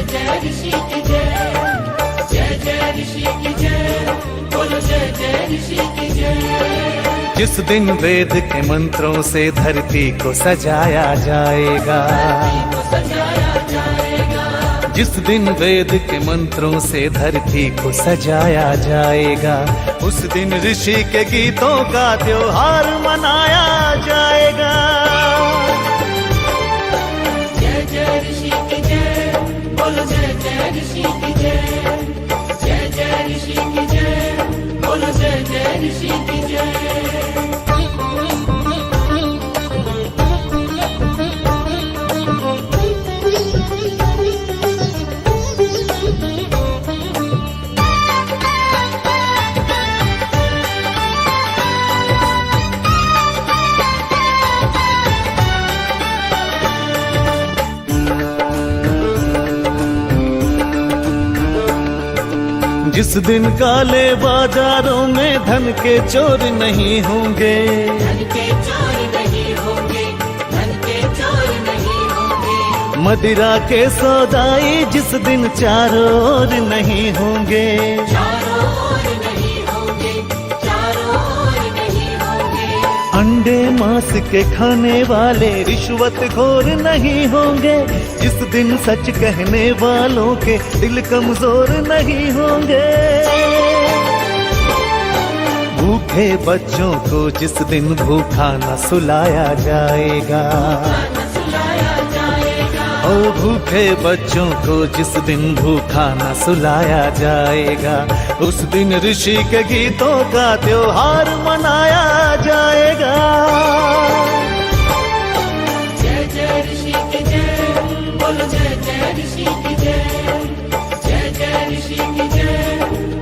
जय ऋषि की जय जय ऋषि की जय, बोलो जय जय ऋषि की जय। जिस दिन वेद के मंत्रों से धरती को सजाया जाएगा, जिस दिन वेद के मंत्रों से धरती को सजाया जाएगा, उस दिन ऋषि के गीतों का त्योहार मनाया जाएगा। जय जय ऋषि की जय, बोलो जय जय ऋषि की जय, जय जय ऋषि की जय, बोलो जय जय ऋषि की जय। जिस दिन काले बाजारों में धन के चोर नहीं होंगे, धन के चोर नहीं होंगे, धन के चोर नहीं होंगे। मदिरा के सौदाई जिस दिन चारों ओर नहीं होंगे, चारों ओर नहीं होंगे, चारों ओर नहीं होंगे। अंडे मांस के खाने वाले रिश्वत खोर नहीं होंगे, जिस दिन सच कहने वालों के दिल कमजोर नहीं होंगे। भूखे बच्चों को जिस दिन भूखा न सुलाया जाएगा, ओ भूखे बच्चों को जिस दिन भूखा न सुलाया जाएगा, उस दिन ऋषि के गीतों का त्योहार मनाया जाएगा। जय जय ऋषि की जय, बोलो जय जय ऋषि की जय, जय जय ऋषि की जय,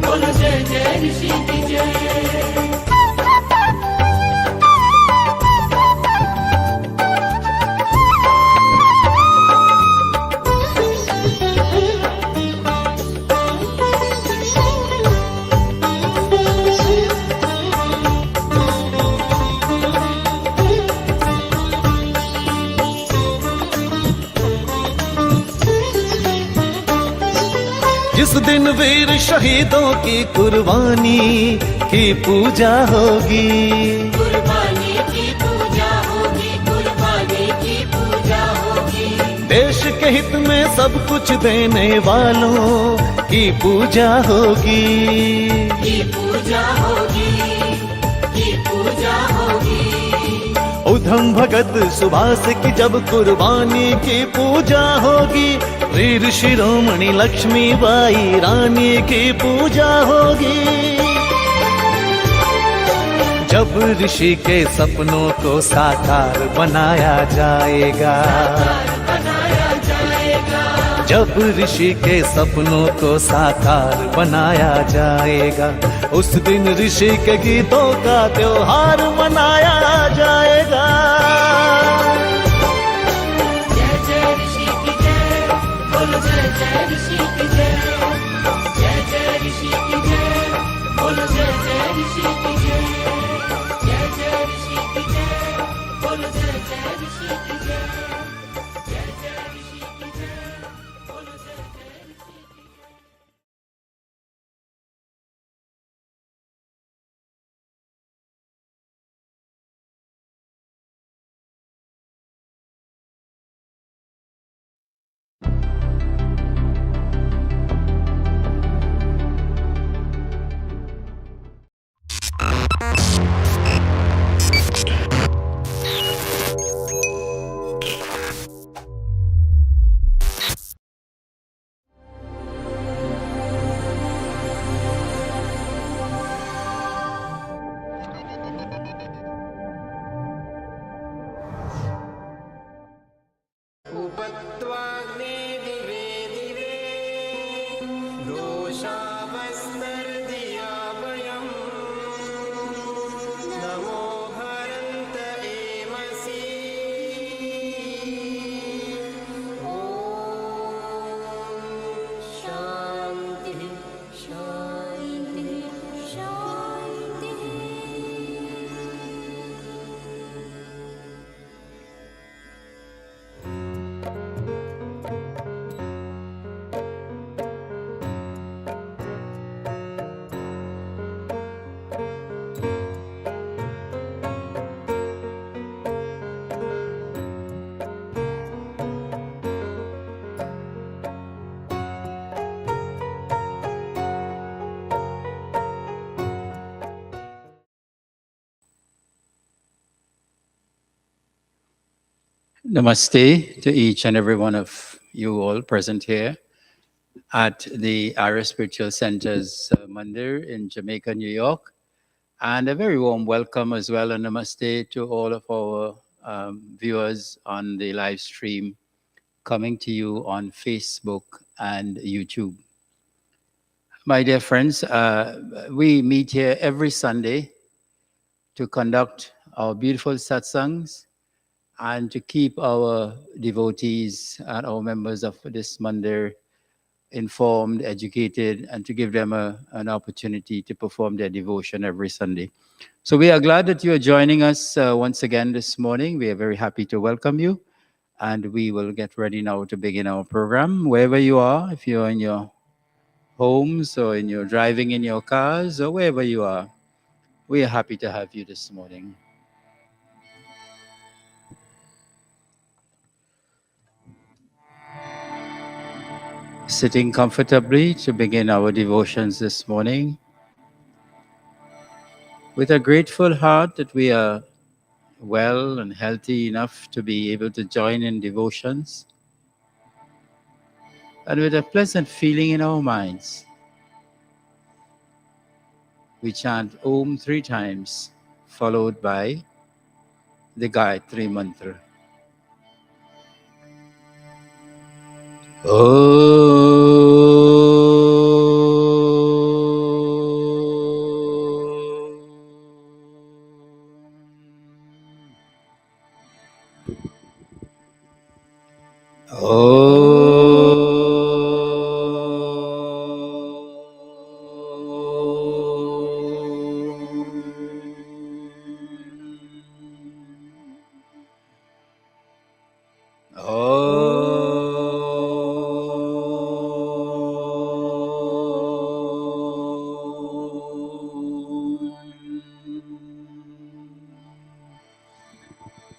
बोलो जय जय ऋषि की जय। जिस दिन वीर शहीदों की कुर्बानी की पूजा होगी, कुर्बानी की पूजा होगी, कुर्बानी की पूजा होगी। देश के हित में सब कुछ देने वालों की पूजा होगी, की पूजा होगी, की पूजा होगी। उधम भगत सुभाष की जब कुर्बानी की पूजा होगी, वीर शिरोमणि लक्ष्मीबाई रानी की पूजा होगी। जब ऋषि के सपनों को साकार बनाया जाएगा, जब ऋषि के सपनों को साकार बनाया जाएगा, उस दिन ऋषि के गीतों का त्योहार मनाया जाएगा। जय जय ऋषि की जय, बोलो जय जय ऋषि की जय, जय जय ऋषि की जय, बोलो जय जय ऋषि की जय, जय जय ऋषि की जय, बोलो जय जय ऋषि की जय। Namaste to each and every one of you all present here at the Arya Spiritual Center's Mandir in Jamaica, New York. And a very warm welcome as well, and namaste to all of our viewers on the live stream coming to you on Facebook and YouTube. My dear friends, we meet here every Sunday to conduct our beautiful satsangs and to keep our devotees and our members of this mandir informed, educated, and to give them an opportunity to perform their devotion every Sunday. So we are glad that you are joining us once again this morning. We are very happy to welcome you, and we will get ready now to begin our program. Wherever you are, if you're in your homes or in your driving in your cars or wherever you are, we are happy to have you this morning. Sitting comfortably to begin our devotions this morning with a grateful heart that we are well and healthy enough to be able to join in devotions, and with a pleasant feeling in our minds. We chant Om 3 times, followed by the Gayatri mantra.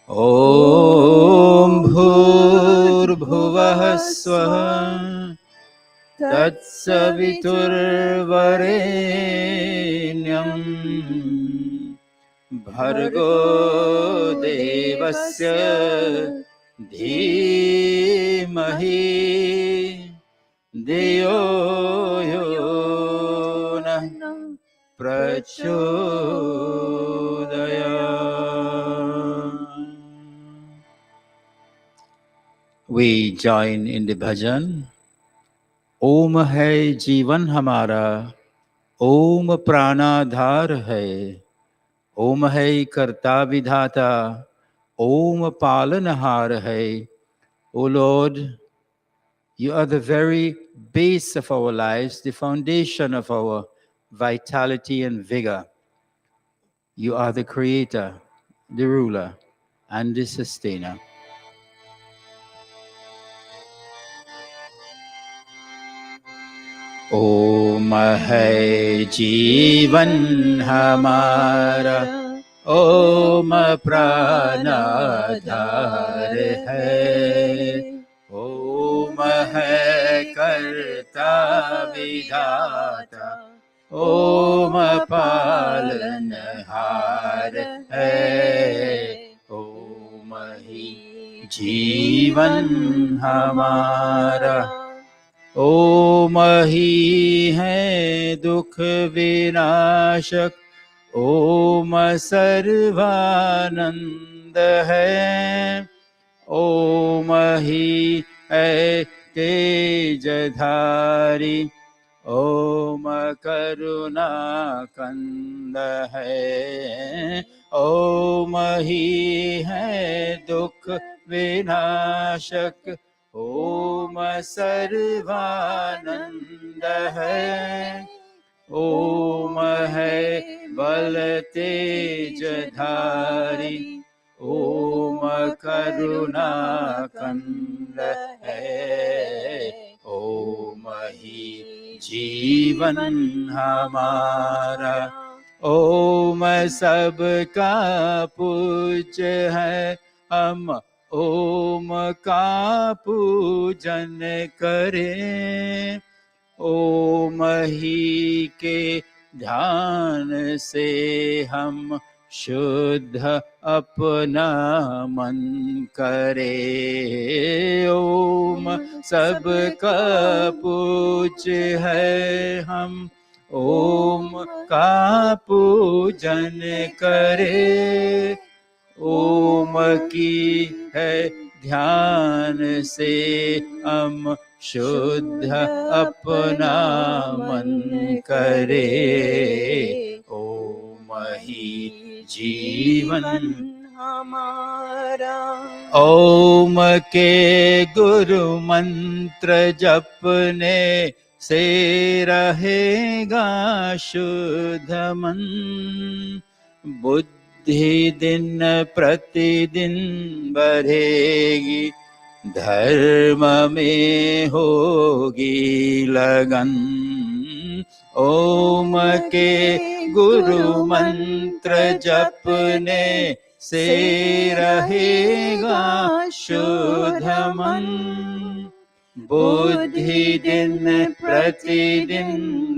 Om Bhurbhuvah Swah Tatsaviturvarenyam Bhargo Devasya Dhimahi Diyo Yona Prachodaya. We join in the bhajan. ओम है जीवन हमारा, ओम प्राणाधार है, ओम है कर्ता विधाता, ओम पालनहार है. O Lord, you are the very base of our lives, the foundation of our vitality and vigor. You are the creator, the ruler, and the sustainer. ओम है जीवन हमारा, ओम प्राणाधार है, ओम है कर्ता विधाता, ओम पालनहार है, ओम ही जीवन हमारा. ओम ही है दुख विनाशक, ओम सर्वानंद है, ओम ही है तेजधारी, ओम करुणा कंद है, ओम ही है दुख विनाशक, ओम सर्वानंद है, ओम है बल तेजधारी, ओम करुणा कंद है, ओम ही जीवन हमारा. ओम सबका पूज्य है, हम ओम का पूजन करें, ओम ही के ध्यान से हम शुद्ध अपना मन करे। ओम सबका पूज्य है हम ओम का पूजन करे। ओम की है ध्यान से हम शुद्ध अपना मन करे। ओम ही जीवन हमारा। ओम के गुरु मंत्र जपने से रहेगा शुद्ध मन। बुद्धि दिन प्रतिदिन बढ़ेगी, धर्म में होगी लगन। ओम के गुरु मंत्र जपने से रहेगा शुद्ध मन। बुद्धि दिन प्रतिदिन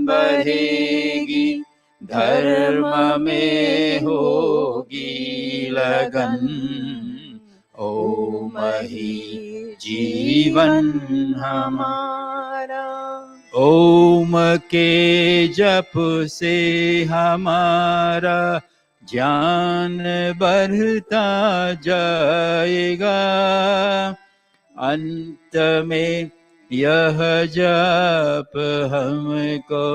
बढ़ेगी, धर्म में होगी लगन। ओम ही जीवन हमारा। ओम के जप से हमारा ज्ञान बढ़ता जाएगा। अंत में यह जप हमको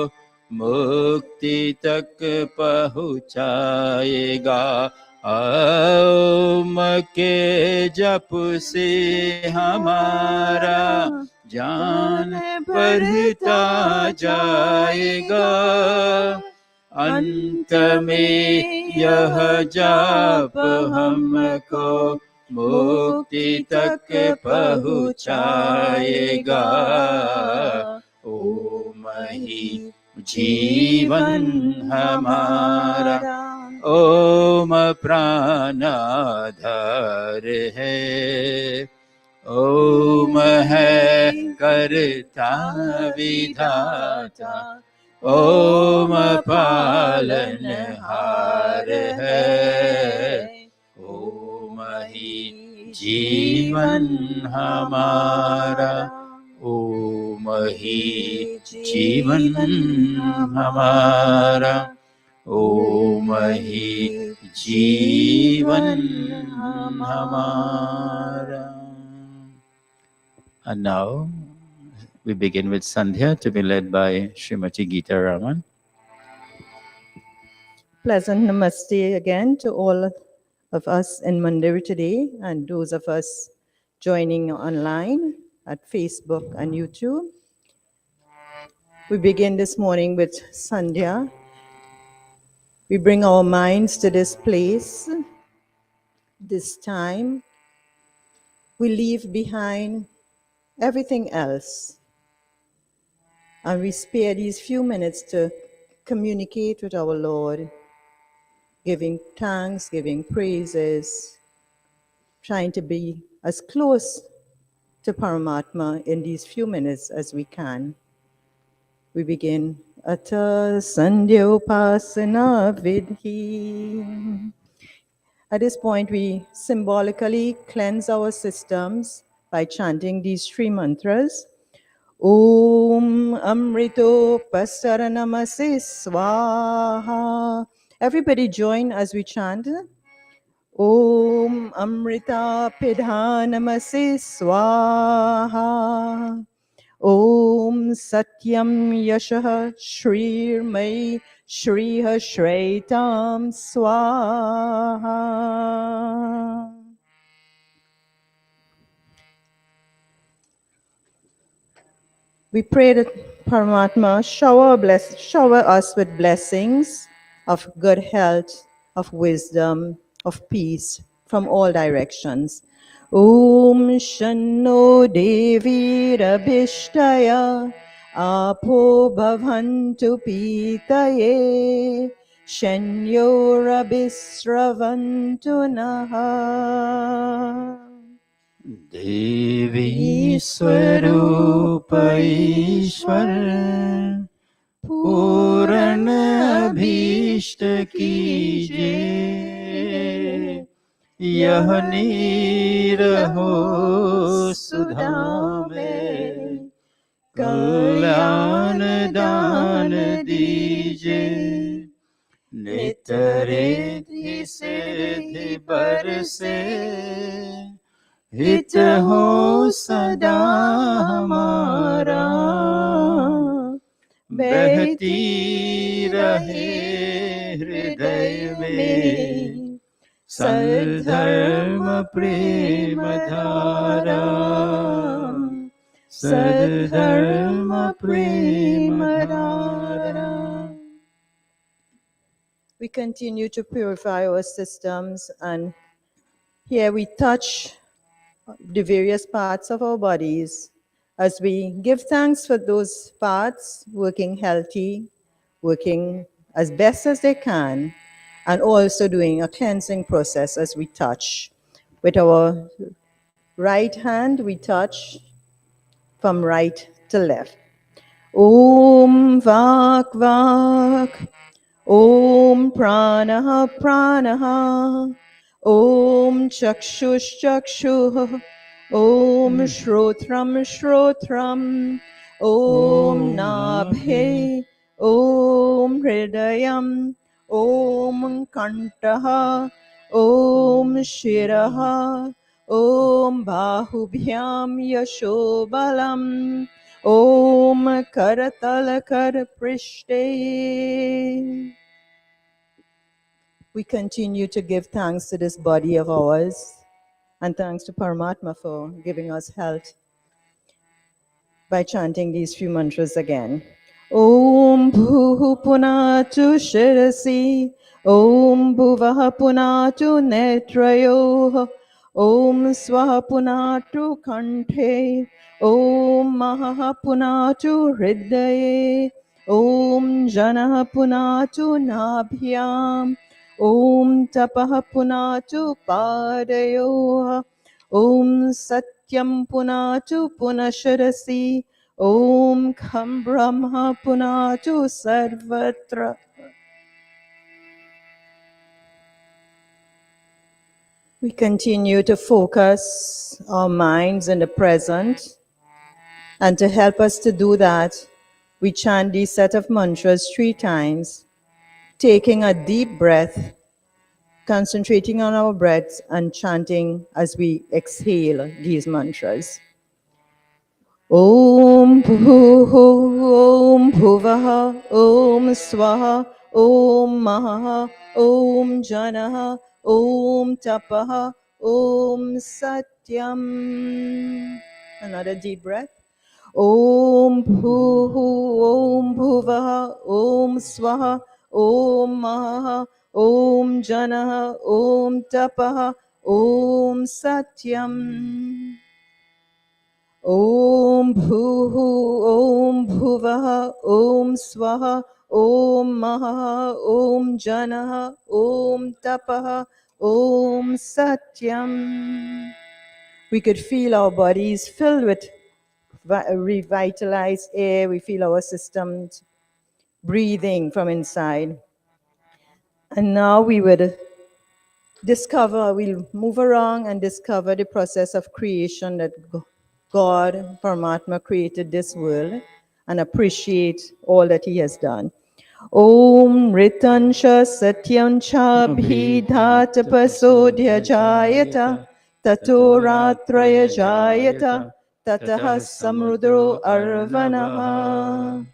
मुक्ति तक पहुँचाएगा। ओम के जप से हमारा ज्ञान बढ़ता जाएगा। अंत में यह जाप हमको मुक्ति तक पहुँचाएगा। ओम ही जीवन हमारा। ओम प्राणाधार है, ओम है करता विधाता, ओम पालनहार है। ओम ही जीवन हमारा। ओम ही जीवन हमारा। ओम ही जीवन हमारा। And now we begin with Sandhya to be led by Srimati Geeta Raman. Pleasant namaste again to all of us in Mandir today and those of us joining online at Facebook and YouTube. We begin this morning with Sandhya. We bring our minds to this place, this time. We leave behind everything else. And we spare these few minutes to communicate with our Lord, giving thanks, giving praises, trying to be as close to Paramatma in these few minutes as we can. We begin, Ata Sandhya Upasana Vidhi. At this point, we symbolically cleanse our systems by chanting these three mantras. Om Amrito Pasaranamasi Swaha. Everybody join as we chant. Om Amrita Pidhanamasi Swaha. Om Satyam Yashaha Shrir Mai Shriha Shretam Swaha. We pray that Paramatma shower us with blessings of good health, of wisdom, of peace from all directions. Om Shanno Devi Rabhishtaya Apo Bhavantu Pitaye Shanyo Rabhisravantu Naha. देवी स्वरूप ईश्वर पूर्ण अभीष्ट कीजिए, यह नीर हो सुधा में, कल्याण दान दीजिए। नित रिद्धि सिद्धि बरसे, हित हो सदा हमारा, बहती रहे हृदय में सद्धर्म प्रेम धारा, सद्धर्म प्रेम धारा। We continue to purify our systems, and here we touch the various parts of our bodies as we give thanks for those parts working healthy, working as best as they can, and also doing a cleansing process as we touch. With our right hand, we touch from right to left. Om Vak Vak. Om Pranaha Pranaha. Om Chakshush Chakshuh. Om Shrotram Shrotram. Om Nabhe. Om Hridayam. Om Kantaha. Om Shiraha. Om Bahubhyam Yashobalam. Om Karatalakar Prishte. We continue to give thanks to this body of ours, and thanks to Paramatma for giving us health by chanting these few mantras again. Om Bhuhu Punatu Shirasi. Om Bhuvaha Punatu Netrayoh. Om Swaha Punatu Kanthe. Om Mahaha Punatu Hridaye. Om Janaha Punatu Nabhyam. Om Tapaha Punatu Padayoh. Om Satyam Punatu Punasharasi. Om Kham Brahma Punatu Sarvatra. We continue to focus our minds in the present, and to help us to do that, we chant these set of mantras 3 times, taking a deep breath, concentrating on our breaths, and chanting as we exhale these mantras. Om Bhuhu, Om Bhuvaha, Om Swaha, Om Mahaha, Om Janaha, Om Tapaha, Om Satyam. Another deep breath. Om Bhuhu, Om Bhuvaha, Om Swaha, Om Mahaha, Om Janaha, Om Tapaha, Om Satyam. Om Bhuhu, Om Bhuvaha, Om Swaha, Om Mahaha, Om Janaha, Om Tapaha, Om Satyam. We could feel our bodies filled with revitalized air. We feel our systems breathing from inside. And now we would we'll move around and discover the process of creation that God, Paramatma, created this world, and appreciate all that He has done. Om Ritansha Satyancha Bhidhatapasodhya Jayata Tato Ratraya Jayata Tataha Samrudro Arvanaha.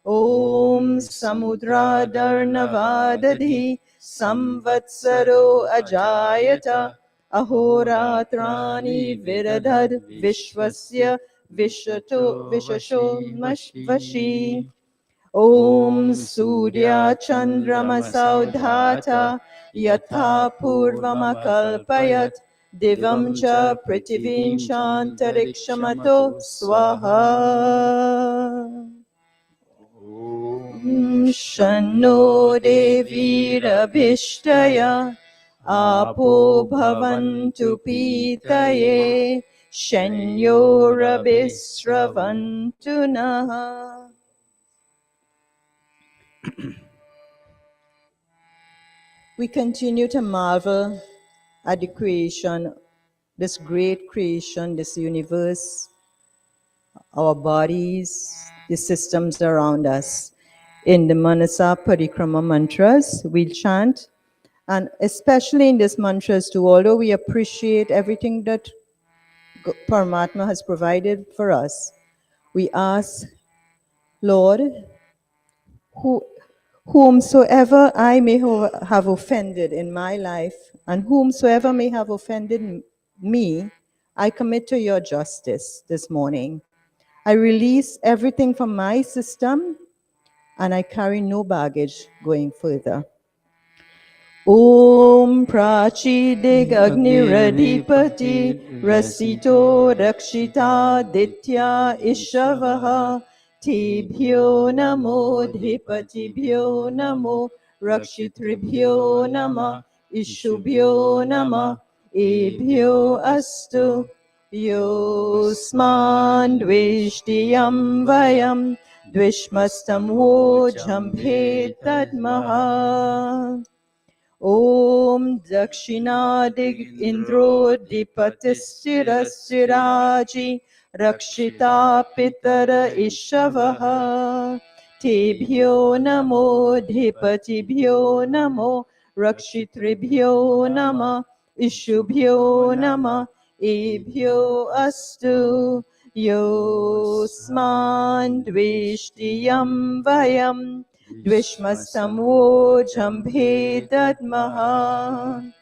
Om Samudra Darnavadadhi Samvatsaro Ajayata Ahoratrani Viradhad Vishwasya Vishasho Vashi. Om Surya Chandrama Saudhata Yatha Purvamakalpayat Divam cha Prithivim Chantarikshamato Swaha. Shanno Devirabhishtaya Apo Bhavantu Pitaye Shanyorabhisravantu Naha. We continue to marvel at the creation, this great creation, this universe, our bodies, the systems around us. In the Manasa Parikrama mantras, we'll chant, and especially in these mantras too, although we appreciate everything that Paramatma has provided for us, we ask, Lord, who, whomsoever I may have offended in my life, and whomsoever may have offended me, I commit to your justice this morning. I release everything from my system, and I carry no baggage going further. Om Prachidig Agniradipati Rasito Rakshita Ditya Ishavaha Tibhyo Namo Dhipatibhyo Namo Rakshitribhyo Nama Ishubhyo Nama Ebhyo Astu Yosman Dvishtiyam Vayam Dvishmastam Vojambhe Tadmaha Om Dakshinadig Indro Dipatistirasiraji Rakshita Pitara Ishavaha Tebhyo Namo Dipatibhyo Namo Rakshitribhyo Nama Ishubhyo Nama Ebhyo Astu Yosman Dvishtiyam Vayam Dvishmastam Vojambhe Dadmaha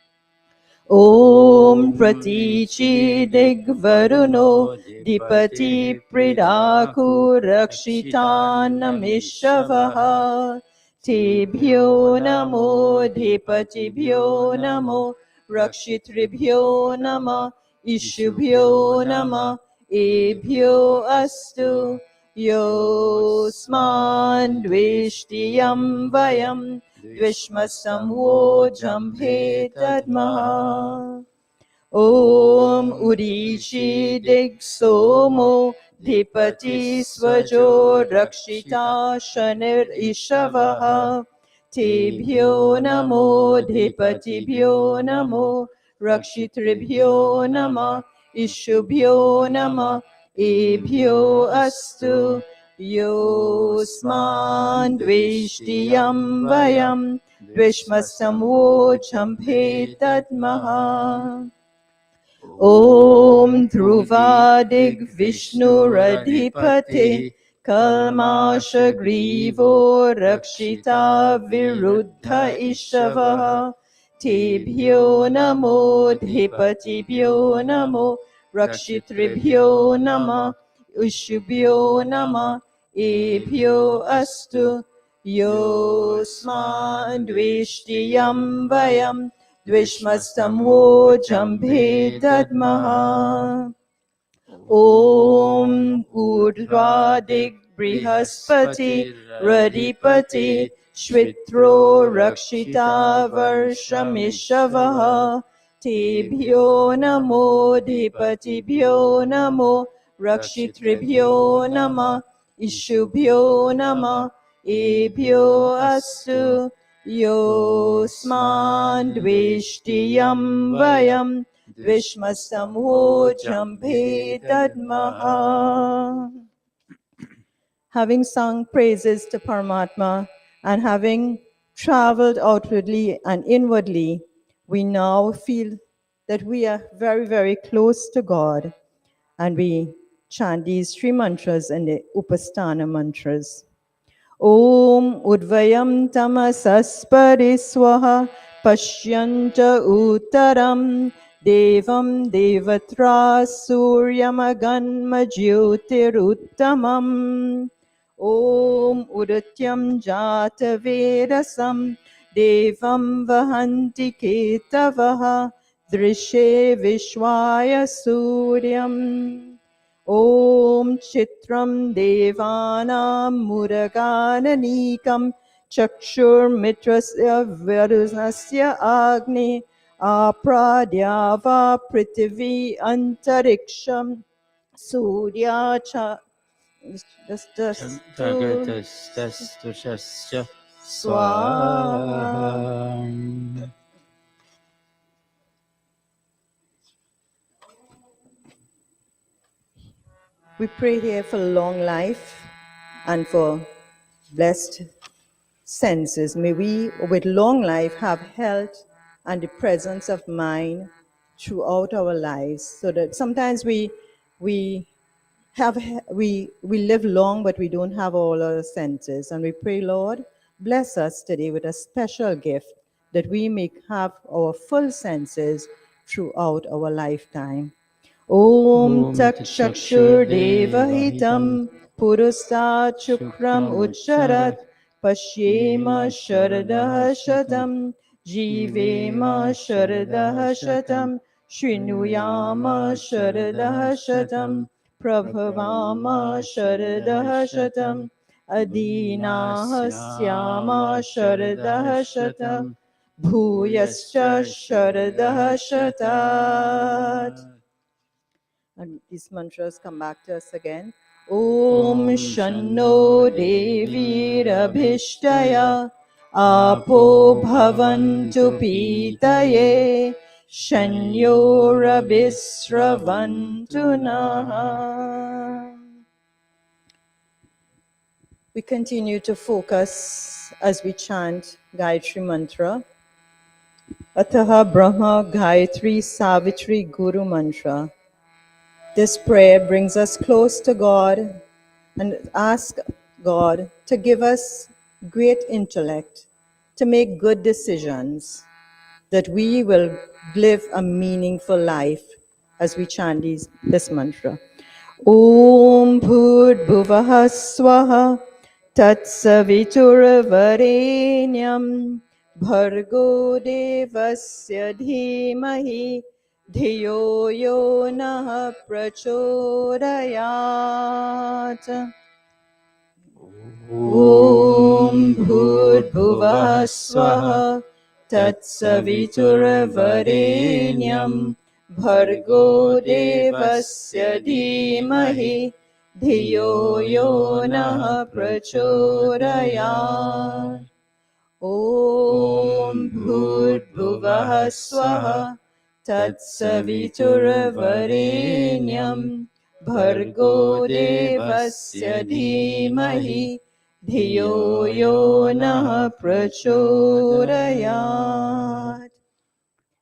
Om Pratichi Digvaruno Dipati Pridaku Rakshitanamishavaha Tebhyo Namo Dipatibhyo Namo Rakshitribhyo Nama Ishubhyo Nama Ebhyo Astu Yosman Dvishtiyam Vayam Dvishmastam Vojambhe Tadmaha Om Urishi Digsomo Dipati Svajo Rakshita Shanir Ishavaha Tebhyo Namo Dipatibhyo Namo Rakshitribhyo Nama Ishubhyo Nama Ebhyo Astu Yosman Dvishtiyam Vayam Dvishmastam Vojambhe Tadmaha Om Dhruvadig Vishnu Radhipate Kalmasha Grivo Rakshita Viruddha Ishavaha Tebhyo Namo Dhipatibhyo Namo Rakshitribhyo Nama Ushubhyo Nama Ebhyo Astu Yosman Dvishtiyam Vayam Dvishmastam Vojambhe Dadmaha Om Urdhvadig Brihaspati Radipati Shvitro Rakshita Varshamishavah Tebhyo Namo Dipatibhyo Namo Rakshitribhyo Nama Ishubhyo Nama Ebhyo Astu Yosman Dvishtiyam Vayam Dvishmastam Vojambhe Dadmaha. Having sung praises to Paramatma and having traveled outwardly and inwardly, we now feel that we are very, very close to God, and we chant these three mantras and the Upasthana mantras. Om Udvayam Tamasaspari Swaha Pashyanta Uttaram Devam Devatra Suryamaganma Jyotiruttamam Om Udatyam Jata Vedasam Devam Vahanti Ketavaha Drishe Vishwaya Suryam Om Chitram Devanam Muragananikam Chakshur Mitrasya Varunasya Agni Apradyava Prithvi Antariksham Surya Cha Jagastushasya Swaha. We pray here for long life and for blessed senses. May we, with long life, have health and the presence of mind throughout our lives, so that sometimes we we live long, but we don't have all our senses. And we pray, Lord, bless us today with a special gift that we may have our full senses throughout our lifetime. Om Om Tak Shakshur Chakshurdevahitam Devahitam Purustat Shukram Shukram Ucharat Ucharat Pashyema Yema Shardah Sharadashatam Shatam Jivema Jivema Shardah Sharadashatam Shatam Shrinuyama Srinuyama Shardah Shatam Sharadashatam Prabhavama Prabhavama Shardah Shatam Sharadashatam Adina Hasyama Dinasyama Shardah Shatam Sharadashatam Bhuyascha Bhuyascha Shardah Shatat. Sharadashatat. And these mantras come back to us again. Om Om Shanno Shanno Devi Devirabhishtaya Rabhishtaya Apo Apo Bhavantu Bhavantu Pitaye Pitaye Shanyo Rabhisravantu Naha. We continue to focus as we chant Gayatri Mantra. Ataha Brahma Gayatri Savitri Guru Mantra. This prayer brings us close to God and ask God to give us great intellect to make good decisions, that we will live a meaningful life as we chant this mantra. Om Bhurбhuvah Swaha Tatsavitурvarenyam Bhargo Devasya Dhimahi Dhiyo Yo Nah Prachodayat. Om Bhurбhuvah Swaha Tatsavitурvarenyam Bhargo Devasya Dhimahi Dhiyo Yo Nah Prachodayat. Om Bhurбhuvah Swaha Tatsavitурvarenyam Bhargo Devasya Dhimahi Dhiyo Yo Nah Prachodayat.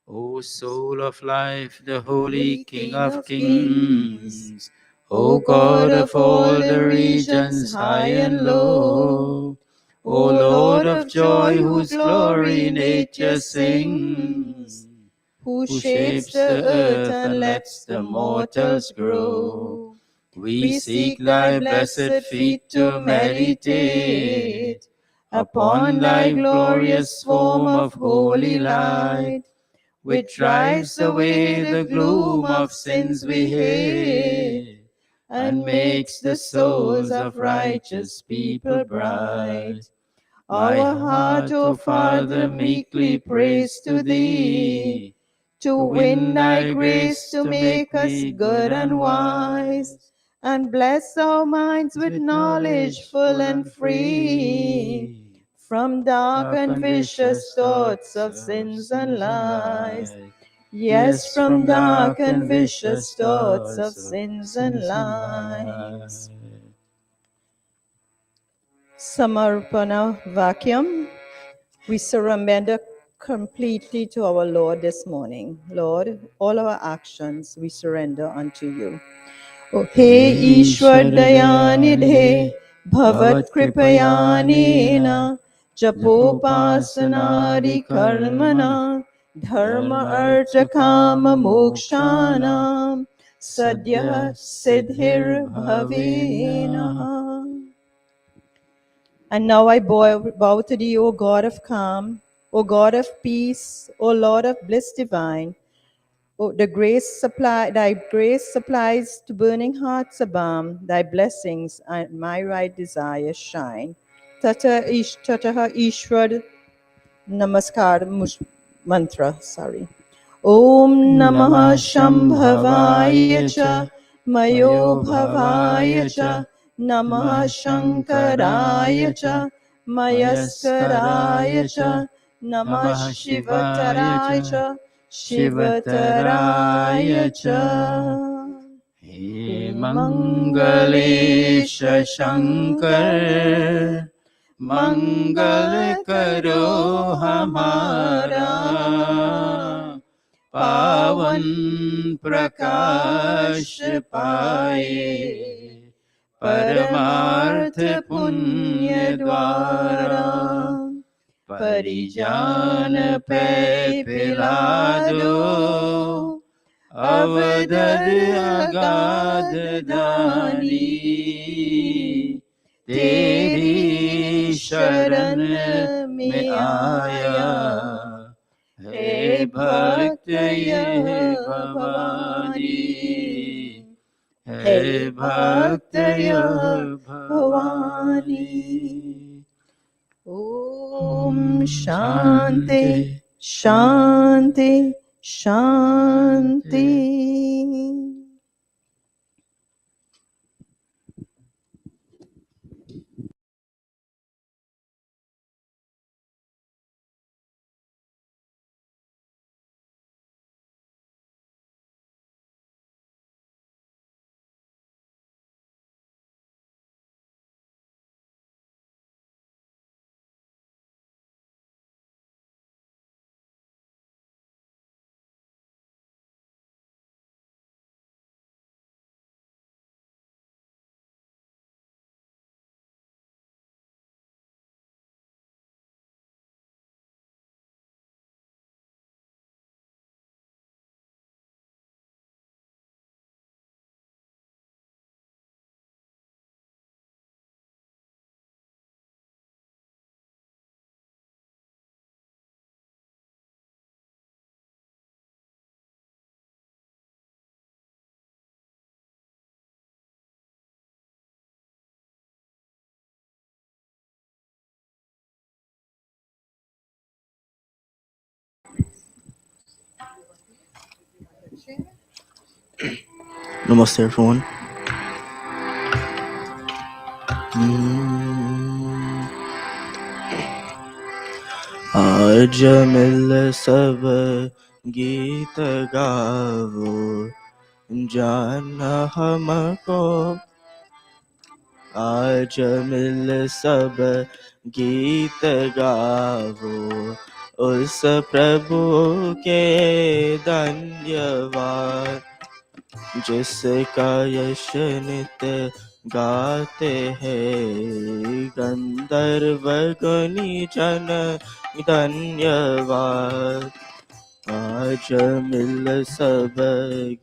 O soul of life, the holy King of kings, O God of all the regions high and low, O Lord of joy, whose glory nature sings, who who shapes the earth and lets the mortals grow. we seek thy blessed feet to meditate upon thy glorious form of holy light, which drives away the gloom of sins we hate, and makes the souls of righteous people bright. Our heart, O Father, meekly prays to thee, to win thy grace to make us good and wise, and bless our minds with knowledge full and free, from dark and vicious thoughts of sins and lies. Yes, from dark and vicious thoughts of sins and lies. Samarpana Vakyam. We surrender completely to our Lord this morning. Lord, all our actions we surrender unto you. O He Ishwar Dayanidhe Bhavat Kripayanena Japopasanadi Karmana Dharma Artha Kama Mokshanam Sadya Siddhir Bhavena. And now I bow to thee, O God of calm, O God of peace, O Lord of bliss divine. O thy grace supplies to burning hearts a balm, thy blessings and my right desire shine. Tataha Ishwar Namaskar Mantra, sorry. Om Namah Shambhavaya Cha Mayo Bhavaya Cha Namah Shankaraya Cha मयस्कराय च नमः शिवतराय च शिवतराय च हे मंगलेश शंकर मंगल करो हमारा पावन प्रकाश पाए परमार्थ पुण्य द्वारा परिजान पे पिला दो अवदद अगाध दानी तेरी शरण में आया हे भक्त ये भवानी हे भक्त ये भवानी ओम शांति शांति शांति। Namaste everyone. आज मिल सब गीत गावो जान हमको आज मिल सब गीत गावो उस प्रभु के धन्यवाद जिसका यश नित गाते हैं गंधर्व गुनी जन धन्यवाद आज मिल सब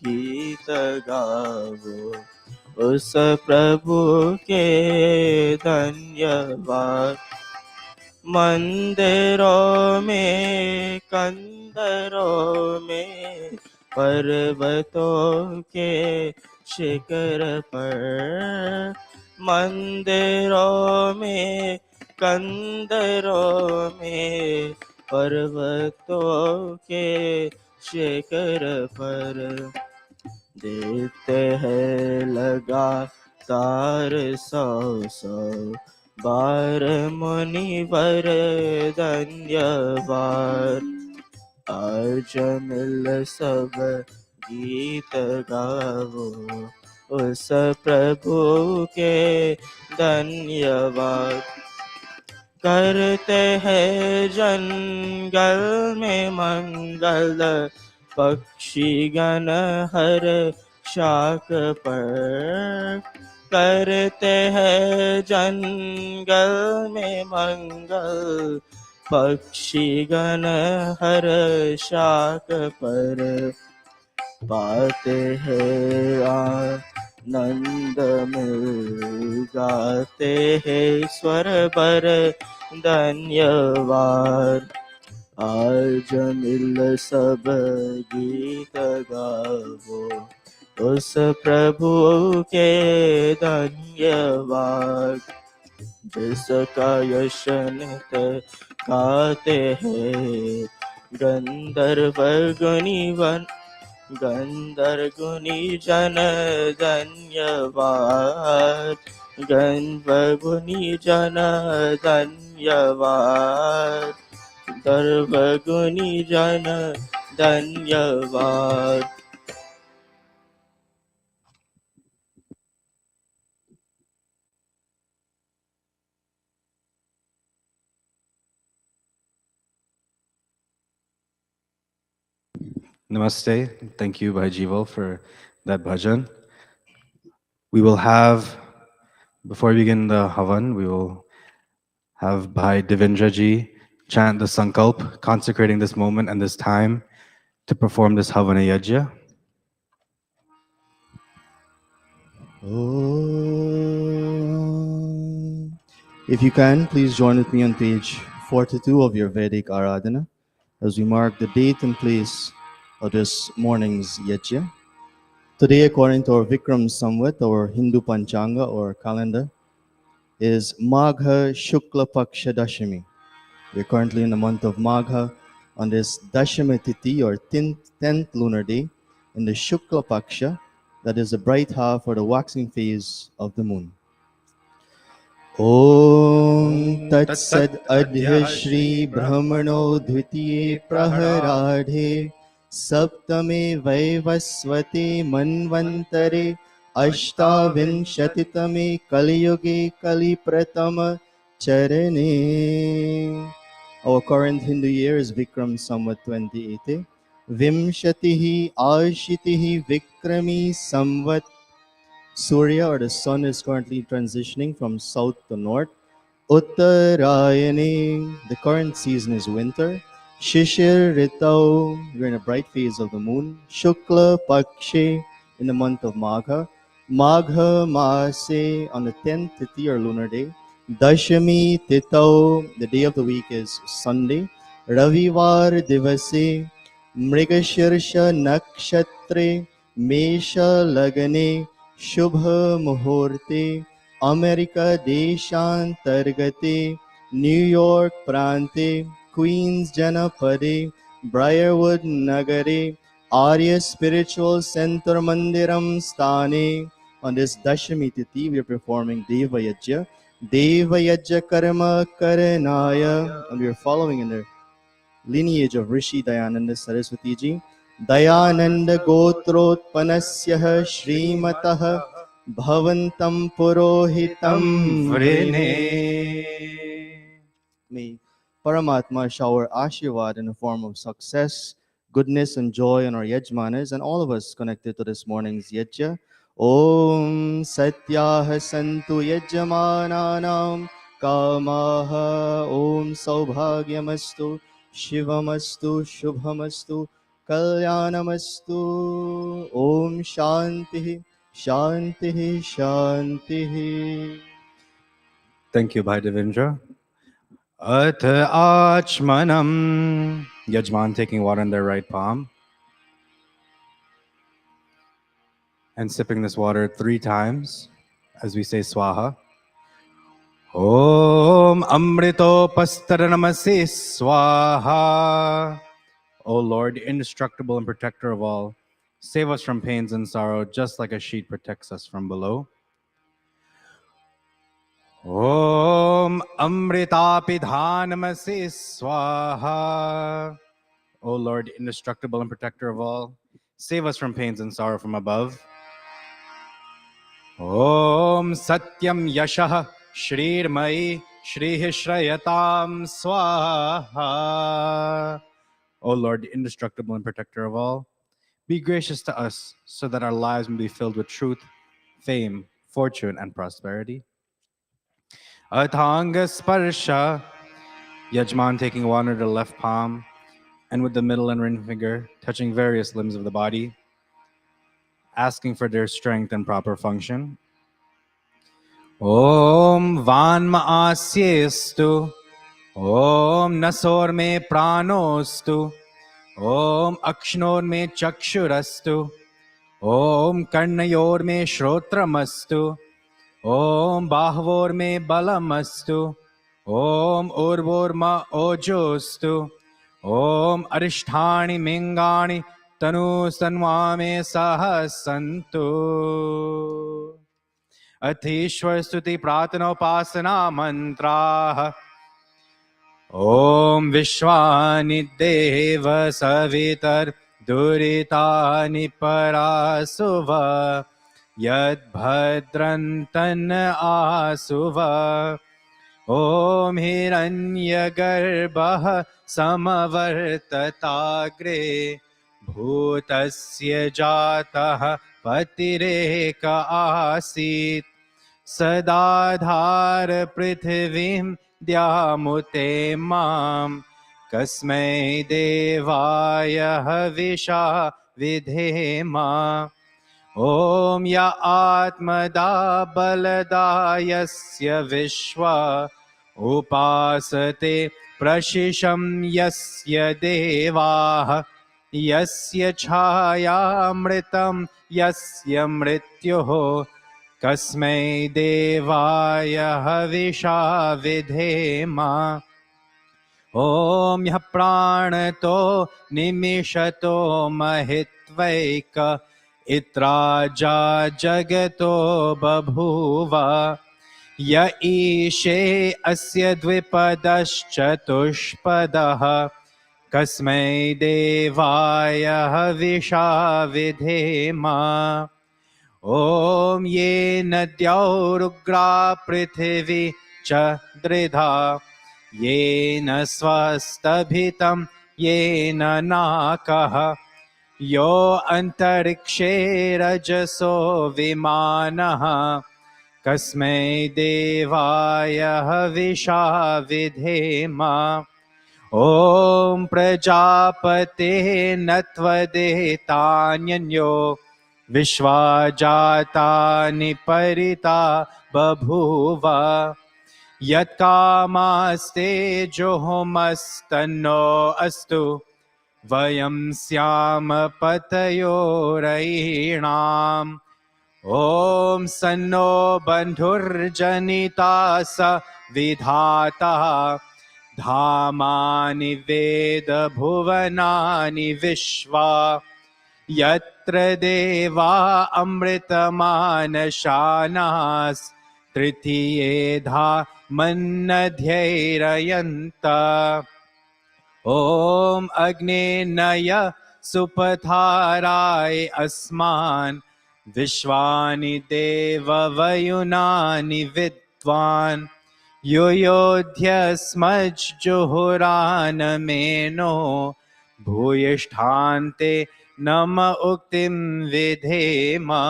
गीत गावो उस प्रभु के धन्यवाद मंदिरों में कंदरों में पर्वतों के शिखर पर मंदिरों में कंदरों में पर्वतों के शिखर पर देते हैं लगातार 100 बार मुनिवर धन्यवाद आज मिल सब गीत गावो उस प्रभु के धन्यवाद करते हैं जंगल में मंगल पक्षी गण हर शाख पर करते हैं जंगल में मंगल पक्षी गण हर शाख पर पाते हैं आनंद मिल गाते हैं स्वर पर धन्यवाद आज मिल सब गीत गावो उस प्रभु के धन्यवाद जिसका यश नित गाते हैं गंधर्व गुनी जन धन्यवाद गन्धगुनी जन धन्यवाद गर्भगुनी जन धन्यवाद Namaste. Thank you, Bhai Jival, for that bhajan. We will have, before we begin the Havan, we will have Bhai Devendra ji chant the Sankalp, consecrating this moment and this time to perform this Havana Yajna. Om. If you can, please join with me on page 42 of your Vedic Aradhana as we mark the date and place of this morning's Yajna. Today, according to our Vikram Samvat, or Hindu Panchanga or calendar, is Magha Shukla Paksha Dashami. We're currently in the month of Magha on this Dashami Tithi or 10th lunar day in the Shukla Paksha, that is the bright half or the waxing phase of the moon. Om Tat Sad Adhya Shri Brahmano Dvitiye Praharadhe Saptame Vaivasvate Manvantare Ashtavinshatitame Kaliyuge Kali Pratama Charane. Our current Hindu year is Vikram Samvat 2080. Vimshatihi Ashitihi Vikrami Samvat. Surya or the sun is currently transitioning from south to north. Uttarayani, the current season is winter. Shishir Ritau, we're in a bright phase of the moon. Shukla Pakshe, in the month of Magha. Magha Maase, on the 10th Tithi or lunar day. Dashami Titau, the day of the week is Sunday. Ravivar Divase, Mrigashirsha Nakshatre, Mesha Lagane, Shubha Muhurte, America Deshantargate, New York Prante, Queens Janapade, Briarwood Nagare, Arya Spiritual Center Mandiram Sthane. On this Dashami Tithi, we are performing Deva Yajna. Deva Yajna Karma Karanaya, and we are following in the lineage of Rishi Dayananda Saraswati ji. Dayananda Gotrotpanasya Shrimatah Bhavantam Purohitam Vrine. May Paramatma shower Ashirvad in the form of success, goodness, and joy on our Yajmanas and all of us connected to this morning's Yajna. Om Satyah Santu Yajmananam Kamaha Om Saubhagyamastu Shivamastu Shubhamastu Kalyanamastu Om Shanti Shanti Shanti. Thank you, Bhai Devendra. Atha Achmanam. Yajman taking water in their right palm and sipping this water 3 times as we say Swaha. Om Amrito Pastaranamase Swaha. O Lord, indestructible and protector of all, save us from pains and sorrow, just like a sheet protects us from below. Om Amritapidhanamase Swaha. O Lord, indestructible and protector of all, save us from pains and sorrow from above. Om Satyam Yashah Shrirmai Shrihi Shrayatam Swaha. O Lord, indestructible and protector of all, be gracious to us so that our lives may be filled with truth, fame, fortune, and prosperity. Athanga Sparsha. Yajman taking water to the left palm and with the middle and ring finger touching various limbs of the body, asking for their strength and proper function. Om Vanma Asyestu. Om Nasor me Pranostu. Om Akshnor me Chakshurastu. Om Karnayor me Shrotramastu. Om Bahvor me Balamastu. Om Urvor ma Ojostu. Om Arishtani Mingani Tanu Sanvame Sahasantu. अथीश्वर स्तुति प्रार्थना उपासना मंत्राः ॐ विश्वानि देव सवितर्दुरितानि परासुव यद्भद्रन्तन् आसुव ॐ हिरण्यगर्भः समवर्तताग्रे भूतस्य जातः पतिरेक आसीत् सदाधार पृथिवीं द्यामुते मां कस्मै देवाय हविषा विधेमा ॐ य आत्मदा बलदायस्य विश्वा उपासते प्रशिशं यस्य देवाः यस्य छायामृतं यस्य मृत्युः कस्मै देवाय हविषा विधेमा ॐ यः प्राणतो निमिषतो महित्वैक इत्राजा जगतो बभूव य ईशे अस्य द्विपदश्चतुष्पदः कस्मै देवाय हविषा विधेमा ॐ येन द्यौरुग्रा पृथिवी च दृधा येन स्वस्तभितं येन नाकः यो अन्तरिक्षे रजसो विमानः कस्मै देवाय हविषा विधेमा ॐ प्रजापते नत्वदेतान्यन्यो विश्वा जातानि परिता बभूव यत्कामास्ते जोहोमस्तन्नो अस्तु वयं स्याम पतयोरयीणाम् ॐ सन्नो बन्धुर्जनिता स विधाता धामानि वेद भुवनानि विश्वा यत्र देवा अमृतमानशानास् तृतीये धा मन्नध्यैरयन्त ॐ अग्ने नय सुपथाराय अस्मान् विश्वानि देववयुनानि विद्वान् युयोध्यस्मज्जुहुरानमेनो भूयिष्ठान्ते नम उक्तिं विधेमा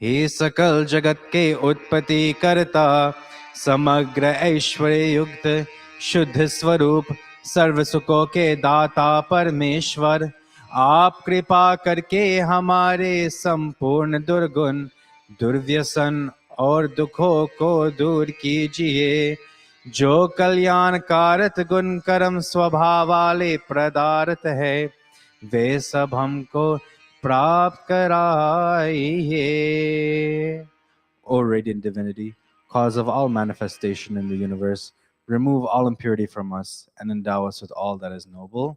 हे सकल जगत के उत्पत्ति करता समग्र ऐश्वर्य युक्त शुद्ध स्वरूप सर्व सुखों के दाता परमेश्वर आप कृपा करके हमारे संपूर्ण दुर्गुण दुर्व्यसन और दुखों को दूर कीजिए जो कल्याण कारक गुण कर्म स्वभाव वाले पदार्थ है वे सब हमको प्राप्त कराइए O radiant divinity, cause of all manifestation in the universe, remove all impurity from us and endow us with all that is noble.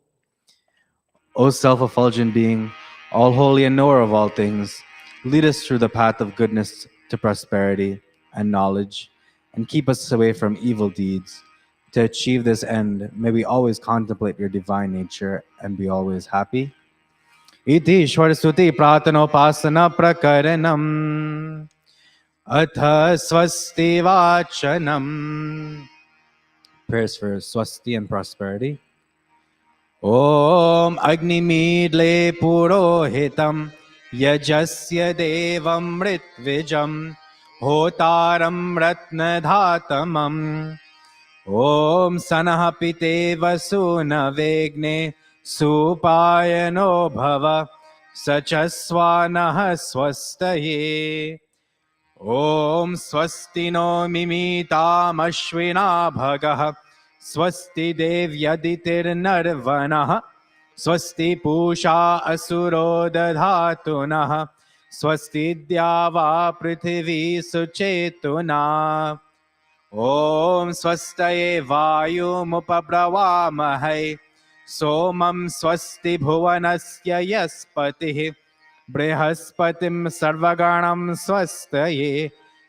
O self-effulgent being, all holy and knower of all things, lead us through the path of goodness to prosperity and knowledge, and keep us away from evil deeds. To achieve this end, may we always contemplate your divine nature and be always happy. Iti Shwarasuti Pratanopasana Prakaranam Atha Swasti Vachanam. Prayers for Swasti and prosperity. Om Agnimidle Purohitam Yajasya Devam Ritvijam Hotaram Ratnadhatamam Om Sanahapite Vasuna Vegne Supayano Bhava Sachaswanah Swastaye Om Swasti no Mimitamashvina Bhagah Swasti Devyaditir Narvanah Swasti Pusha Asuro Dadhatunah Swasti Dyava Prithvi Suchetuna Om Swastaye Vayumupabravamahai Somam Swasti Bhuvanasya Yaspatih बृहस्पतिं सर्वगणं स्वस्तये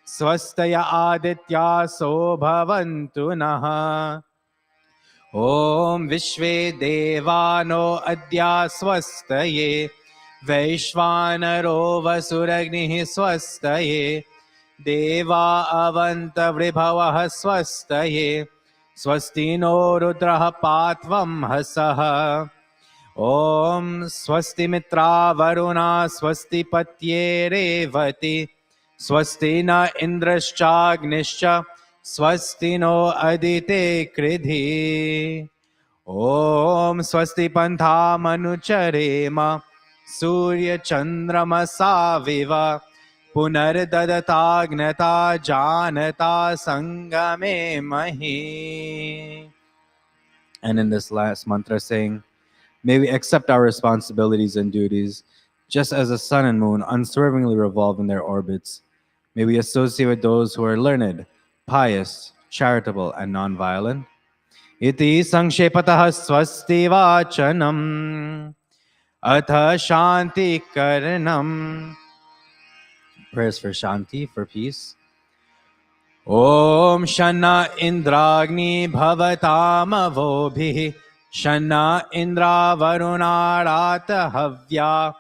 स्वस्तय आदित्यासो भवन्तु नः ॐ विश्वे देवानो अद्या स्वस्तये वैश्वानरो वसुरग्निः स्वस्तये देवा अवन्तवृभवः स्वस्तये स्वस्ति no रुद्रः पात्वं हसः ॐ स्वस्ति मित्रा वरुणा स्वस्ति पत्ये रेवति स्वस्ति न इन्द्रश्चाग्निश्च स्वस्ति नो अदिते कृधि ॐ स्वस्ति पन्थामनुचरेम सूर्यचन्द्रमसाविव पुनर्ददताग्नता जानता सङ्गमे महि. And in this last mantra saying, may we accept our responsibilities and duties, just as the sun and moon unswervingly revolve in their orbits. May we associate with those who are learned, pious, charitable, and non-violent. Iti sankshepatah swasti vachanam atha shanti karanam. Prayers for shanti, for peace. Om Shana Indragni Bhavatamavobhi Shana Indra Varunarata Havya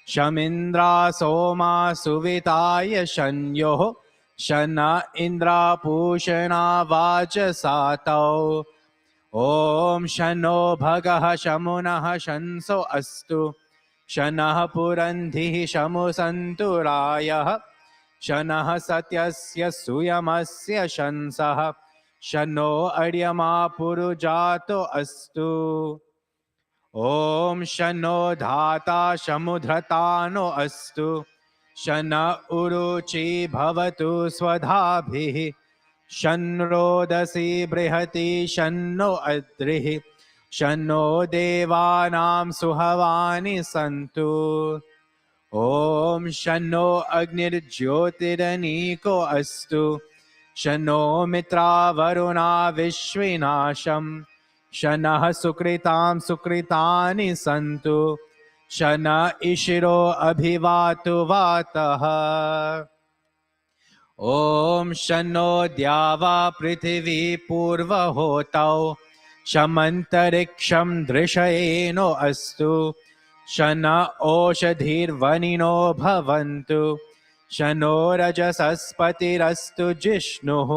Shamindra Soma Suvitaya Shanyo Shana Indra Pushana Vajasatau Om Shano Bhagaha Shamunah Shanso Astu Shanah Purandhi Shamu Santurayah शनः सत्यस्य सुयमस्य शंसः शनो अर्यमा पुरुजातो अस्तु ॐ शनो धाता समुद्रतानो अस्तु शन उरुचि भवतु स्वधाभिः शन्रोदसी बृहति शन्नो अद्रिः शन्नो देवानां सुहवानि सन्तु ॐ शन्नो अग्निर्ज्योतिरनीको अस्तु शन्नो मित्रा वरुणा विश्विनाशं शनः सुकृतां सुकृतानि सन्तु शन इशिरो अभिवातु वातः ॐ शन्नो द्यावा पृथिवी पूर्वहोतौ शमन्तरिक्षं दृशयेनो अस्तु शन ओषधीर्वनिनो भवन्तु शनो रजसस्पतिरस्तु जिष्णुः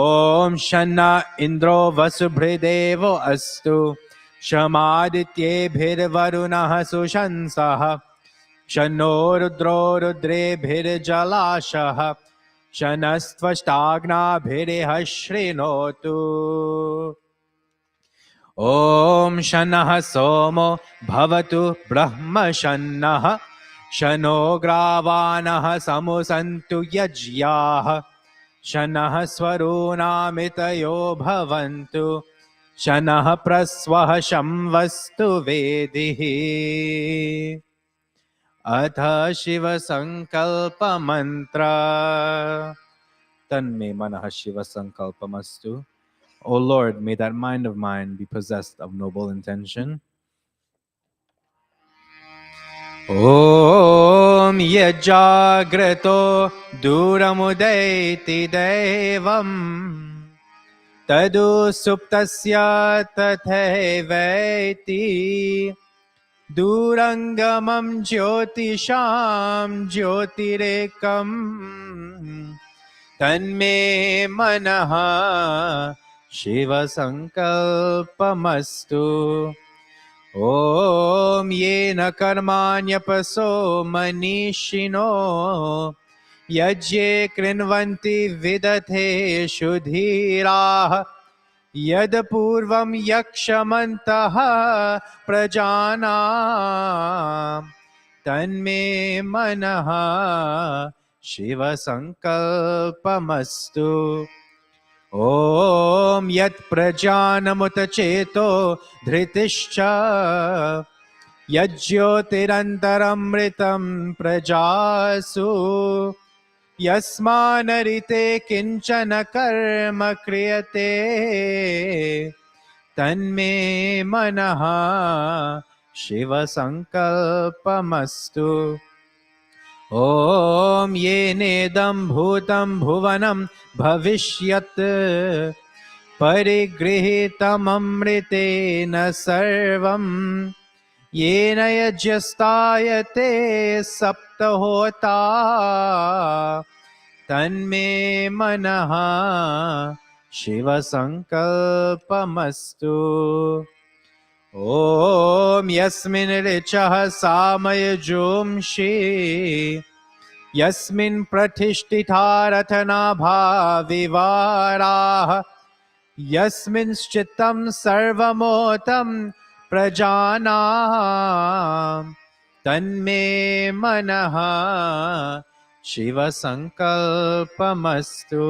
ॐ शन्न इन्द्रो वसुभृदेवो अस्तु शमादित्येभिर्वरुणः सुशंसः शन्नो रुद्रो रुद्रेभिर्जलाशः शनस्त्वष्टाग्नाभिरिह शृणोतु ॐ शनः सोमो भवतु ब्रह्म शन्नः शनो ग्रावाणः समुसन्तु यज्ञाः शनः स्वरूणामितयो भवन्तु शनः प्रस्वः शंवस्तु वेदिः अथ शिवसङ्कल्पमन्त्र तन्मे मनः शिवसङ्कल्पमस्तु. O Lord, may that mind of mine be possessed of noble intention. Om yajagrato duramudeti devam tadu suptasya tatheveti durangamam jyotisham jyotirekam tanme manaha Shiva Sankalpamastu. Om Yena Karmanyapaso Manishino Yajye Krinvanti Vidate Shudhirah Yad Purvam Yakshamantaha Prajana Tanme Manaha Shiva Sankalpamastu. Om yat prajanamutacheto dhritischa yajyotirantaramritam prajasu yasmanarite kinchana karma kriyate tanme manaha शिवसङ्कल्पमस्तु ॐ येनेदं भूतं भुवनं भविष्यत् परिगृहीतममृतेन सर्वं येन यज्ञस्तायते सप्तहोता तन्मे मनः शिवसङ्कल्पमस्तु ॐ यस्मिन् ऋचः सामयजोंषि यस्मिन् प्रतिष्ठिता रथनाभाविवाराः यस्मिंश्चित्तं सर्वमोतं प्रजानां तन्मे मनः शिवसङ्कल्पमस्तु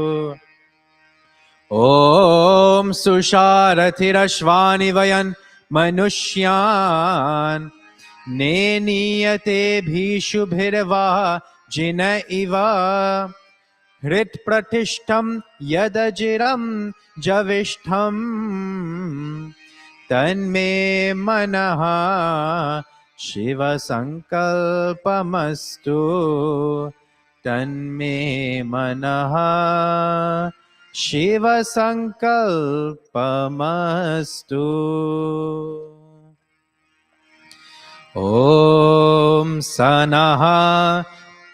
ॐ सुषारथिरश्वानि वयन् मनुष्यान् नेनीयते भीषुभिर्वा जिन इव हृत्प्रतिष्ठं यदजिरं जविष्ठं तन्मे मनः शिवसङ्कल्पमस्तु तन्मे मनः शिवसङ्कल्पमस्तु ॐ सनः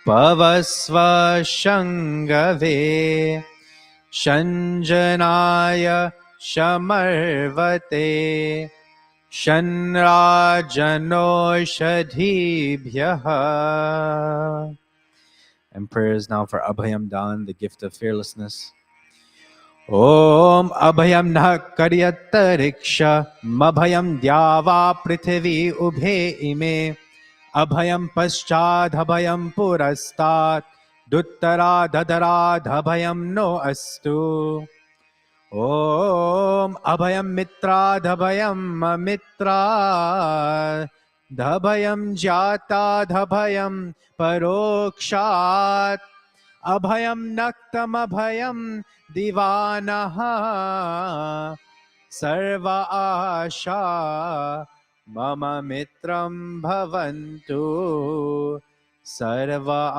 पवस्व शङ्गवे शञ्जनाय शमर्वते शन्राजनोषधीभ्यः. And prayers now for Abhayam Dan, the gift of fearlessness. Om Abhayam Nah Karyatariksha Mabhayam Dyava Prithvi Ubhe Ime Abhayam Paschad Abhayam Purastat Duttara Dadara Abhayam No Astu Om Abhayam Mitra Abhayam Mitra Dhabhayam Jata Dhabhayam Parokshat Abhayam Naktam Abhayam Divanaha Sarva Asha Mama Mitram Bhavantu Sarva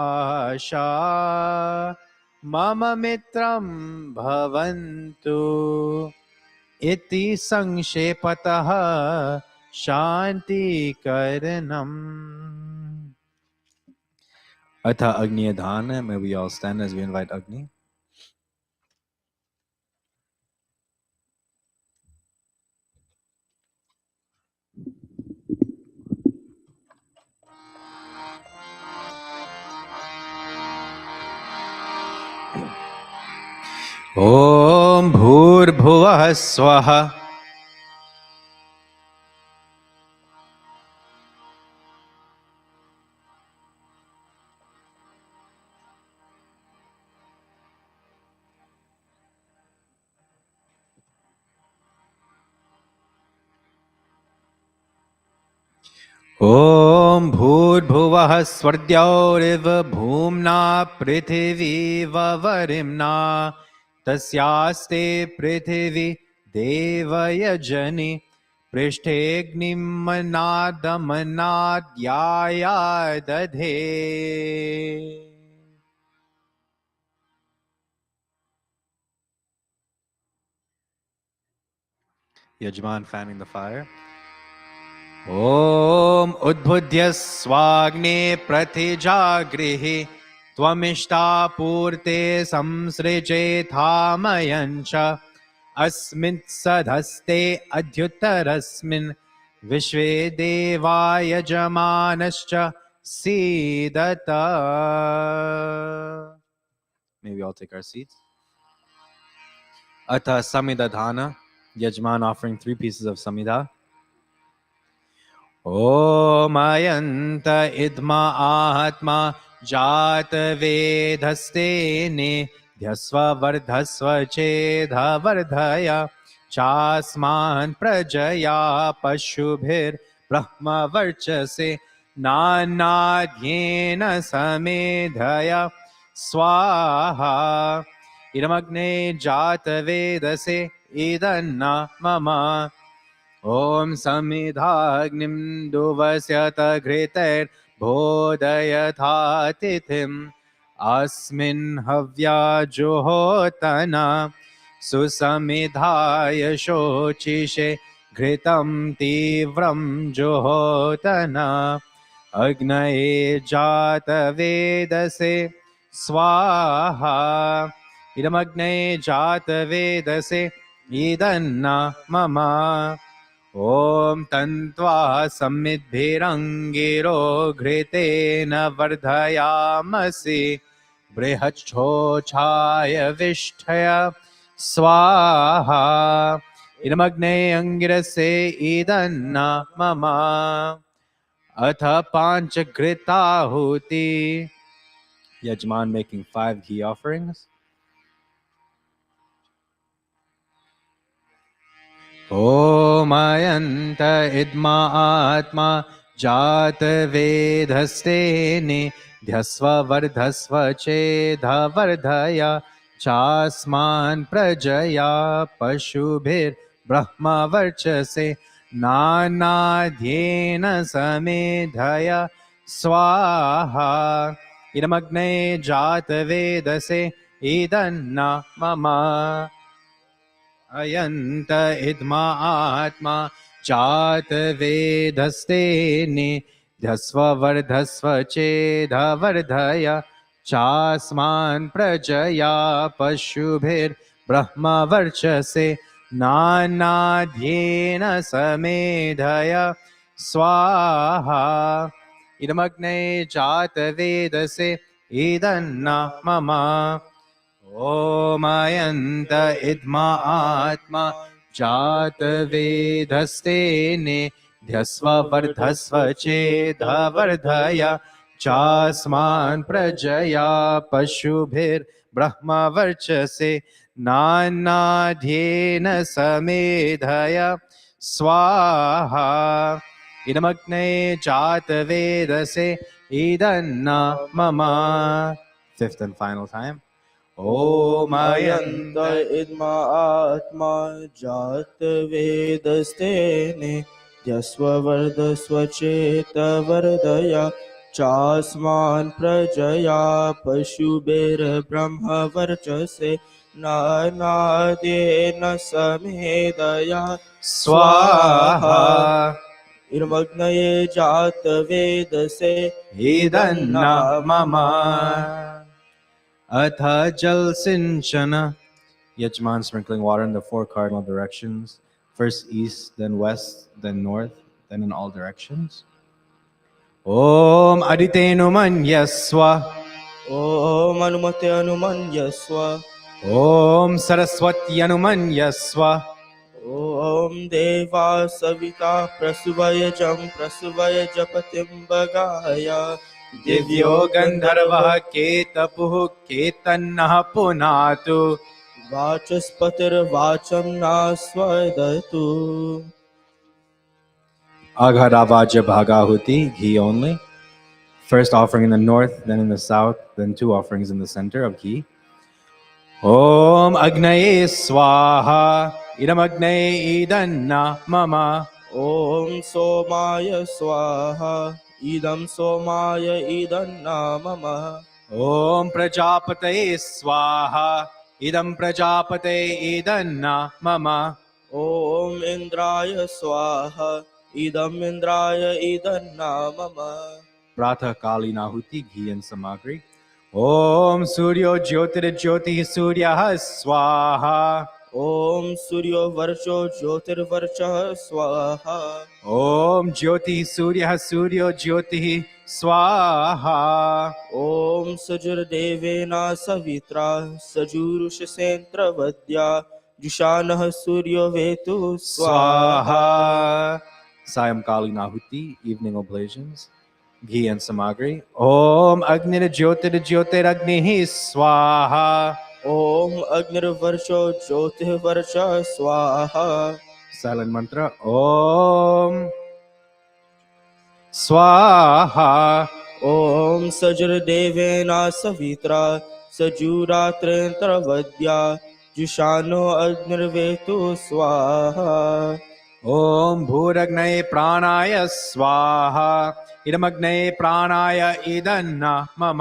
Asha Mama Mitram Bhavantu Iti Sanshepataha Shanti Karanam. Atha Agni Adhana. May we all stand as we invite Agni. Om Bhur-Bhuvah Swaha Om Bhur-Bhuvah Swardyauriv Bhumna Prithvi Vavarimna Tasyaste Prithvi Devayajani Prishtegnim Manadamanadhyaya Dadhe. Yajman fanning the fire. Om Udbudhya Swagne Pratijagrihi Tvamishta Purte Samsrije Thamayancha Asmit Sadhaste Adhyutarasmin Vishve Deva Yajamanascha Sidata. May we all take our seats. Atha Samidadhana. Yajman offering 3 pieces of Samidha. Om Ayanta Idma Atma Jat Vedhastene Dhyasva Vardhasva Chedha Vardhaya Chasman Prajaya Pashubhir Brahma Varchase Nanadhyena Samedhaya Swaha Idamagne Jat Vedase Idanna Mama ॐ समिधाग्निं दुवस्यत घृतैर्बोधयथा तिथिम् अस्मिन् हव्या जुहोतना सुसमिधाय शोचिषे घृतं तीव्रं जुहोतना अग्नये जातवेदसे स्वाहा इदमग्नये जातवेदसे इदन्ना मम ॐ तन्त्वा समिद्भिरङ्गिरो घृतेन वर्धयामसि बृहच्छोछाय विष्ठय स्वाहा इदमग्ने अङ्गिरसे इदन्ना मम अथ पाञ्चघृताहुति Yajman making 5 ghee offerings. ॐ अयन्त इद्मा आत्मा जातवेदस्तेने ध्यस्व वर्धस्व चेधवर्धय चास्मान् प्रजया पशुभिर्ब्रह्मवर्चसे नानाध्येन समेधय स्वाहा इदमग्ने जातवेदसे इदन्ना मम अयन्त इद्मा आत्मा जातवेदस्तेने ध्यस्व वर्धस्व चेधवर्धय चास्मान् प्रजया पशुभिर्ब्रह्मवर्चसे नानाध्येन समेधय स्वाहा इदमग्ने जातवेदसे इदन्ना मम ॐ अयन्त इद्मा आत्मा जातवेदस्तेने ध्यस्व वर्धस्व चेधवर्धय चास्मान् प्रजया पशुभिर्ब्रह्मवर्चसे नानाध्येन समेधय स्वाहा इदमग्ने जातवेदसे इदन्ना मम Fifth and final time. ॐ अयन्त इद्मा आत्मा जातवेदस्तेने ध्यस्ववर्धस्व चेतवर्धय चास्मान् प्रजया पशुभिर्ब्रह्मवर्चसे नानाद्येन समेधया स्वाहा इर्मग्नये जातवेदसे इदन्ना मम अथ जल सिंचन Yajman sprinkling water in the 4 cardinal directions, first east, then west, then north, then in all directions. Om Aditenu Manyaswa. Om अनुमते अनुमन्यस्व Om Saraswati Anumanyaswa. ॐ देवा सविता प्रसुवयजं प्रसुवयजपतिं भगाय दिव्यो गन्धर्वः केतपुः केतन्नः पुनातु वाचस्पतिर्वाचं नास्वदतु Aghadavaja Bhagahuti, ghee only. First offering in the north, then in the south, then 2 offerings in the center of ghee. Om Agnaye Swaha, Idam Agnaye Idanna Mama. ॐ सोमाय स्वाहा इदं सोमाय इदन्ना मम Om Prajapataye Swaha, Idam Prajapataye Idanna Mama. ॐ इन्द्राय स्वाहा इदम् इन्द्राय इदन्ना मम Pratha Kali Nahuti, ghee and samagri. Om Suryo Jyotir Jyoti Surya Swaha. ॐ सूर्यो वर्चो ज्योतिर्वर्चः स्वाहा Om Jyoti Surya Suryo Jyoti Swaha. ॐ सजुर्देवेना सवित्रा सजुरुषसेन्द्रवद्या जुषानः सूर्यो वेतु स्वाहा Swaha. Sayam Kali Nahuti, evening oblations. Ghee and samagri. Om Agnir Jyotir Jyotir Agnihi Swaha. ॐ अग्निर्वर्चो ज्योतिर्वर्चः स्वाहा Silent mantra. Om Swaha. ॐ सजुर्देवेना सवित्रा सजुरात्रेन्द्रवद्या जुषानो अग्निर्वेतु स्वाहा ॐ भूरग्नये प्राणाय स्वाहा इदमग्नये प्राणाय इदन्न मम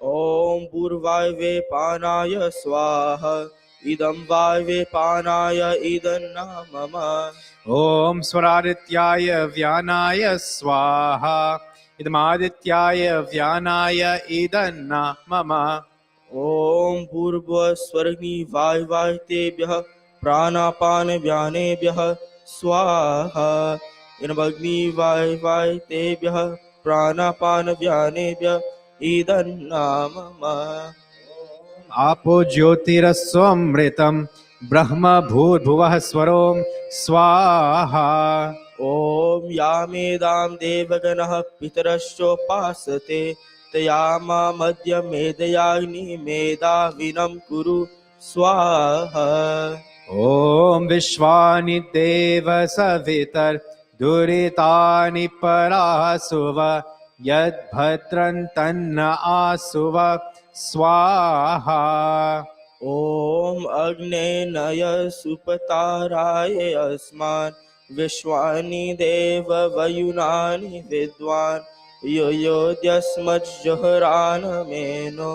ॐ पूर्वायवे पानाय स्वाहा इदं वायवे पानाय इदन्न मम ॐ स्वरादित्याय व्यानाय स्वाहा इदमादित्याय व्यानाय इदन्न मम ॐ पूर्वस्वर्गी वायवायतेभ्यः प्राणापानव्यानेभ्यः स्वाहा इनमग्नि वायवायतेभ्यः प्राणापानव्यानेभ्यः इदन्नामम आपो ज्योतिरस्वमृतं ब्रह्म भूर्भुवः स्वरों स्वाहा ॐ यामेदां देवगणः पितरश्चोपासते तयामा मध्य मेधयाग्निमेधाविनं कुरु स्वाहा ॐ विश्वानि देव सवितर्दुरितानि परासुव यद्भद्रं तन्न आसुव स्वाहा ॐ अग्ने नय सुपताराय अस्मान् विश्वानि देव वयुनानि विद्वान् यो योद्यस्मज्जहरानमेनो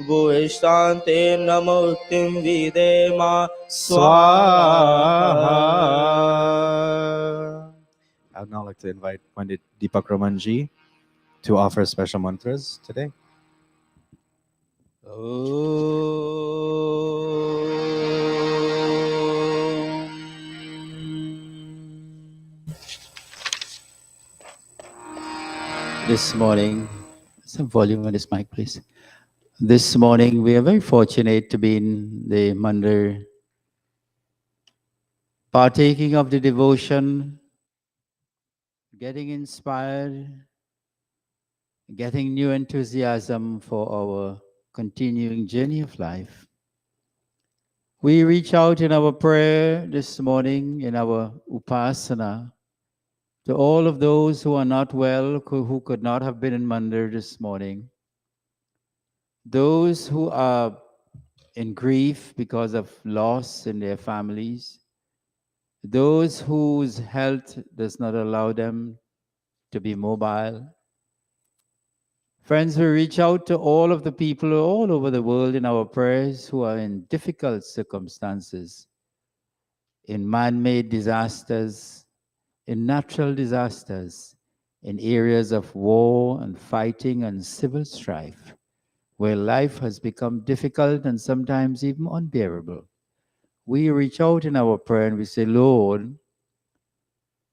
भूयिष्ठान्ते नमोक्तिं विदेमा स्वाहा I would now like to invite Pandit Deepak Ramanji to offer special mantras today. This morning, some volume on this mic, please. This morning, we are very fortunate to be in the Mandir, partaking of the devotion, getting inspired, getting new enthusiasm for our continuing journey of life. We reach out in our prayer this morning, in our upasana, to all of those who are not well, who could not have been in Mandir this morning, those who are in grief because of loss in their families, those whose health does not allow them to be mobile. Friends, we reach out to all of the people all over the world in our prayers who are in difficult circumstances, in man-made disasters, in natural disasters, in areas of war and fighting and civil strife, where life has become difficult and sometimes even unbearable. We reach out in our prayer and we say, Lord,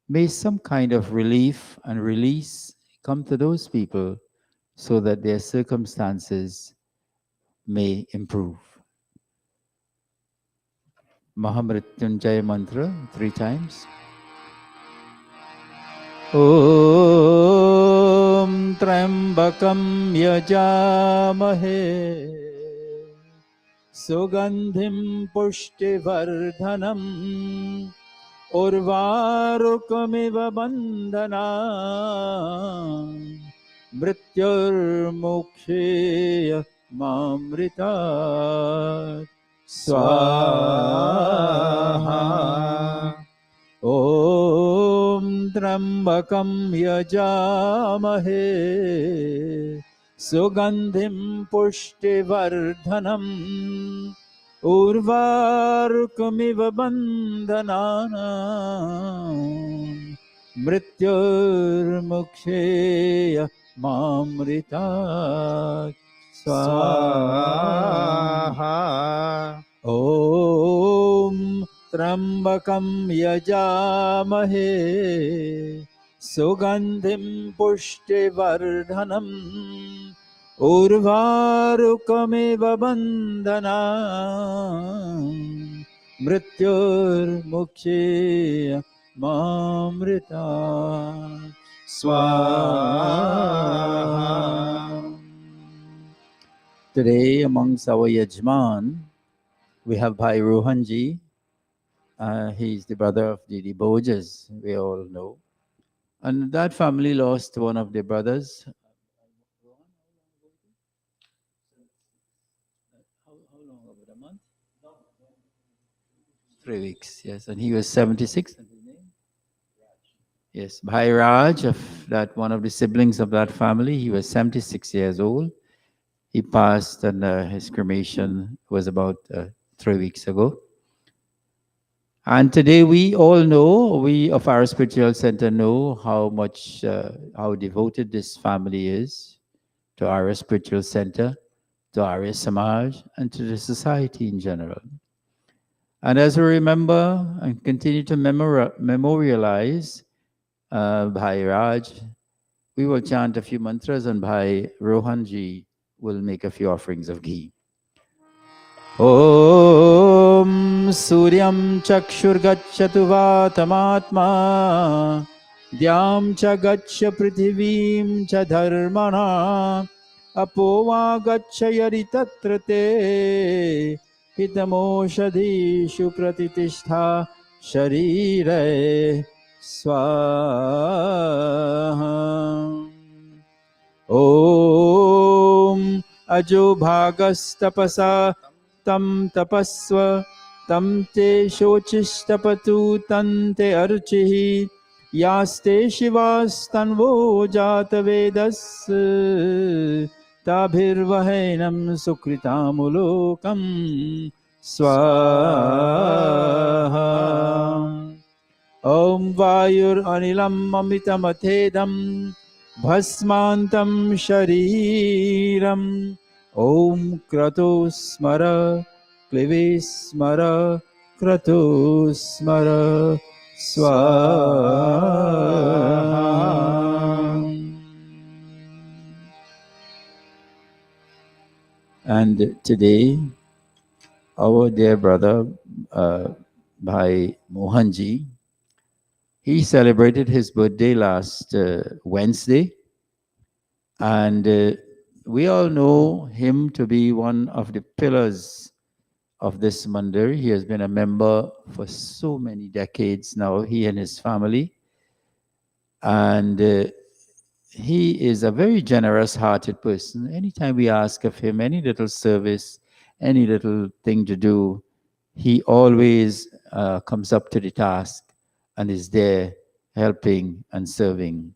may some kind of relief and release come to those people so that their circumstances may improve. Mahamrityunjaya mantra 3 times. Om Trambakam Yajamahe Sugandhim Pushtivardhanam Urvarukamiva Bandhanam Mrityurmuksheya Mamritat Swaha Om Trambakam Yajamahe Sugandhim Pushtivardhanam Urvarukamiva Bandhananam Mrityurmuksheya Mamritat Swaha Om Trambakam Yajamahe Sugandhim Pushtivardhanam Urvarukamiva Bandhanam Mrityurmuksheya Mamrita Swaha. Today amongst our Yajman, we have Bhai Rohanji. He's the brother of the Bojas, we all know. And that family lost one of their brothers. How long? About a month? 3 weeks, yes. And he was 76. And his name? Yes, Bhai Raj, of that one of the siblings of that family, he was 76 years old. He passed, and his cremation was about 3 weeks ago. And today we all know, we of our spiritual center know how much, how devoted this family is to our spiritual center, to Arya Samaj, and to the society in general. And as we remember and continue to memorialize Bhai Raj, we will chant a few mantras, and Bhai Rohanji will make a few offerings of ghee. Om Suryam Chakshurgacchatu Vatamatma Dhyam Cha Gaccha Prithivim Cha Dharmana Apova Gaccha Yaritatrate Hitamoshadishu Pratitistha Sharire Swaha Om Ajo Bhagastapasa Tam Tapaswa Tam Te Shochistapatu Tante Archihi Yaste Shivas Tanvo Jata Vedas Tabhirvahenam Sukritamulokam Swaha Om Vayur Anilam Amitamatedam Bhasmantam Shariram Om Kratos Smara Kratos Smara Swaha. And today, our dear brother, Bhai Mohanji, he celebrated his birthday last Wednesday, and we all know him to be one of the pillars of this mandir. He has been a member for so many decades now, he and his family, and he is a very generous-hearted person. Anytime we ask of him any little service, any little thing to do, he always comes up to the task and is there helping and serving.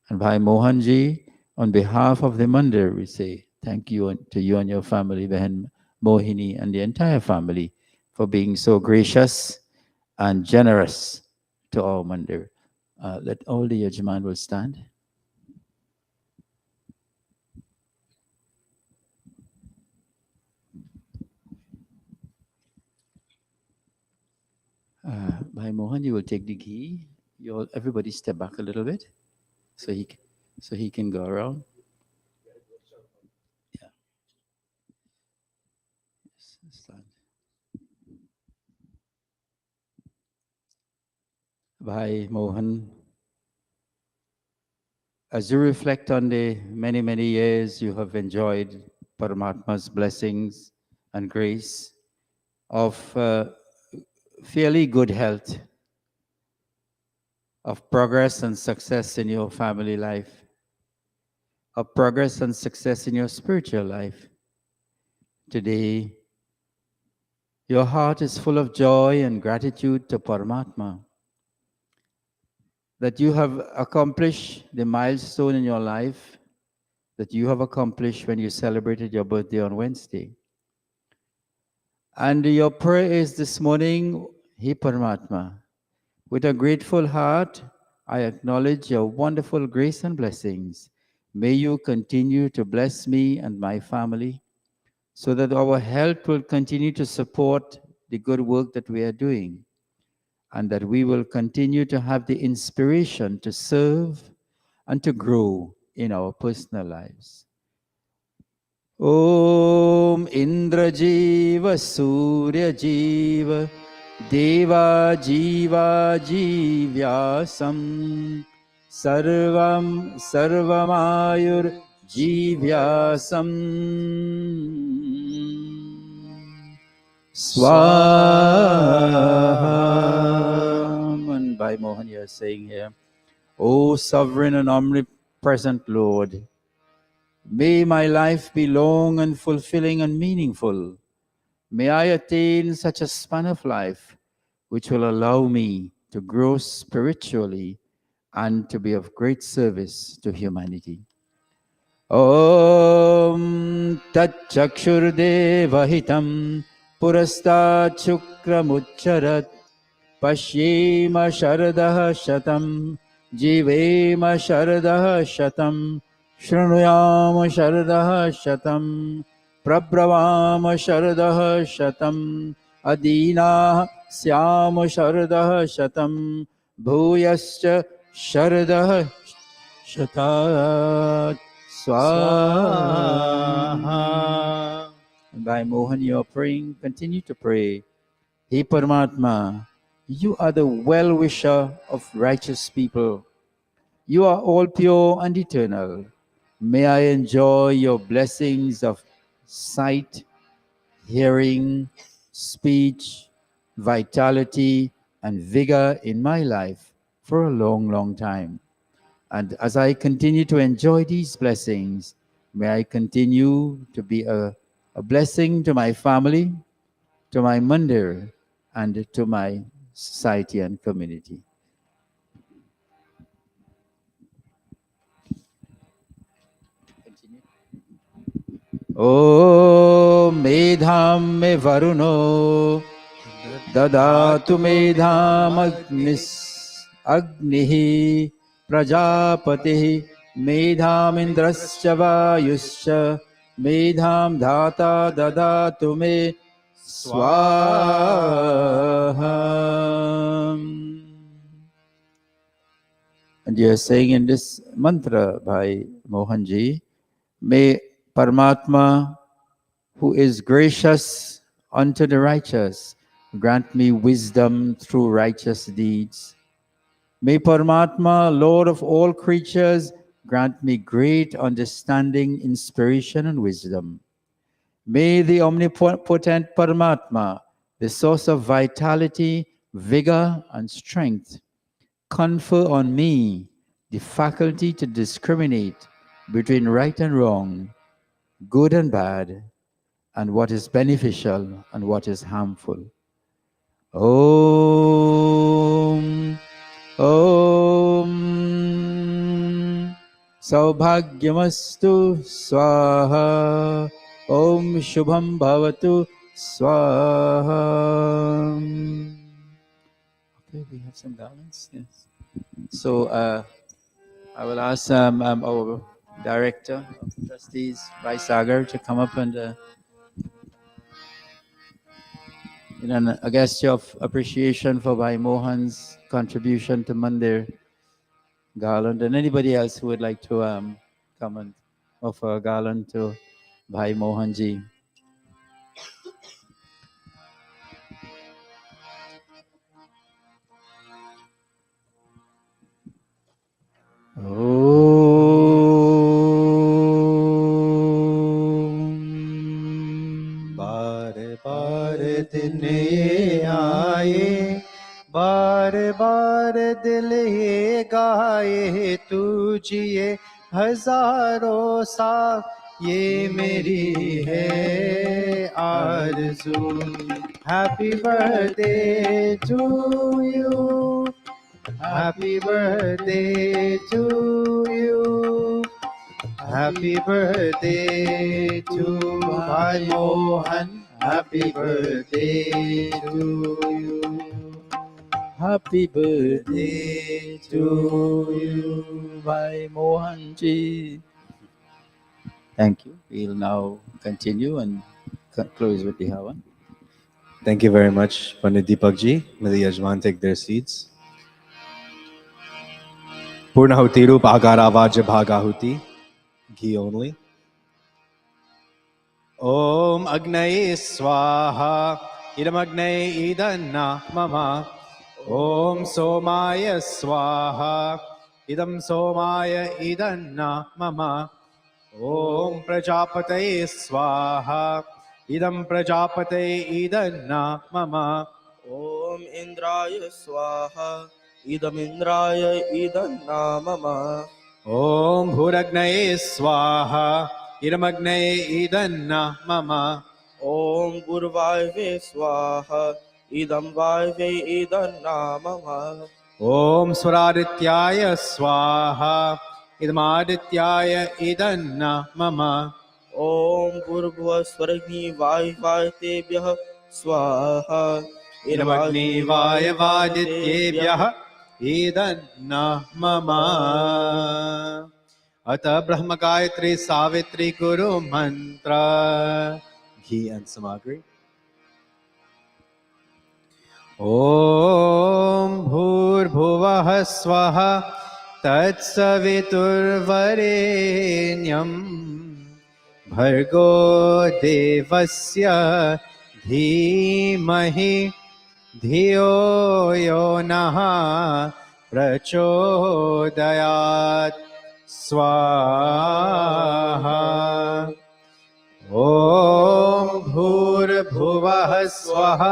And Bhai Mohanji, on behalf of the Mandir, we say thank you to you and your family, Behan Mohini, and the entire family for being so gracious and generous to our Mandir. Let all the Yajman will stand. Bhai Mohan, you will take the ghee. Everybody step back a little bit so he can go around. Yeah. Yes, stand. Bhai Mohan, as you reflect on the many, many years you have enjoyed Paramatma's blessings and grace of fairly good health, of progress and success in your family life, of progress and success in your spiritual life. Today, your heart is full of joy and gratitude to Paramatma that you have accomplished the milestone in your life that you have accomplished when you celebrated your birthday on Wednesday. And your prayer is this morning, He Paramatma, with a grateful heart, I acknowledge your wonderful grace and blessings. May you continue to bless me and my family so that our health will continue to support the good work that we are doing, and that we will continue to have the inspiration to serve and to grow in our personal lives. Om Indra Jiva Surya Jiva Deva Jiva Jivyasam Sarvamayur Jivyasam Swaha. And Bhai Mohan, you are saying here, O sovereign and omnipresent Lord, may my life be long and fulfilling and meaningful. May I attain such a span of life which will allow me to grow spiritually and to be of great service to humanity. Om Tat Chakshurdevahitam Purastat Shukramucharat Pashyema Shardah Shatam Jivema Shardah Shatam Shrunuyam Shardah Shatam Prabhavam Shardah Shatam Adina Syam Shardah Shatam Bhuyascha Shardah Shatat Swaha. By Mohan, you are praying. Continue to pray. Hey Paramatma, you are the well-wisher of righteous people. You are all pure and eternal. May I enjoy your blessings of sight, hearing, speech, vitality, and vigor in my life for a long, long time. And as I continue to enjoy these blessings, may I continue to be a blessing to my family, to my mandir, and to my society and community. O Medham me Varuno Dadatu Medham Agnihi Prajapati Medham Indrascha Vayuscha Medham Dhata Dadatu me Swaha. And you are saying in this mantra by Mohanji, may Paramatma, who is gracious unto the righteous, grant me wisdom through righteous deeds. May Paramatma, Lord of all creatures, grant me great understanding, inspiration, and wisdom. May the omnipotent Paramatma, the source of vitality, vigor, and strength, confer on me the faculty to discriminate between right and wrong, good and bad, and what is beneficial and what is harmful. Om, Om, Saubhagyamastu Swaha, Om Shubham Bhavatu Swaha. Okay, we have some balance, yes. So I will ask our Director of Trustees, Bhai Sagar, to come up and a gesture of appreciation for Bhai Mohan's contribution to Mandir Garland, and anybody else who would like to come and offer a garland to Bhai Mohanji. बार बार दिन ये आए, बार बार दिल ये गाए, तू जिए हजारों साल, ये मेरी है आरज़ू. Happy birthday to you, happy birthday to you, happy birthday to Bhai Mohan, happy birthday to you, Happy birthday to you, Bhai Mohanji. Thank you. We'll now continue and close with the Havan. Thank you very much, Pandit Deepak ji. May the Yajman take their seats. Purnahuti Rup Agara Vajya Bhagahuti. Ghee only. Om Agnaye Swaha. Idam Agnaye Idana Mama. Om Somaya Swaha. Idam Somaya Idana Mama. Om Prajapataye Swaha. Idam Prajapataye Idana Mama. Om Indraya Swaha. Idam Indraya Idanna Mama. Om Bhuragnaye Swaha. Idamagnaye Idanna Mama. Om Gurvaive Swaha. Idam Vaive Idanna Mama. ॐ स्वरादित्याय स्वाहा इदमादित्याय इदन्न मम ॐ भूर्भुवस्वर्गीवायुवायुतेभ्यः स्वाहा इदमग्निवायवादित्येभ्यः इदन्न मम अत ब्रह्म गायत्री सावित्री कुरु मंत्र घी and samagri. ॐ भूर्भुवः स्वः तत्सवितुर्वरेण्यं भर्गो देवस्य धीमहि धियो यो नः प्रचोदयात् स्वाहा ॐ भूर्भुवः स्वः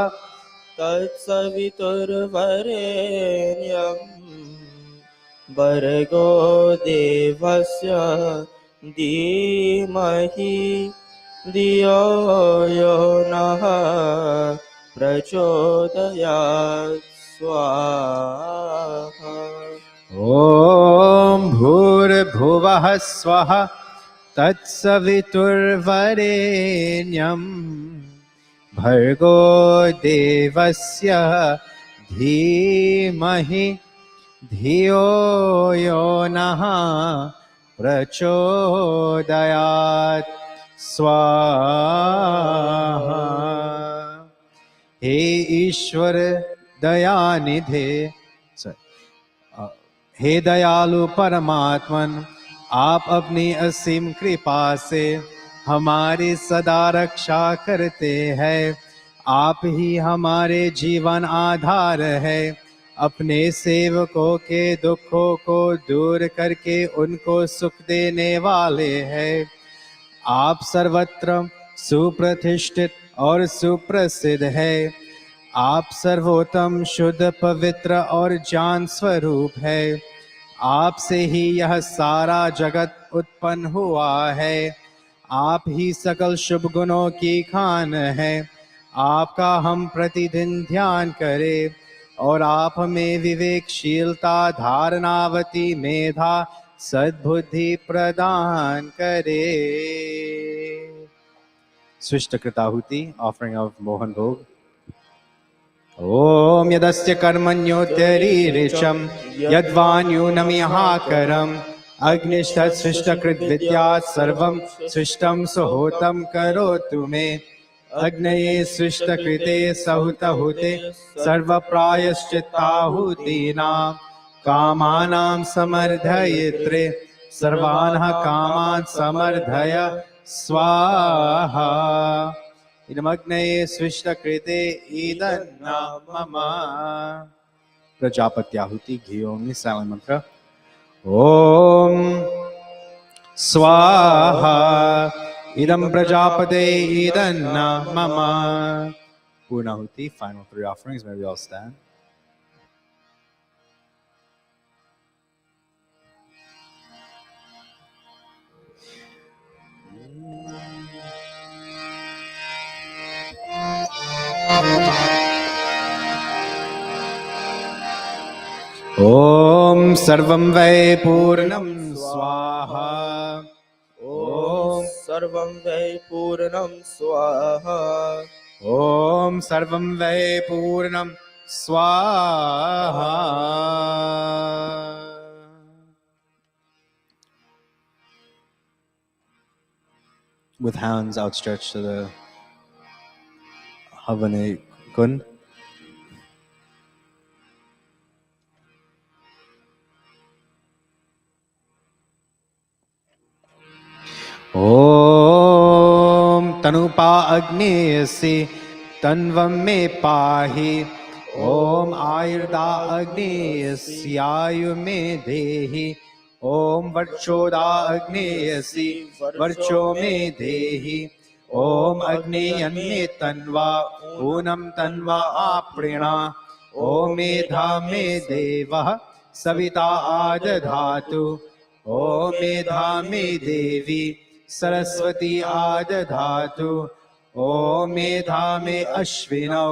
तत्सवितुर्वरेण्यं भर्गो देवस्य धीमहि धियो यो नः प्रचोदयात् स्वाहा ॐ भूर्भुवः स्वः तत्सवितुर्वरेण्यं भर्गो देवस्य धीमहि धियो यो नः प्रचोदयात् स्वाहा हे ईश्वर दयानिधे हे दयालु परमात्मन आप अपनी असीम कृपा से हमारी सदा रक्षा करते हैं। आप ही हमारे जीवन आधार है। अपने सेवकों के दुखों को दूर करके उनको सुख देने वाले हैं। आप सर्वत्र सुप्रतिष्ठित और सुप्रसिद्ध है। आप सर्वोत्तम शुद्ध पवित्र और ज्ञान स्वरूप है। आपसे ही यह सारा जगत उत्पन्न हुआ है। आप ही सकल शुभ गुणों की खान है। आपका हम प्रतिदिन ध्यान करें और आप हमें विवेकशीलता धारणावती मेधा सद्बुद्धि प्रदान करे। स्विष्ट कृताहुति ऑफरिंग ऑफ मोहन भोग। ॐ यदस्य कर्मण्योत्यरीरिचं यद्वान्यूनमिहाकरम् अग्निष्ठसृष्टकृद्विद्यात् सर्वं सृष्टं सुहोतं करोतु मे। अग्नये सृष्टकृते सहुतहुते सर्वप्रायश्चित्ताहुतीनां कामानां समर्धयित्रे सर्वान् कामान् समर्धय स्वाहा। इदमग्नये सृष्टकृते इदन्न मम। प्रजापत्याहुति घी सावन मंत्र। ओम स्वाहा इदं प्रजापते इदन्न मम। पूर्णाहुति final three offerings. May we all stand. ॐ सर्वं वै पूर्णं स्वाहा। ॐ सर्वं वै पूर्णं स्वाहा। ॐ सर्वं वै पूर्णं स्वाहा। With hands outstretched to the Havane Kund. ॐ तनुपा अग्नेयसि तन्वं मे पाहि। ॐ आयुर्दा अग्नेयस्यायु मे देहि। ॐ वर्चोदा अग्नेयसि वर्चो मे देहि। ॐ अग्नेयन्मे तन्वा ऊनं तन्वा आपृणा। ॐ मेधा मे देवः सविता आदधातु। ॐ मेधा मे देवी सरस्वती आदधातु। ॐ मेधा मे अश्विनौ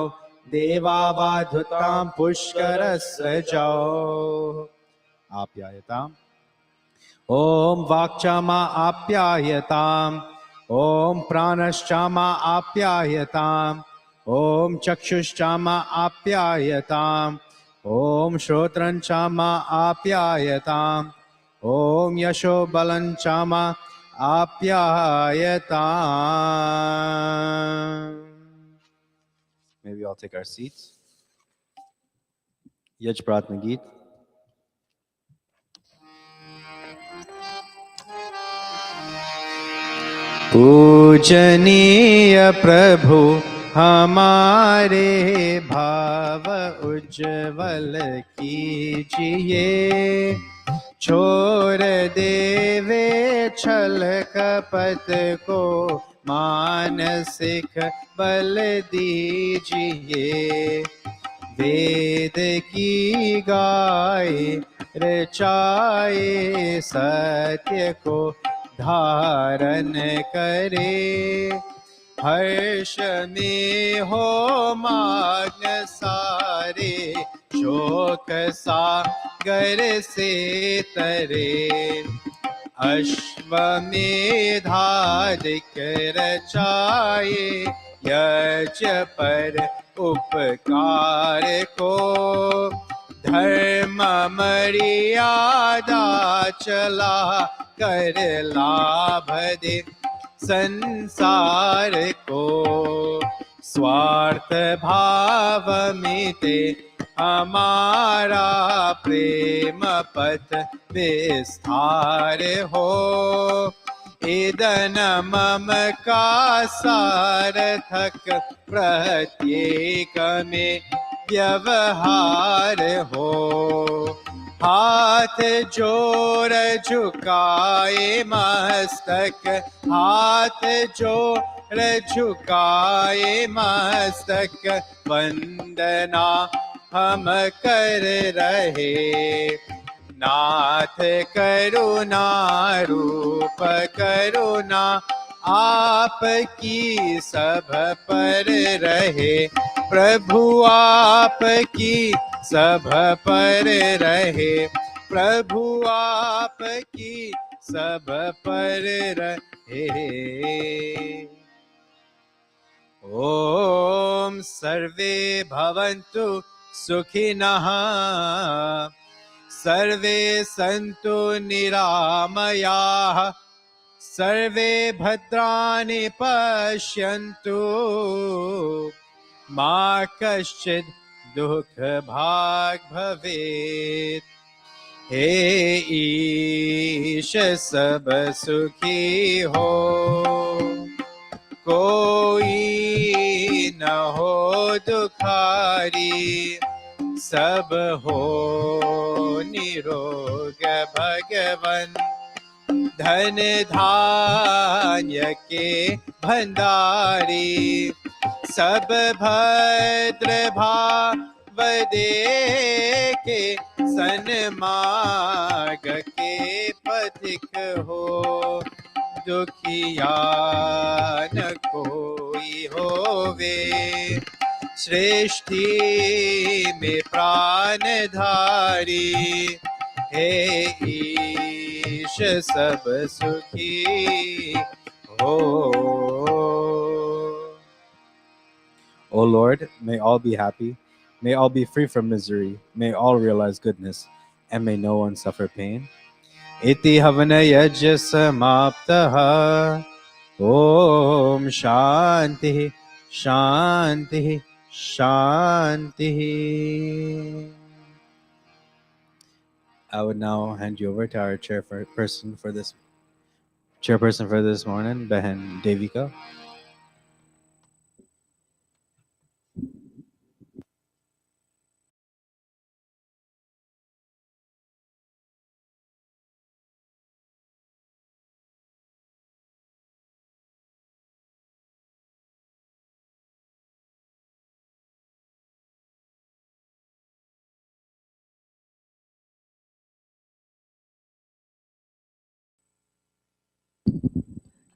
देवावाधुतां पुष्करस्रजौ आप्यायताम् ॐ वाक्चामा आप्यायताम् ॐ प्राणश्चामा आप्यायताम् ॐ चक्षुश्चामा आप्यायताम् ॐ श्रोत्रञ्चामा आप्यायताम् ॐ यशो बलञ्चामा आप्यायताम्. Maybe I'll take our seats. Yaj Pratna Geet. पूजनीय प्रभु हमारे भाव उज्जवल कीजिए छोड़ देवे छल कपट को मानसिक बल दीजिए वेद की गाय रचाए सत्य को धारण करे हर्ष में हो मग्न सारे शोक सागर से तरे अश्वमेधादिक रचाए यज पर उपकार को धर्म मर्यादा चला कर लाभ दे संसार को स्वार्थ भाव मिटे हमारा प्रेम पथ विस्तार हो इदन मम का सार्थक प्रत्येक में व्यवहार हो हाथ जोड़ झुकाए मस्तक हाथ जोड़ झुकाए मस्तक वंदना हम कर रहे नाथ करुणा रूप करुणा आपकी सब पर रहे प्रभु आपकी सब पर रहे प्रभु आपकी सब पर रहे ओम सर्वे भवन्तु सुखिनः सर्वे सन्तु निरामयाः सर्वे भद्राणि पश्यन्तु मा कश्चित् दुःख भाग् भवेत् हे ईश सब सुखी हो कोई न हो दुखारी सब हो निरोग भगवन धन धान्य के भंडारी सब भद्र भाव देखे सन्मार्ग के पथिक हो दुखिया न कोई होवे सृष्टि में प्राणधारी हे ईश सब सुखी हो. O Lord, may all be happy, may all be free from misery, may all realize goodness, and may no one suffer pain. Iti havana yajya samaptaha. Om Shanti Shanti Shanti. I would now hand you over to our chairperson for this morning, Behan Devika.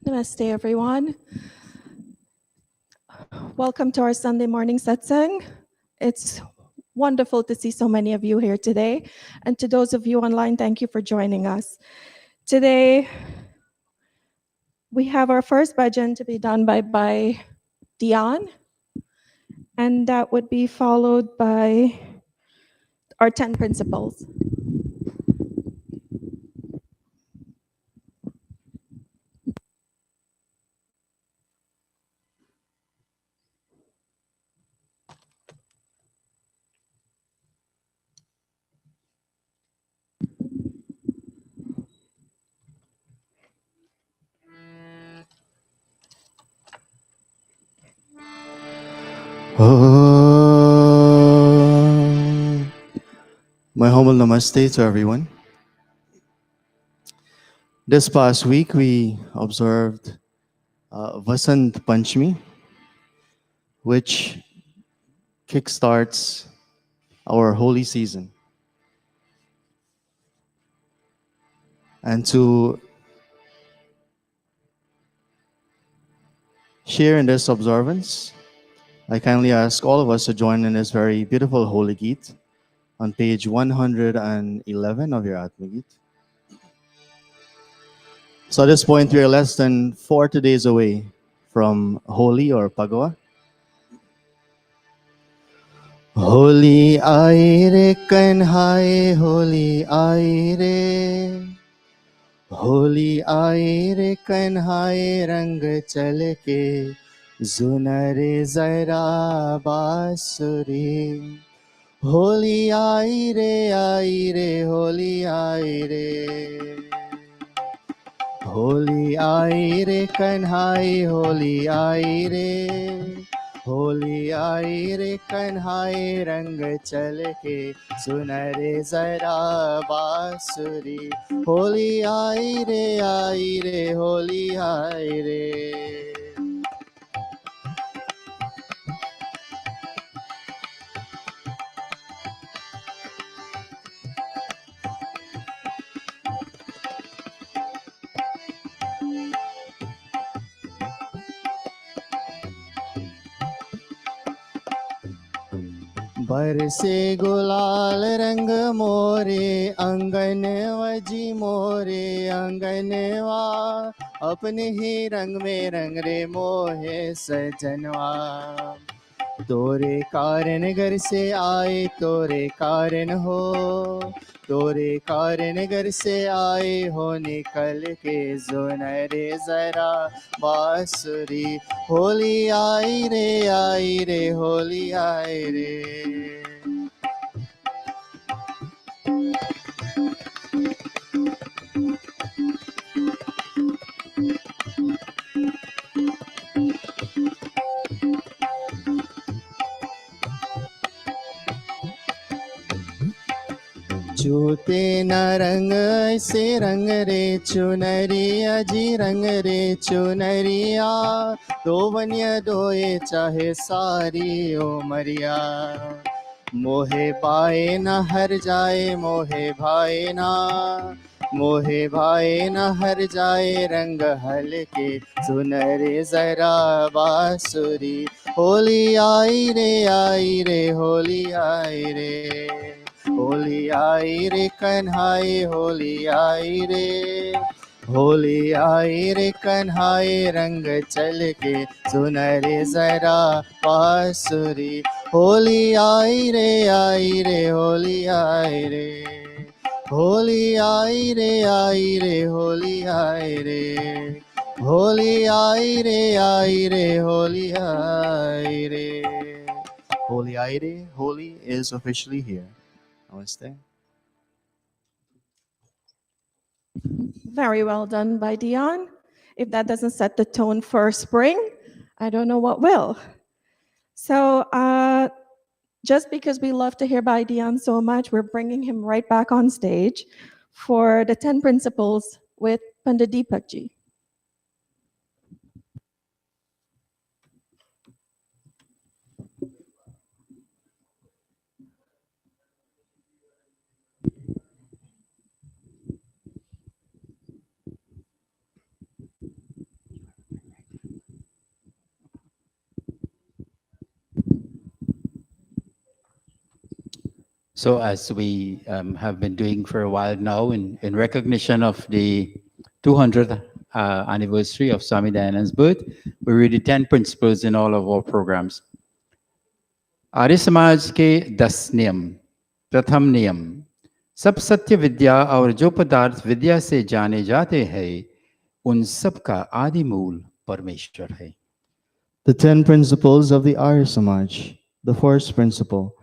Namaste, everyone. Welcome to our Sunday morning satsang. It's wonderful to see so many of you here today. And to those of you online, thank you for joining us. Today, we have our first bhajan to be done by Dion, and that would be followed by our 10 principles. My humble namaste to everyone. This past week we observed Vasant Panchami, which kickstarts our holy season. And to share in this observance, I kindly ask all of us to join in this very beautiful holy Geet on page 111 of your Atma Geet. So at this point, we are less than 40 days away from Holi or Pagwa. Holi aaye re kanhaye, holi aaye re. Holi aaye re kanhaye, rang chalke zunare zara basuri. Holi aaye re, holi aaye re. Holi aaye re kanhaye, holi aaye re. Holi aaye re kanhaye, rang chalke sunare zara basuri. Holi aaye re, holi aaye re. बरसे गुलाल रंग मोरे अंगन वजी मोरे अंगनवा अपने ही रंग में रंग रे मोहे सजनवा तोरे कारण घर से आए तोरे कारण हो तोरे कारण घर से आए हो निकल के जोनरे जरा बांसुरी होली आई रे होली आई रे जूते न रंग से रंग रे चुनरिया जी रंग रे चुनरिया दो बनिया दोए चाहे सारी उमरिया मोहे पाए न हर जाए मोहे भाए ना मोहे भाए न हर जाए रंग हल्के सुनरे जरा बांसुरी होली आई रे होली आई रे होली आई रे कन्हाई होली आई रे होली आई रे कन्हाई रंग चल के सुनरे जरा बांसुरी होली आई रे होली आई रे होली आई रे होली आई रे होली आई रे होली आई रे Holy Aire, Holy is officially here. Namaste. Very well done by Dion. If that doesn't set the tone for spring, I don't know what will. So just because we love to hear by Dion so much, we're bringing him right back on stage for the 10 principles with Pandit Deepakji. So, as we have been doing for a while now, in recognition of the 200th anniversary of Swami Dayanand's birth, we read the 10 principles in all of our programs. Arya Samaj के 10 नियम। प्रथम नियम, सब सत्य विद्या और जो पदार्थ विद्या से जाने जाते हैं उन सब का आदि मूल परमेश्वर है। The 10 principles of the Arya Samaj. The first principle: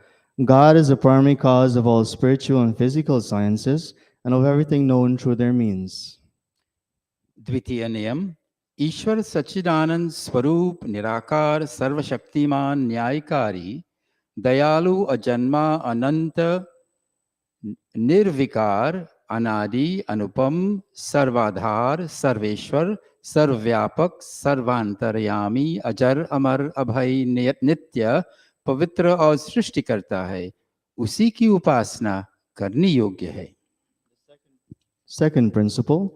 God is the primary cause of all spiritual and physical sciences and of everything known through their means. द्वितीय नियम, ईश्वर सच्चिदानंद स्वरूप निराकार सर्वशक्तिमान न्यायकारी दयालु अजन्मा अनंत निर्विकार अनादि अनुपम सर्वाधार सर्वेश्वर सर्वव्यापक सर्वांतर्यामी अजर अमर अभय नित्य पवित्र और सृष्टिकर्ता है, उसी की उपासना करनी योग्य है। Second principle: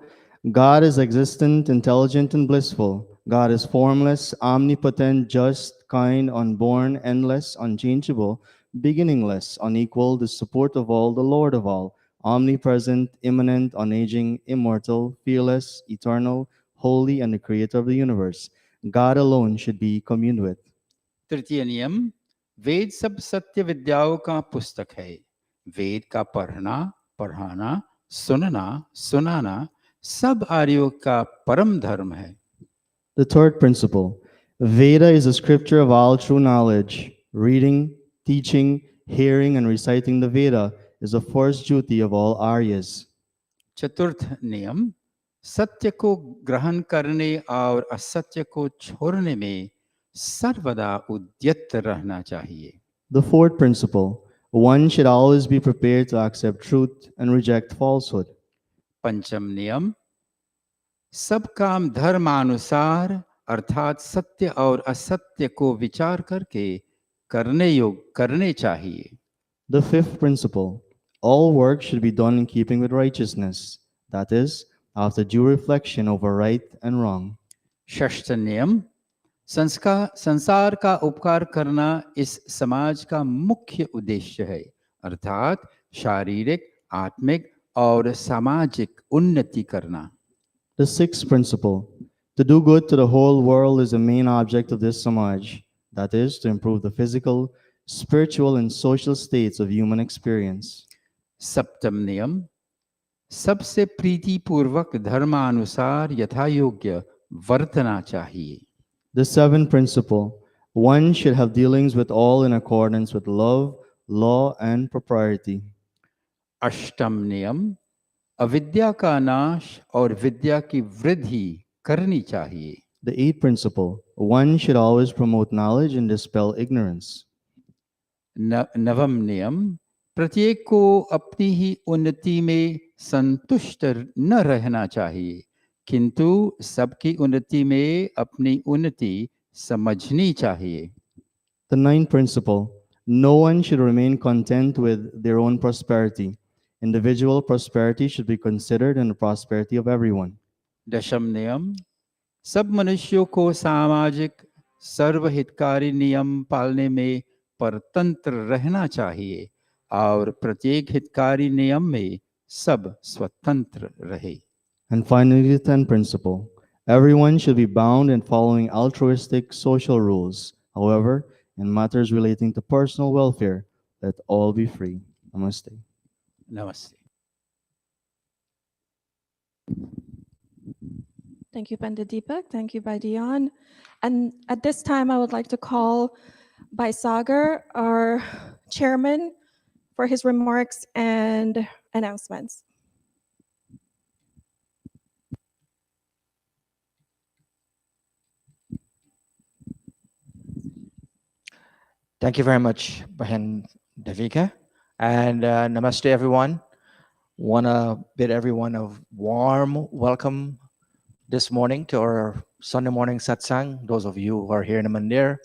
God is existent, intelligent, and blissful. God is formless, omnipotent, just, kind, unborn, endless, unchangeable, beginningless, unequal, the support of all, the Lord of all, omnipresent, immanent, unaging, immortal, fearless, eternal, holy, and the creator of the universe. God alone should be communed with. तृतीय नियम, वेद सब सत्य विद्याओं का पुस्तक है। वेद का पढ़ना, पढ़ाना, सुनना, सुनाना सब आर्यों का परम धर्म है। The third principle: Veda is a scripture of all true knowledge. Reading, teaching, hearing, and reciting the Veda is the first duty of all Aryas. चतुर्थ नियम, सत्य को ग्रहण करने और असत्य को छोड़ने में सर्वदा उद्यत रहना चाहिए। The fourth principle: One should always be prepared to accept truth and reject falsehood. पंचम नियम, सब काम धर्मानुसार अर्थात सत्य और असत्य को विचार करके करने चाहिए। The fifth principle: All work should be done in keeping with righteousness, that is, after due reflection over right and wrong. षष्ठ नियम, संसार का उपकार करना इस समाज का मुख्य उद्देश्य है, अर्थात शारीरिक, आत्मिक और सामाजिक उन्नति करना। The sixth principle: To do good to the whole world is the main object of this Samaj, that is, to improve the physical, spiritual, and social states of human experience. सप्तम नियम, सबसे प्रीति पूर्वक धर्मानुसार यथा योग्य वर्तना चाहिए। The seventh principle: One should have dealings with all in accordance with love, law, and propriety. अष्टम नियम, अविद्या का नाश और विद्या की वृद्धि करनी चाहिए। The eighth principle: One should always promote knowledge and dispel ignorance. नवम नियम, प्रत्येक को अपनी ही उन्नति में संतुष्ट न रहना चाहिए, किंतु सबकी उन्नति में अपनी उन्नति समझनी चाहिए। The ninth principle: No one should remain content with their own prosperity. Individual prosperity should be considered in the prosperity of everyone. दशम नियम, सब मनुष्यों को सामाजिक सर्वहितकारी नियम पालने में परतंत्र रहना चाहिए और प्रत्येक हितकारी नियम में सब स्वतंत्र रहे। And finally, the tenth principle: Everyone should be bound in following altruistic social rules. However, in matters relating to personal welfare, let all be free. Namaste. नमस्ते। Thank you, Pandit Deepak. Thank you, Bhai Dion. And at this time, I would like to call Bhai Sagar, our chairman, for his remarks and announcements. Thank you very much, Bahan Davika. And namaste, everyone. Want to bid everyone a warm welcome this morning to our Sunday morning satsang. Those of you who are here in the Mandir,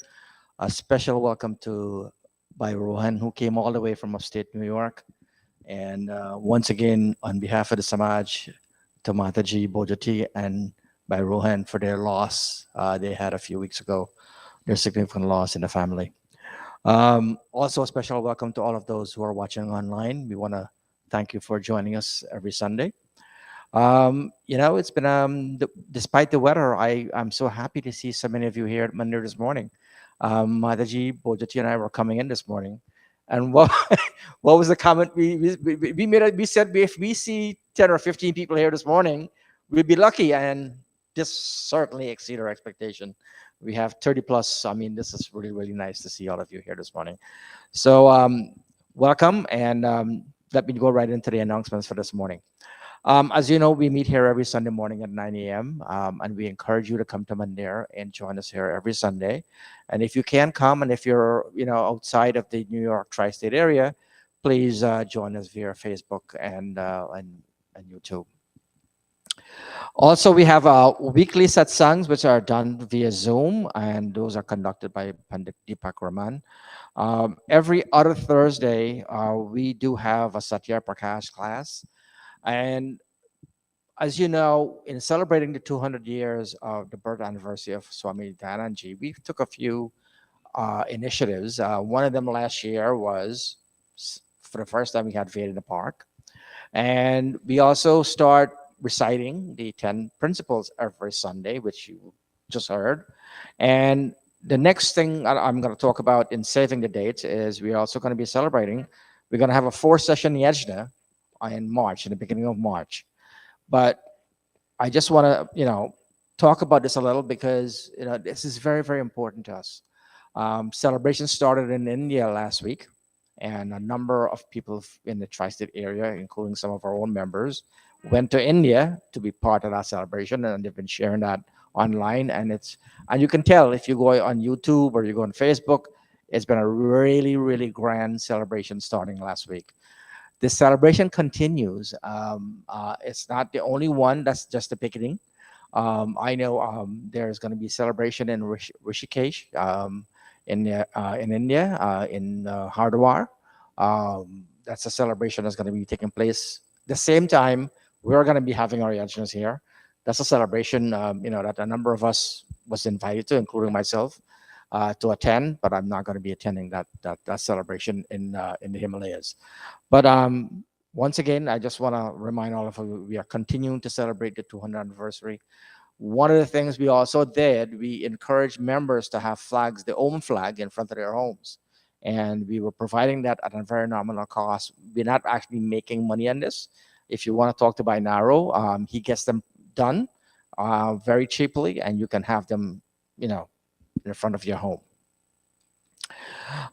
a special welcome to Bhai Rohan, who came all the way from upstate New York. And once again, on behalf of the Samaj, to Mataji, Bojati, and Bhai Rohan for their loss they had a few weeks ago, their significant loss in the family. Also, a special welcome to all of those who are watching online. We want to thank you for joining us every Sunday. It's been despite the weather, I'm so happy to see so many of you here at Monday this morning. Mataji, Bojati, and I were coming in this morning, and what what was the comment we made? We said if we see 10 or 15 people here this morning, we'd be lucky, and this certainly exceeded our expectation. We have 30 plus. I mean, this is really nice to see all of you here this morning. So welcome, and let me go right into the announcements for this morning. As you know, we meet here every Sunday morning at 9 a.m. And we encourage you to come to Mandir and join us here every Sunday. And if you can come, and if you're outside of the New York tri-state area, please join us via Facebook and YouTube. Also, we have weekly satsangs, which are done via Zoom, and those are conducted by Pandit Deepak Raman. Every other Thursday, we do have a Satya Prakash class. And as you know, in celebrating the 200 years of the birth anniversary of Swami Dayanandji, we took a few initiatives. One of them last year was, for the first time, we had Veda in the Park. And we also start reciting the 10 principles every Sunday, which you just heard. And the next thing I'm going to talk about in saving the dates is we're also going to be celebrating. We're going to have a 4-session yajna in March, in the beginning of March. But I just want to, talk about this a little because, this is very important to us. Celebration started in India last week, and a number of people in the tri-state area, including some of our own members, went to India to be part of that celebration, and they've been sharing that online. And you can tell if you go on YouTube or you go on Facebook, it's been a really grand celebration starting last week. This celebration continues. It's not the only one. That's just the beginning. I know there's going to be celebration in Rishikesh, in India, in Hardwar. That's a celebration that's going to be taking place the same time we're going to be having our yajnas here. That's a celebration, that a number of us was invited to, including myself, to attend. But I'm not going to be attending that celebration in the Himalayas. But once again, I just want to remind all of you, we are continuing to celebrate the 200th anniversary. One of the things we also did, we encouraged members to have flags, the Om flag, in front of their homes. And we were providing that at a very nominal cost. We're not actually making money on this. If you want to talk to Binaro, he gets them done very cheaply, and you can have them, in front of your home.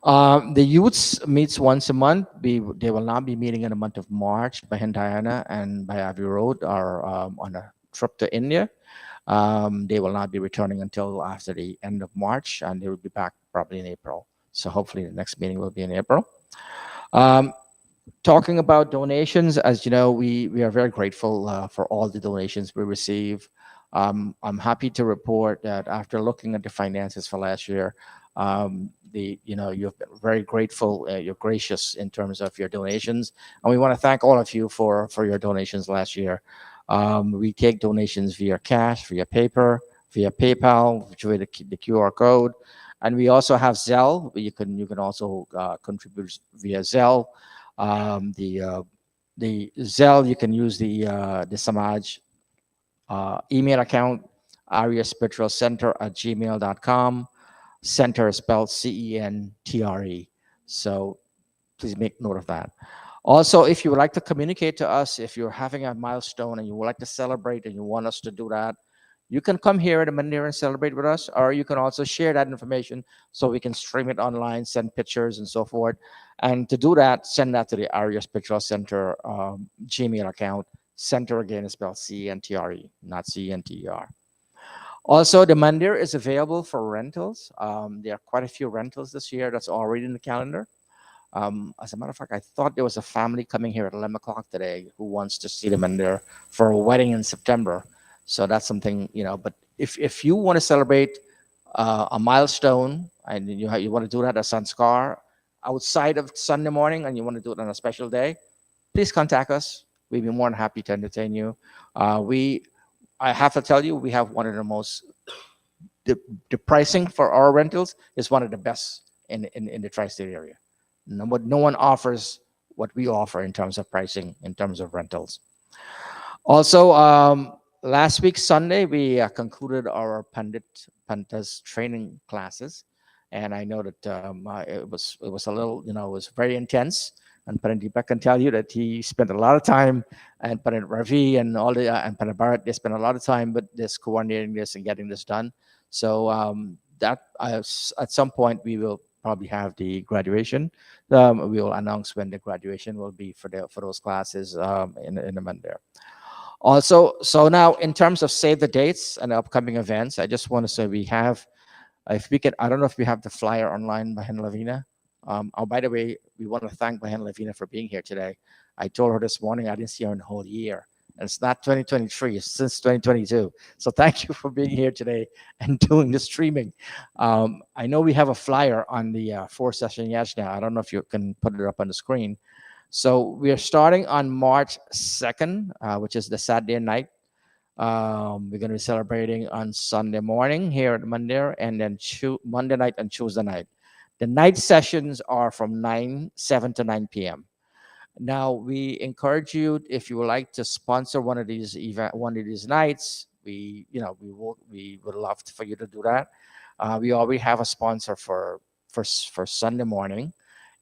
The youths meets once a month. They will not be meeting in the month of March. Bahan Diana and Bhayavi Road are on a trip to India. They will not be returning until after the end of March, and they will be back probably in April. So hopefully the next meeting will be in April. Talking about donations, as you know, we are very grateful for all the donations we receive. I'm happy to report that after looking at the finances for last year, you've been very grateful. You're gracious in terms of your donations, and we want to thank all of you for your donations last year. We take donations via cash, via paper, via PayPal, via the QR code, and we also have Zelle. You can also contribute via Zelle. The Zelle, you can use the Samaj email account, Arya Spiritual Center at gmail.com. Center is spelled CENTRE. So please make note of that. Also, if you would like to communicate to us, if you're having a milestone and you would like to celebrate and you want us to do that, you can come here at the Mandir and celebrate with us, or you can also share that information so we can stream it online, send pictures and so forth. And to do that, send that to the Arya Spiritual Center Gmail account. Center again is spelled CENTRE, not CENTER. Also, the Mandir is available for rentals. There are quite a few rentals this year that's already in the calendar. As a matter of fact, I thought there was a family coming here at 11 o'clock today who wants to see the Mandir for a wedding in September. So that's something, but if you want to celebrate a milestone and you want to do that at Sanskar outside of Sunday morning and you want to do it on a special day, please contact us. We'd be more than happy to entertain you. I have to tell you, we have one of the most, the pricing for our rentals is one of the best in the tri-state area. No one offers what we offer in terms of pricing, in terms of rentals. Also, last week Sunday we concluded our Pantas training classes, and I know that it was a little, it was very intense. And Pandit Deepak can tell you that he spent a lot of time, and Pandit Ravi and all the and Pandit Bharat, they spent a lot of time with this, coordinating this and getting this done. So that at some point we will probably have the graduation. We will announce when the graduation will be for those classes in the month there. Also, so now in terms of save the dates and upcoming events, I just want to say we have, if we can, I don't know if we have the flyer online, Bahen Lavina. Oh, by the way, we want to thank Bahen Lavina for being here today. I told her this morning I didn't see her in the whole year. And it's not 2023, it's since 2022. So thank you for being here today and doing the streaming. I know we have a flyer on the 4-session Yajna. I don't know if you can put it up on the screen. So we are starting on March 2nd, which is the Saturday night. We're going to be celebrating on Sunday morning here at Mandir, and then Monday night and Tuesday night. The night sessions are from 7 to 9 p.m. Now, we encourage you, if you would like to sponsor one of these nights, we would love for you to do that. We already have a sponsor for Sunday morning,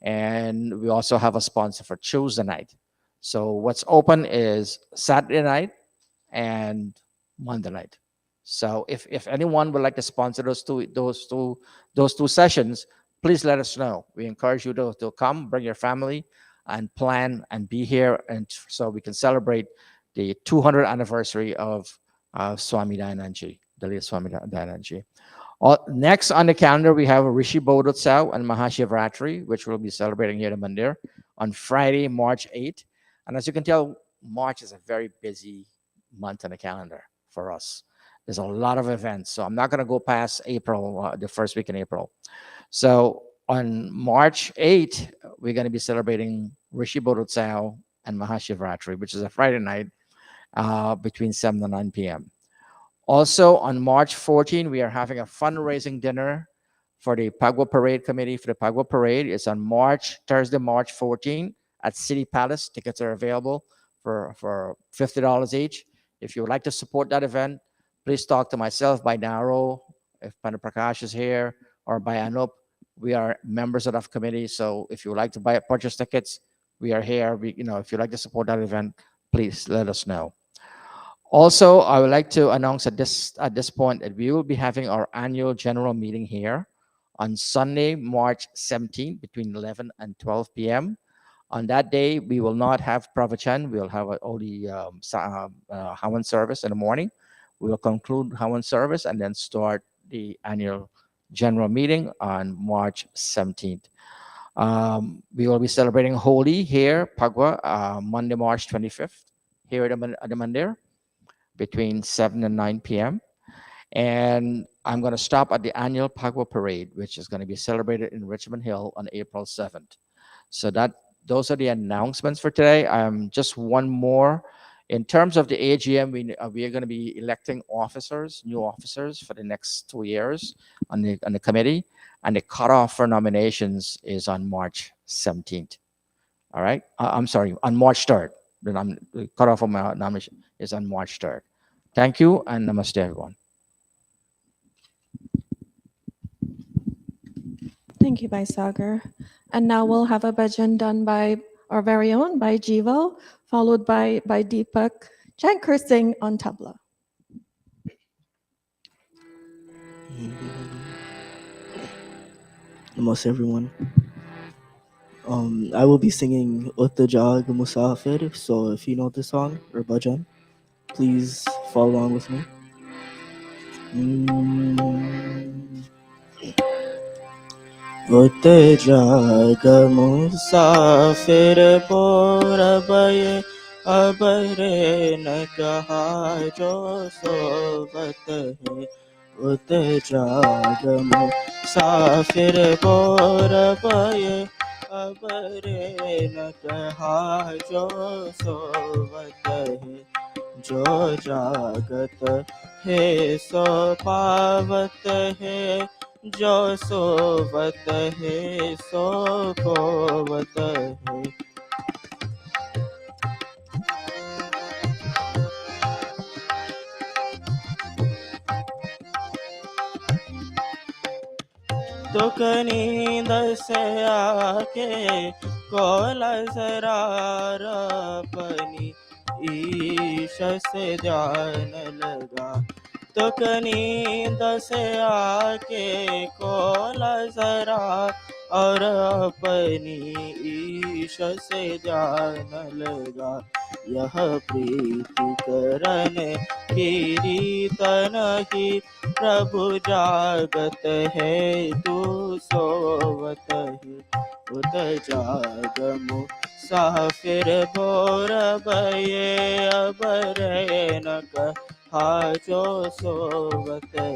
and we also have a sponsor for Tuesday night. So what's open is Saturday night and Monday night. So if anyone would like to sponsor those two sessions, please let us know. We encourage you to come, bring your family, and plan and be here, and so we can celebrate the 200th anniversary of Swami Dayanandji, the late Swami Dayanandji. Next on the calendar, we have Rishi Bodhotsav and Mahashivratri, which we'll be celebrating here in Mandir on Friday, March 8th. And as you can tell, March is a very busy month on the calendar for us. There's a lot of events, so I'm not going to go past April, the first week in April. So on March 8th, we're going to be celebrating Rishi Bodhotsav and Mahashivratri, which is a Friday night between 7 and 9 p.m. Also, on March 14, we are having a fundraising dinner for the Pagwa Parade Committee for the Pagwa Parade. It's on Thursday, March 14 at City Palace. Tickets are available for $50 each. If you would like to support that event, please talk to myself, by Naro, if Pandit Prakash is here, or by Anup. We are members of that committee, so if you would like to purchase tickets, we are here. If you'd like to support that event, please let us know. Also, I would like to announce at this point that we will be having our annual general meeting here on Sunday, March 17th, between 11 and 12 p.m. On that day, we will not have pravachan. We'll have only Hawan service in the morning. We will conclude Hawan service and then start the annual general meeting on March 17th. We will be celebrating Holi here, Pagwa, Monday, March 25th, here at the Mandir, between 7 and 9 p.m. And I'm going to stop at the annual Pagwa Parade, which is going to be celebrated in Richmond Hill on April 7th. So those are the announcements for today. Just one more. In terms of the AGM, we are going to be electing new officers for the next 2 years on the committee, and the cutoff for nominations is on March 17th. All right, I'm sorry, on March 3rd. The cutoff of my nomination is on March 3rd. Thank you, and namaste, everyone. Thank you, Bhai Sagar. And now we'll have a bhajan done by our very own, by Jival, followed by Deepak Jankar Singh on tabla. Namaste, everyone. I will be singing Uttajag Musafir, so if you know the song or bhajan, please follow along with me. Uttajag Musafir Porabaye Abare na kaha jo sovat hai. Uttajag Musafir Porabaye Abare na kaha jo sovat hai. जो जागत है सो पावत है जो सोवत है सो खोवत है। दुख नींद से आके कोला जरार अपनी ईश से ध्यान लगा। दुख नींद से आके कोला जरा और अपनी ईश से ध्यान लगा। यह प्रीति करन की रीत नहीं, प्रभु जागत है तू सोवत है। उत जाग मुसाफिर भोर भये, अब रहे न कहा जो सोवत है।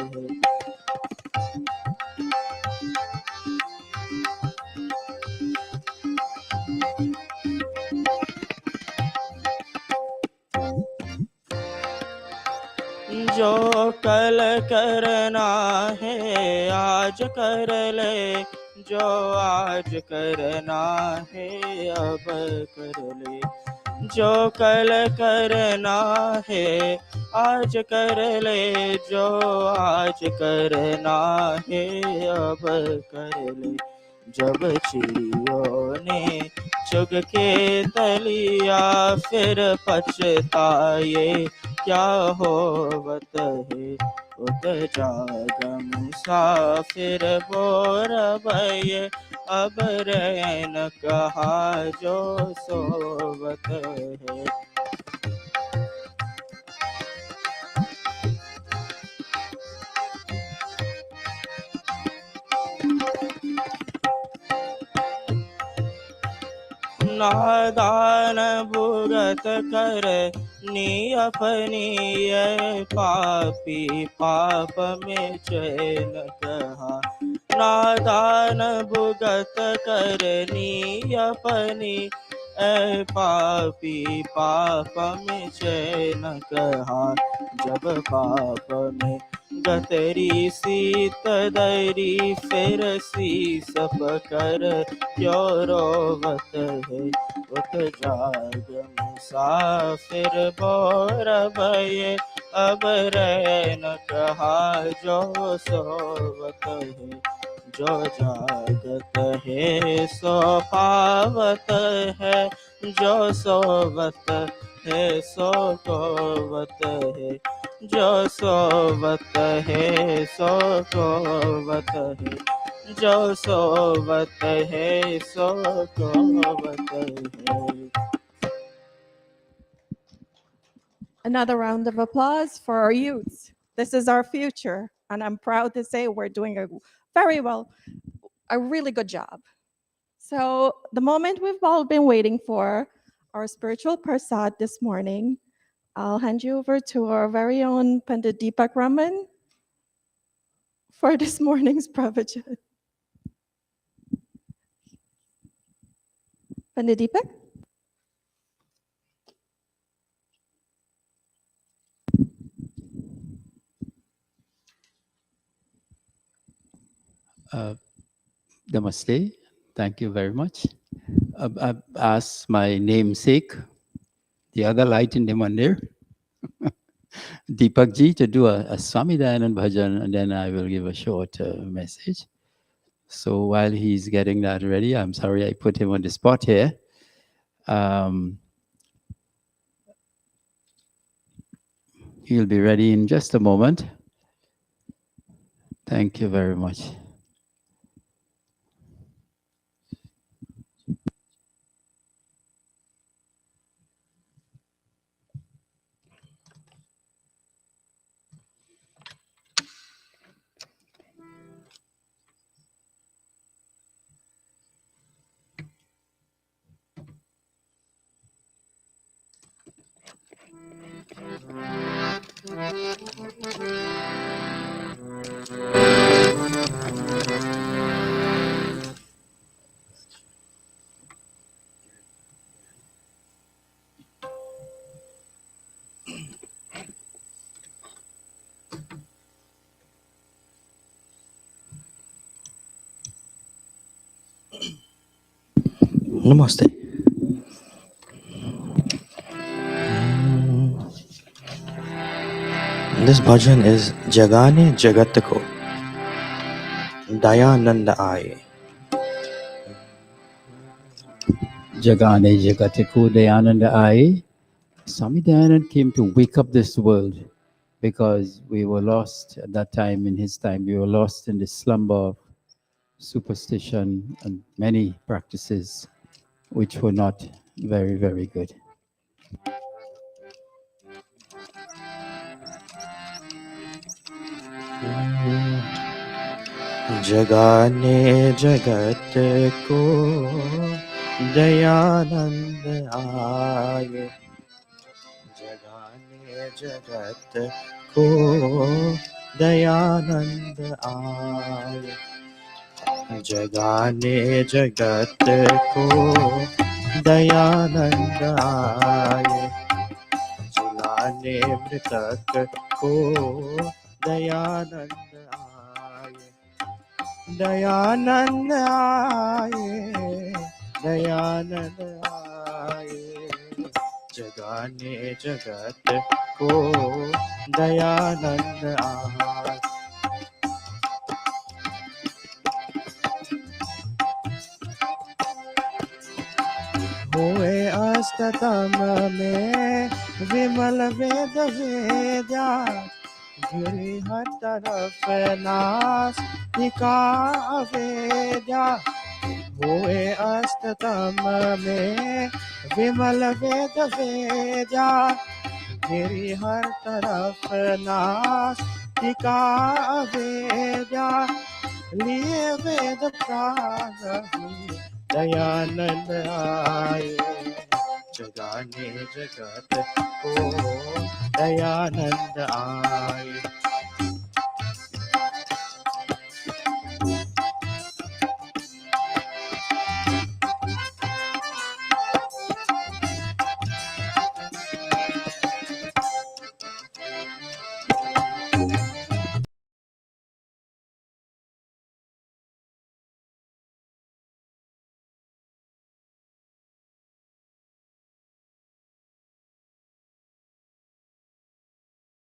जो कल करना है आज कर ले, जो आज करना है अब कर ले। जो कल करना है आज कर ले, जो आज करना है अब कर ले। जब चिड़ियों ने चुग के तलिया, फिर पछताए क्या होवत है। उत जाग मुसाफिर बोर भये, अब रैन कहा जो सोवत है। नादान भुगत कर नी अपनी, ये पापी पाप में चैन कहा। नादान भुगत कर नी अपनी, ए पापी पाप में चैन कहा। जब पाप में गतरी सीत दरी, फिर शीस पकर क्यों रोवत है। उत जाग मुसाफिर बोर भये, अब रैन कहा जो सोवत है। जो जागत है सो पावत है, जो सोवत है सो खोवत है। जो सोवत है सो खोवत है, जो सोवत है सो खोवत है। Another round of applause for our youth. This is our future, and I'm proud to say we're doing a really good job. So, the moment we've all been waiting for, our spiritual prasad this morning, I'll hand you over to our very own Pandit Deepak Raman for this morning's pravachan. Pandit Deepak? Namaste. Thank you very much. I've asked my namesake, the other light in the mandir, Deepak ji, to do a Swami Dayanand bhajan, and then I will give a short message. So while he's getting that ready, I'm sorry I put him on the spot here. He'll be ready in just a moment. Thank you very much. Namaste. This bhajan is Jagane Jagat Ko Dayananda Aaye. Jagane Jagatiku Dayananda Ai. Swami Dayananda came to wake up this world because we were lost at that time. In his time, we were lost in the slumber of superstition and many practices which were not very, very good. Jagane Jagat Ko Dayananda Aaye. Jagane Jagat Ko Dayananda Aaye. Jagane Jagat Ko Dayananda Aaye. Jagane Mritak Ko Dayananda Aaye. Dayananda Aaye. Dayananda Aaye. Jagane Jagat Ko Dayananda Aaye. हुए अस्ततम में विमल वेद वेद्या गिरि हर तरफ नास टिका अवेद्या हुए अस्ततम में विमल वेद वेद्या गिरि हर तरफ नास टिका अवेद्या लिए वेद प्राण दयानंद आए जगाने जगत को दयानंद आए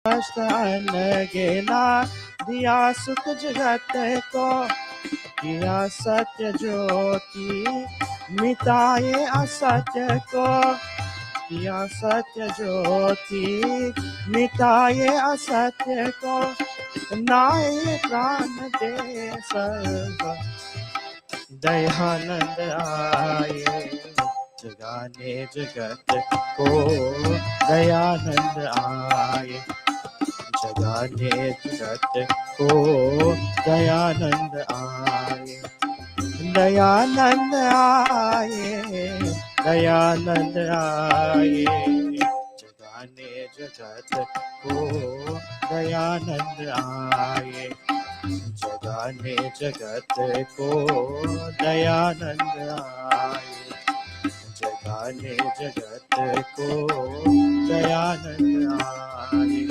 अष्ट अन्न गेला दिया सुख जगत को किया सत्य ज्योति मिटाए असत्य को किया सत्य ज्योति मिटाए असत्य को नाए प्राण दे सर्व दयानंद आए जगाने जगत को दयानंद आए जगाने जगत को दयानंद आए दयानंद आए दयानंद आए जगाने जगत को दयानंद आए जगाने जगत को दयानंद आए जगाने जगत को दयानंद आए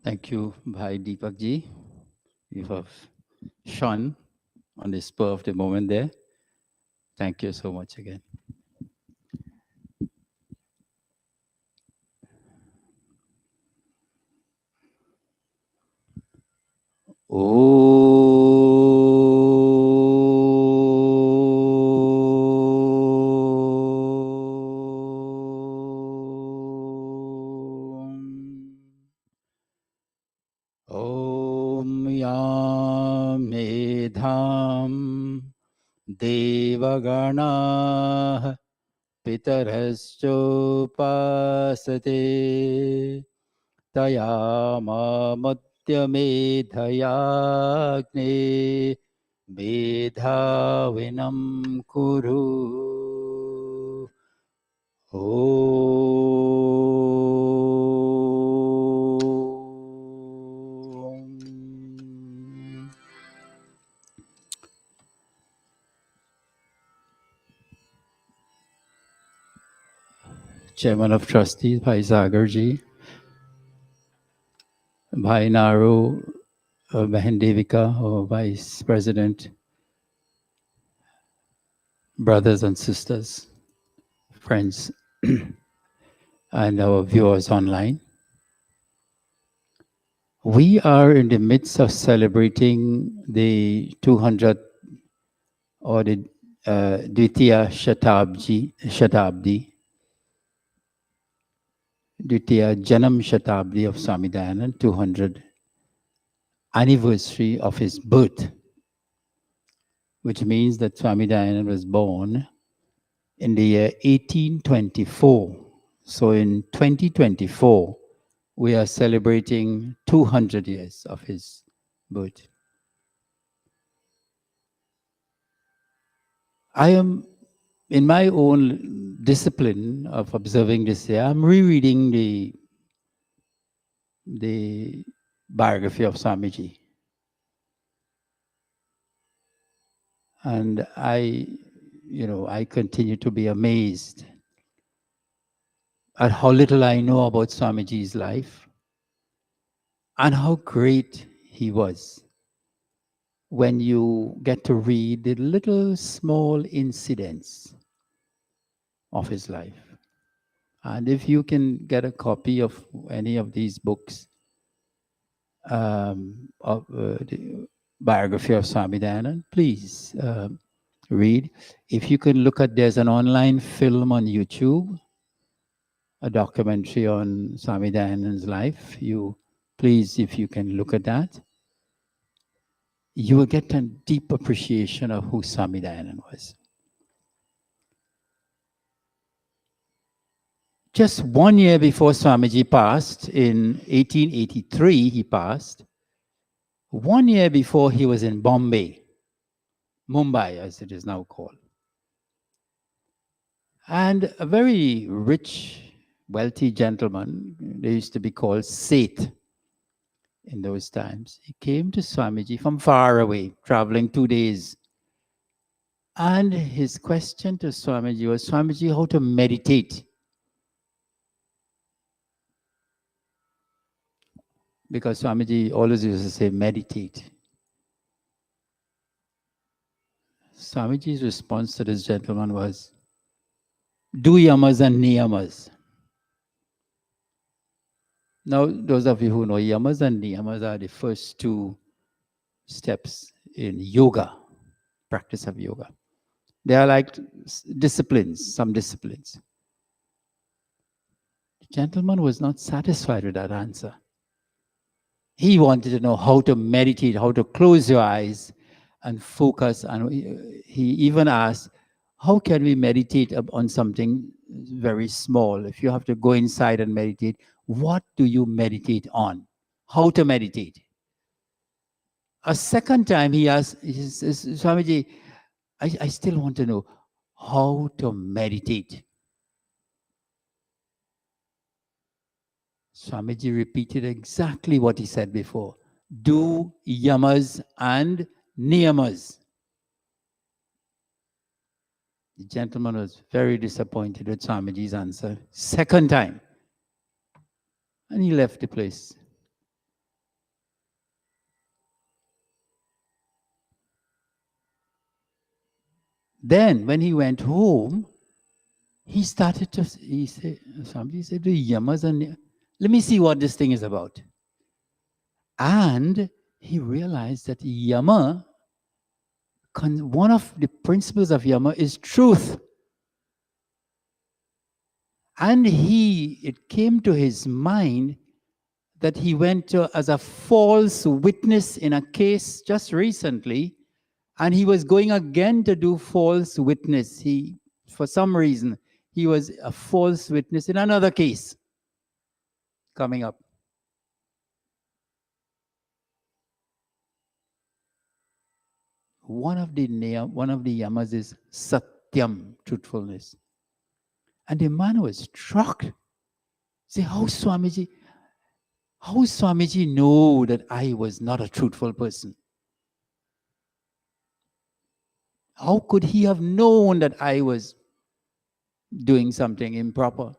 Thank you, Bhai Deepak ji. You have shone on the spur of the moment there. Thank you so much again. Om Yam Medham Devagana Pitaraschopasate Tayamadyamedhayagne Medhavinam Kuru Om. Chairman of Trustees, Bhai Sagarji, Bhai Naru, Bahan Devika, or Vice President, brothers and sisters, friends, and our viewers online. We are in the midst of celebrating the 200th or the Dvitiya Shatabdi, Dvitiya Janam Shatabdi of Swami Dayanand, 200 anniversary of his birth, which means that Swami Dayanand was born in the year 1824. So in 2024, we are celebrating 200 years of his birth. I am, in my own discipline of observing this year, I'm rereading the biography of Swamiji. And I continue to be amazed at how little I know about Swamiji's life and how great he was when you get to read the little small incidents of his life. And if you can get a copy of any of these books, of the biography of Swami Dayanand, please read. If you can look at, there's an online film on YouTube, a documentary on Swami Dayanand's life. Please, if you can look at that, you will get a deep appreciation of who Swami Dayanand was. Just 1 year before Swamiji passed, in 1883 he passed, 1 year before he was in Bombay, Mumbai as it is now called. And a very rich, wealthy gentleman, they used to be called Seth in those times. He came to Swamiji from far away, traveling 2 days. And his question to Swamiji was, Swamiji, how to meditate? Because Swamiji always used to say, meditate. Swamiji's response to this gentleman was, do yamas and niyamas. Now, those of you who know, yamas and niyamas are the first two steps in yoga, practice of yoga. They are like disciplines, some disciplines. The gentleman was not satisfied with that answer. He wanted to know how to meditate, how to close your eyes and focus. And he even asked, how can we meditate on something very small? If you have to go inside and meditate, what do you meditate on? How to meditate? A second time he asked, he says, Swamiji, I still want to know how to meditate. Swamiji repeated exactly what he said before. Do yamas and niyamas. The gentleman was very disappointed with Swamiji's answer. Second time. And he left the place. Then when he went home, he started to, Swamiji said, do yamas and niyamas. Let me see what this thing is about. And he realized that yama, one of the principles of yama is truth. And it came to his mind that he went to as a false witness in a case just recently, and he was going again to do false witness. For some reason, he was a false witness in another case coming up. One of the yamas is satyam, truthfulness. And the man was shocked. Say, how Swamiji know that I was not a truthful person? How could he have known that I was doing something improper?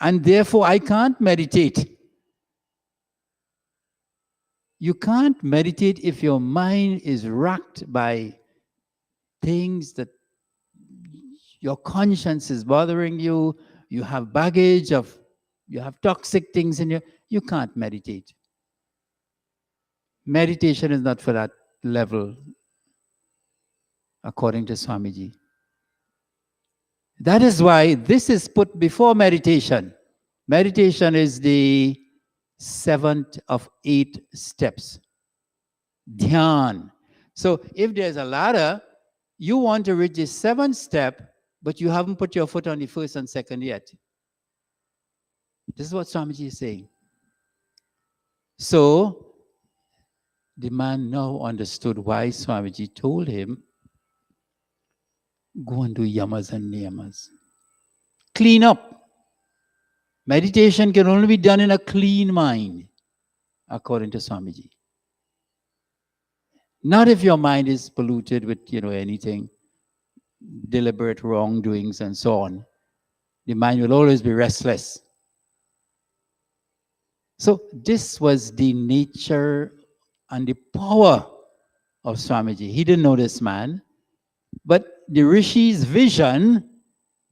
and therefore I can't meditate. You can't meditate if your mind is racked by things that your conscience is bothering you, you have baggage of, you have toxic things in you can't meditate. Meditation is not for that level, according to Swamiji. That is why this is put before meditation. Meditation is the 7th of 8 steps. Dhyan. So if there's a ladder, you want to reach the 7th step, but you haven't put your foot on the 1st and 2nd yet. This is what Swamiji is saying. So the man now understood why Swamiji told him, go and do yamas and niyamas. Clean up. Meditation can only be done in a clean mind, according to Swamiji. Not if your mind is polluted with, anything, deliberate wrongdoings and so on. The mind will always be restless. So this was the nature and the power of Swamiji. He didn't know this man, but the Rishi's vision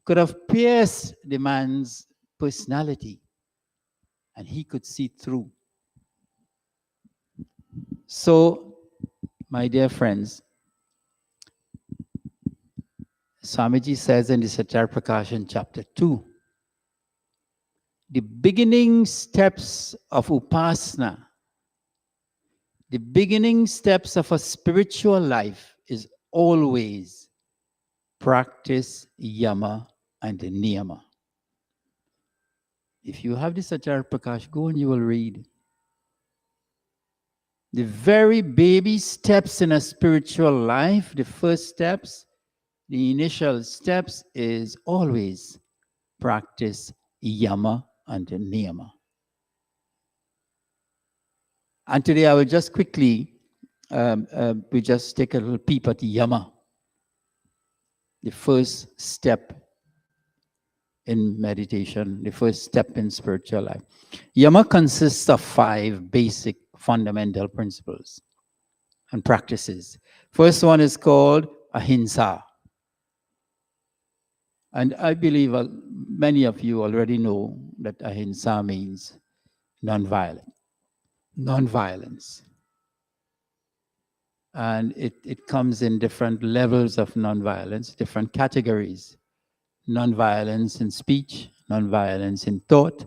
could have pierced the man's personality, and he could see through. So, my dear friends, Swamiji says in the Satyar Prakashan chapter 2, the beginning steps of Upasana, the beginning steps of a spiritual life is always practice yama and niyama. If you have the Satyar Prakash, go and you will read. The very baby steps in a spiritual life, the first steps, the initial steps is always practice yama and niyama. And today I will just quickly, we just take a little peep at yama, the first step in meditation, the first step in spiritual life. Yama consists of 5 basic fundamental principles and practices. First one is called ahimsa. And I believe many of you already know that ahimsa means non-violence. Non-violence. And it comes in different levels of non-violence, different categories. Non-violence in speech, non-violence in thought,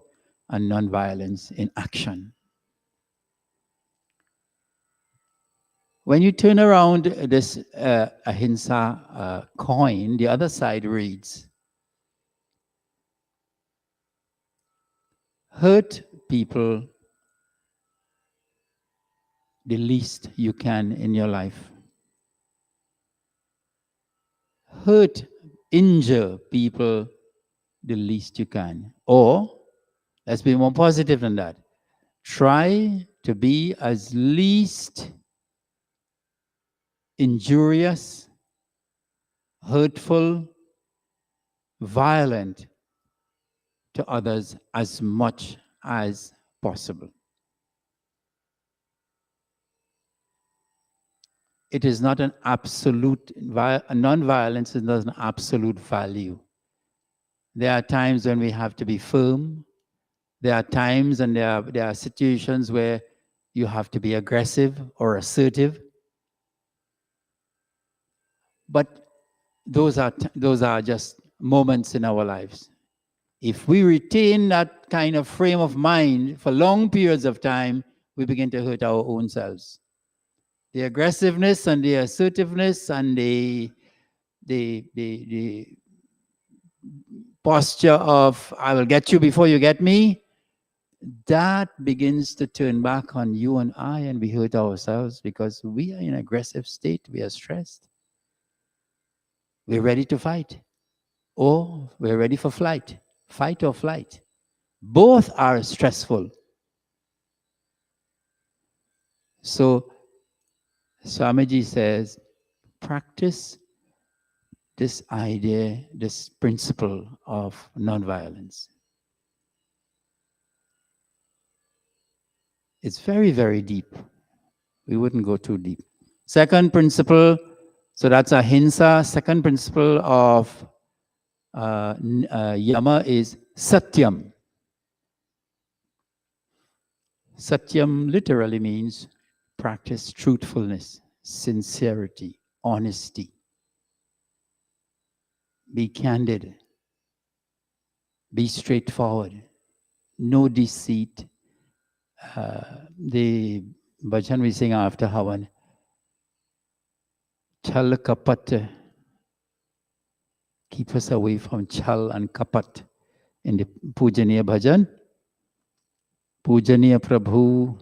and non-violence in action. When you turn around this ahimsa coin, the other side reads, hurt people the least you can in your life. Hurt, injure people the least you can. Or, let's be more positive than that. Try to be as least injurious, hurtful, violent to others as much as possible. It is not an absolute, non-violence is not an absolute value. There are times when we have to be firm. There are times and there are situations where you have to be aggressive or assertive. But those are just moments in our lives. If we retain that kind of frame of mind for long periods of time, we begin to hurt our own selves. The aggressiveness and the assertiveness and the posture of I will get you before you get me, that begins to turn back on you and I, and we hurt ourselves because we are in an aggressive state. We are stressed. We're ready to fight, or we're ready for flight, fight or flight. Both are stressful. So Swamiji says, practice this idea, this principle of nonviolence. It's very, very deep. We wouldn't go too deep. Second principle, so that's ahimsa. Second principle of yama is satyam. Satyam literally means practice truthfulness, sincerity, honesty. Be candid. Be straightforward. No deceit. The bhajan we sing after Havan. Chal kapat. Keep us away from chal and kapat. In the Pujaniya bhajan. Pujaniya Prabhu,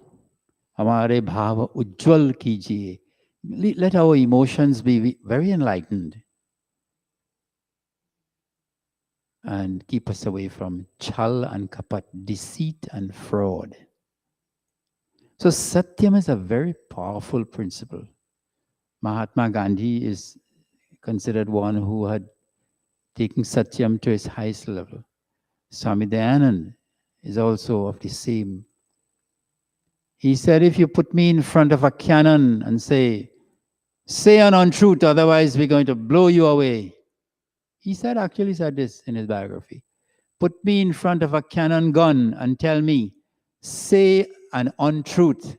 hamare bhava ujjwal kijiye. Let our emotions be very enlightened. And keep us away from chal and kapat, deceit and fraud. So satyam is a very powerful principle. Mahatma Gandhi is considered one who had taken satyam to its highest level. Swami Dayanand is also of the same. He said, if you put me in front of a cannon and say an untruth, otherwise we're going to blow you away. He actually said this in his biography. Put me in front of a cannon gun and tell me, say an untruth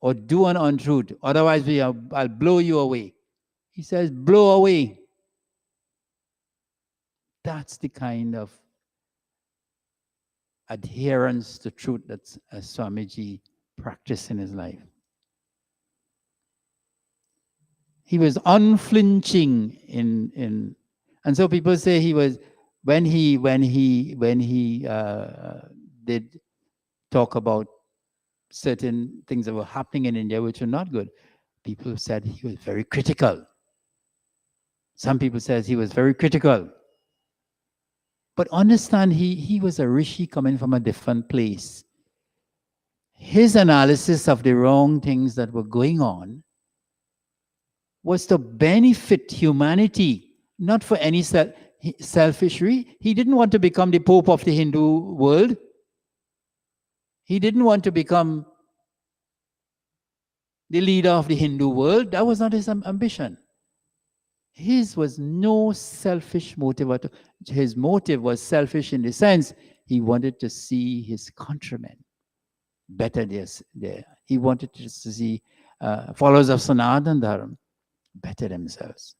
or do an untruth, otherwise I'll blow you away. He says, blow away. That's the kind of adherence to truth that Swamiji practiced in his life. He was unflinching in and so people say he was when he did talk about certain things that were happening in India which were not good. People said he was very critical. Some people said he was very critical. But understand, he was a rishi coming from a different place. His analysis of the wrong things that were going on was to benefit humanity, not for any selfish reason. He didn't want to become the Pope of the Hindu world. He didn't want to become the leader of the Hindu world. That was not his ambition. His was no selfish motive. His motive was selfish in the sense he wanted to see his countrymen better there. He wanted to see followers of Sanatana Dharma better themselves.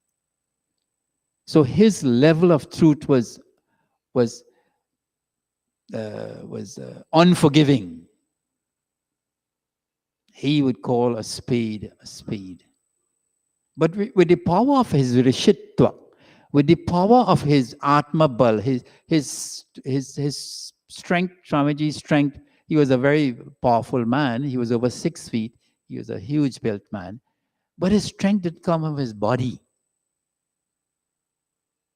So his level of truth was unforgiving. He would call a spade a spade. But with the power of his rishitva, with the power of his atma bal, his strength, Swamiji's strength, he was a very powerful man. He was over 6 feet. He was a huge built man. But his strength did come from his body.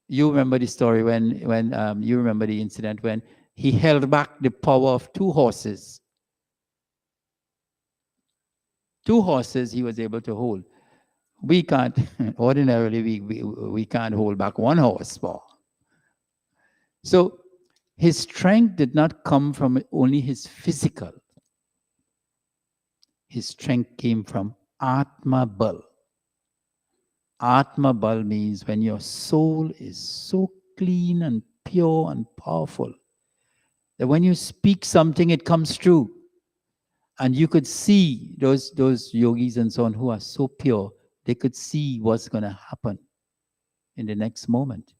You remember the story when you remember the incident when he held back the power of 2 horses. 2 horses he was able to hold. We can't, ordinarily, we can't hold back 1 horsepower. So his strength did not come from only his physical. His strength came from Atma Bal. Atma Bal means when your soul is so clean and pure and powerful that when you speak something, it comes true. And you could see those yogis and so on who are so pure, they could see what's going to happen in the next moment.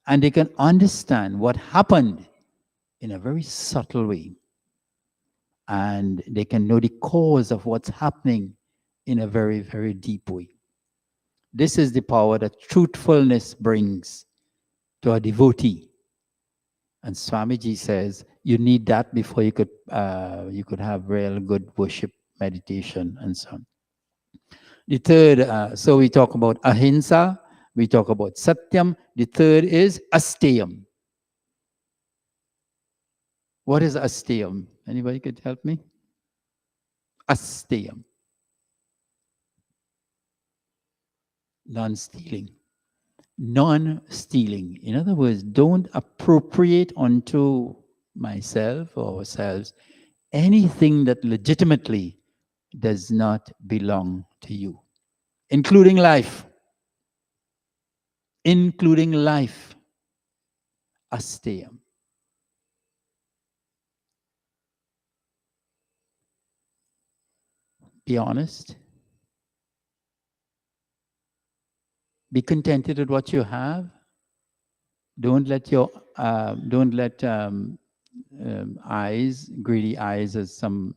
And they can understand what happened in a very subtle way. And they can know the cause of what's happening in a very, very deep way. This is the power that truthfulness brings to a devotee. And Swamiji says, you need that before you could have real good worship, meditation, and so on. The third, so we talk about ahimsa, we talk about satyam. The third is asteyam. What is asteyam? Anybody could help me? Asteyam. Non-stealing. Non-stealing. In other words, don't appropriate unto myself or ourselves anything that legitimately does not belong to you, including life. Including life. Asteam. Be honest. Be contented with what you have. Don't let your eyes, greedy eyes, as some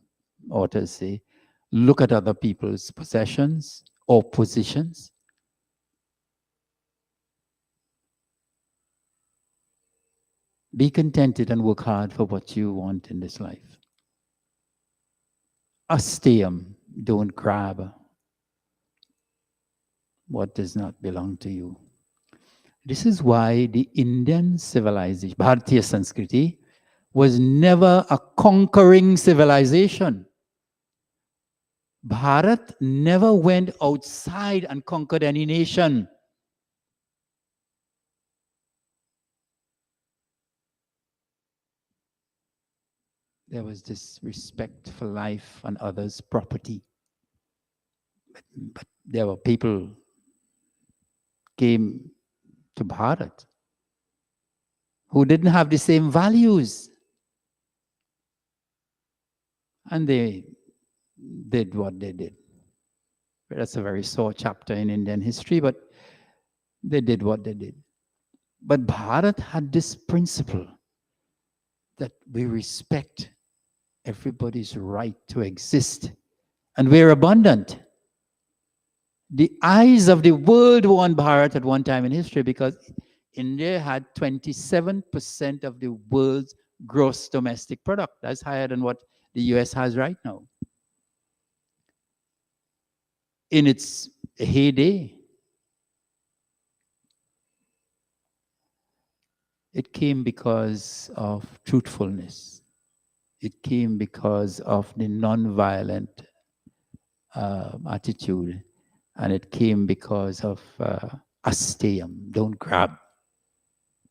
authors say, look at other people's possessions or positions. Be contented and work hard for what you want in this life. Asteum, don't grab what does not belong to you. This is why the Indian civilization, Bharatiya Sanskriti, was never a conquering civilization. Bharat never went outside and conquered any nation. There was this respect for life and others' property. But there were people came to Bharat who didn't have the same values. And they did what they did. That's a very sore chapter in Indian history, but they did what they did. But Bharat had this principle that we respect everybody's right to exist, and we're abundant. The eyes of the world were on Bharat at one time in history because India had 27% of the world's gross domestic product. That's higher than what the US has right now. In its heyday, it came because of truthfulness. It came because of the non-violent attitude. And it came because of asteum, don't grab.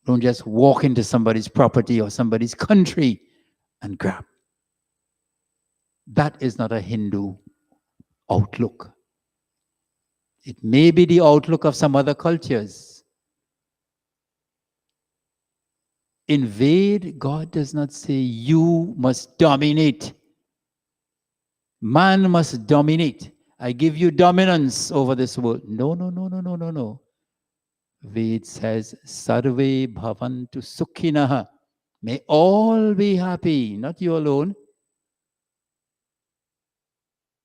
Don't just walk into somebody's property or somebody's country and grab. That is not a Hindu outlook. It may be the outlook of some other cultures. Invade, God does not say you must dominate. Man must dominate. I give you dominance over this world. No, no, no, no, no, no, no. Ved says, Sarve bhavantu sukhinaha. May all be happy, not you alone.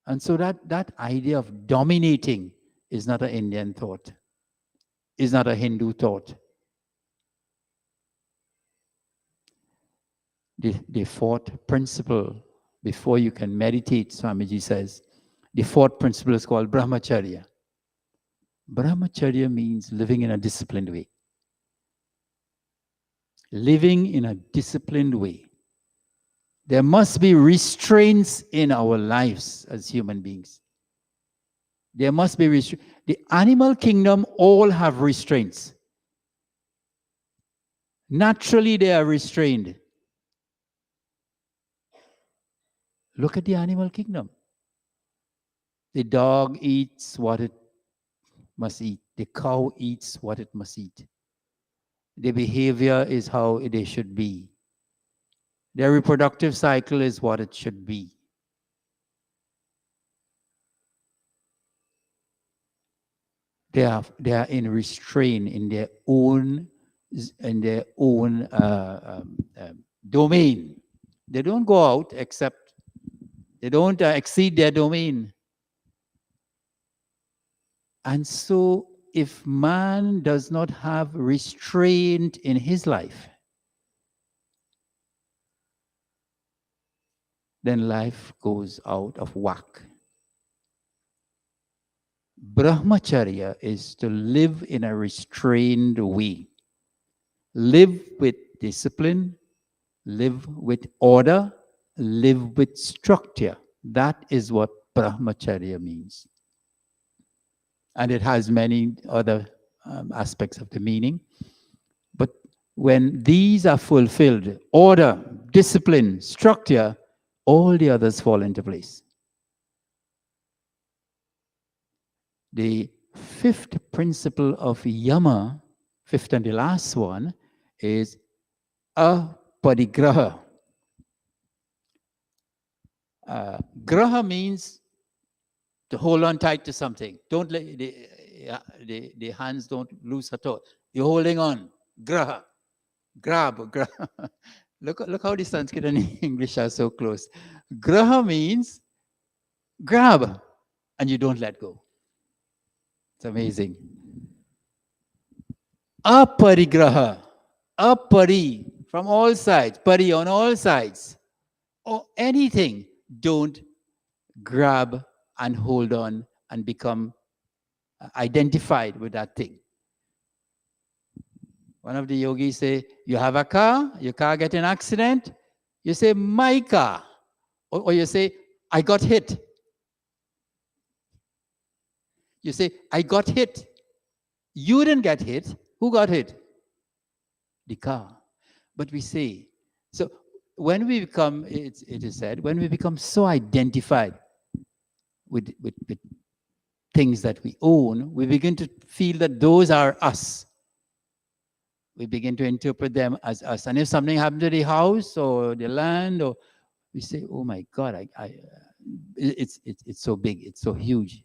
And so that idea of dominating is not an Indian thought, is not a Hindu thought. The fourth principle, before you can meditate, Swamiji says, the fourth principle is called brahmacharya. Brahmacharya means living in a disciplined way. Living in a disciplined way. There must be restraints in our lives as human beings. There must be restraints. The animal kingdom all have restraints. Naturally, they are restrained. Look at the animal kingdom. The dog eats what it must eat. The cow eats what it must eat. The behavior is how they should be. Their reproductive cycle is what it should be. They are in restraint in their own domain. They don't go out except they don't exceed their domain. And so if man does not have restraint in his life, then life goes out of whack. Brahmacharya is to live in a restrained way. Live with discipline, live with order, live with structure. That is what brahmacharya means. And it has many other aspects of the meaning. But when these are fulfilled, order, discipline, structure, all the others fall into place. The fifth principle of yama, fifth and the last one, is aparigraha. Graha means to hold on tight to something. Don't let the hands don't loose at all. You're holding on. Graha. Grab. Look how the Sanskrit and English are so close. Graha means grab and you don't let go. It's amazing. Aparigraha. Apari from all sides. Pari on all sides. Or anything. Don't grab and hold on and become identified with that thing. One of the yogis say, you have a car, your car get an accident, you say, my car. Or you say, I got hit. You say, I got hit. You didn't get hit. Who got hit? The car. But we say, so when we become, it is said, when we become so identified with things that we own, we begin to feel that those are us. We begin to interpret them as us. And if something happened to the house or the land, or we say, oh my God, it's so big, it's so huge.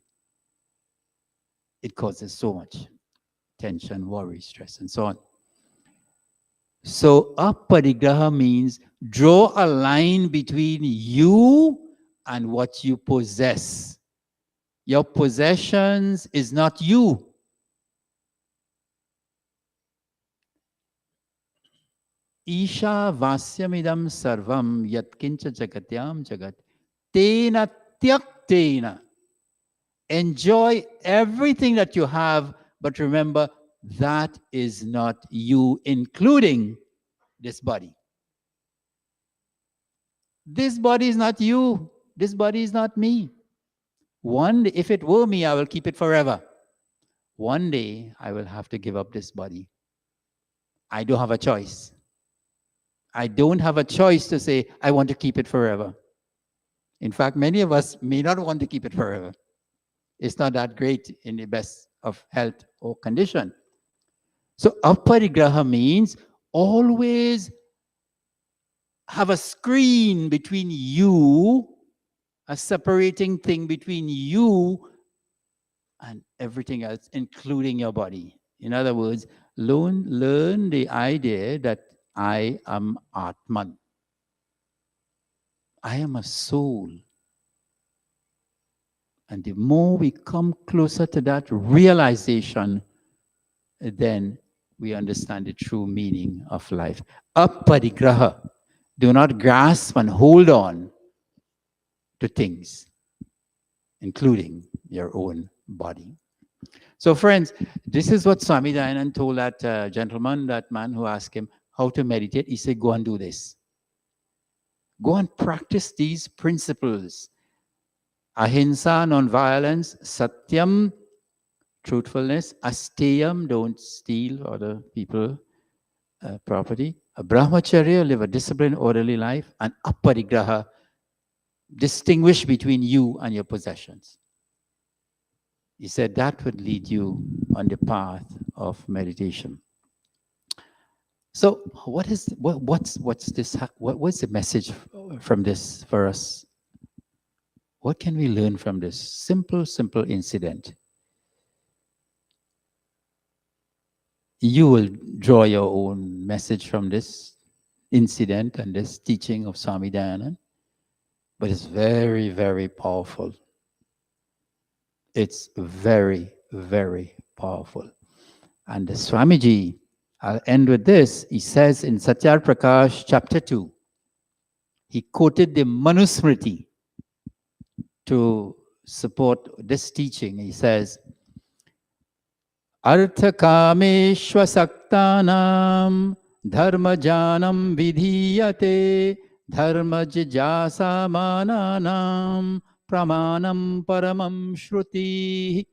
It causes so much tension, worry, stress, and so on. So aparigraha means draw a line between you and what you possess. Your possessions is not you. Isha vasyamidam sarvam yatkincha jagatyam jagat tena tyaktena. Enjoy everything that you have, but remember that is not you, including this body. This body is not you. This body is not me. One day, if it were me, I will keep it forever. One day, I will have to give up this body. I don't have a choice. I don't have a choice to say, I want to keep it forever. In fact, many of us may not want to keep it forever. It's not that great in the best of health or condition. So aparigraha means always have a screen between you, a separating thing between you and everything else, including your body. In other words, learn the idea that I am Atman. I am a soul. And the more we come closer to that realization, then we understand the true meaning of life. Aparigraha. Do not grasp and hold on to things, including your own body. So friends, this is what Swami Dayanand told that gentleman, that man who asked him how to meditate. He said, go and do this. Go and practice these principles. Ahimsa, non-violence. Satyam, truthfulness. Asteyam, don't steal other people's property. A brahmacharya, live a disciplined, orderly life. And aparigraha, distinguish between you and your possessions. He said that would lead you on the path of meditation. So what's the message from this for us? What can we learn from this simple incident? You will draw your own message from this incident and this teaching of Swami Dayanand, but it's very, very powerful. It's very, very powerful. And the Swamiji, I'll end with this. He says in Satyar Prakash, chapter 2, he quoted the Manusmriti to support this teaching. He says, Artha kameshva saktanam dharma janam vidhiyate dharma jijasa mananam pramanam paramam shruti.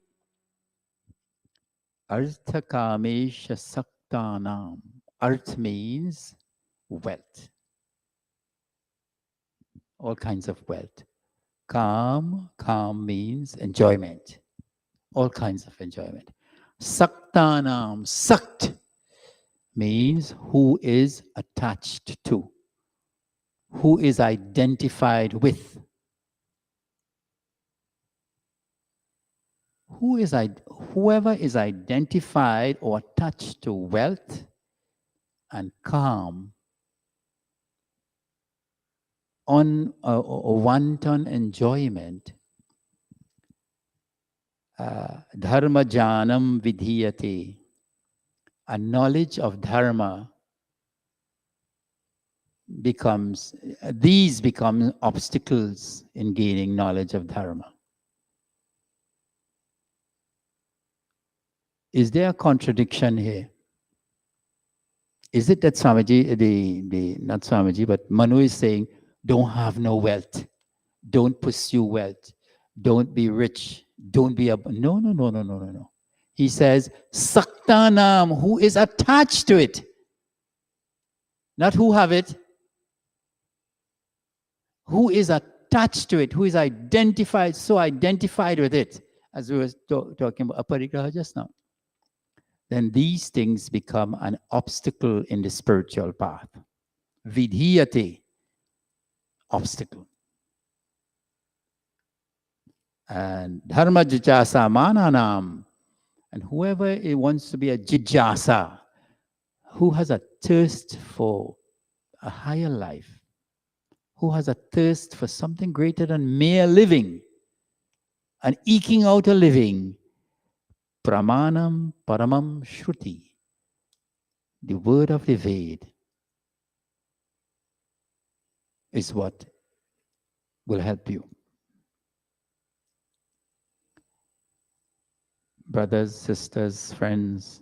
Artha kamesha saktanam. Arth means wealth. all kinds of wealth. Calm means enjoyment, all kinds of enjoyment. Saktanam, sakt means who is attached to, who is identified with. Whoever is identified or attached to wealth and calm, on wanton enjoyment, dharma janam vidhiyate, a knowledge of dharma these become obstacles in gaining knowledge of dharma. Is there a contradiction here? Is it that Swamiji, not Swamiji, but Manu is saying, don't have no wealth, don't pursue wealth, don't be rich, don't be no. He says, Saktanam, who is attached to it, not who have it, who is attached to it, who is identified, so identified with it, as we were talking about aparigraha just now. Then these things become an obstacle in the spiritual path. Vidhiyate, obstacle. And dharma jijasa mananam, and whoever wants to be a jijasa, who has a thirst for a higher life, who has a thirst for something greater than mere living and eking out a living, pramanam paramam shruti, the word of the Ved, is what will help you. Brothers, sisters, friends,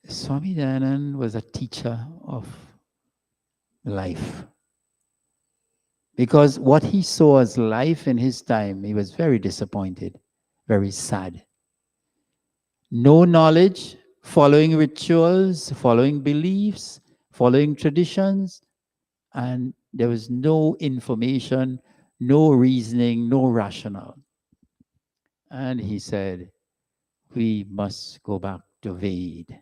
Swami Dayanand was a teacher of life. Because what he saw as life in his time, he was very disappointed, very sad. No knowledge, following rituals, following beliefs, following traditions, and there was no information, no reasoning, no rationale. And he said, we must go back to Ved,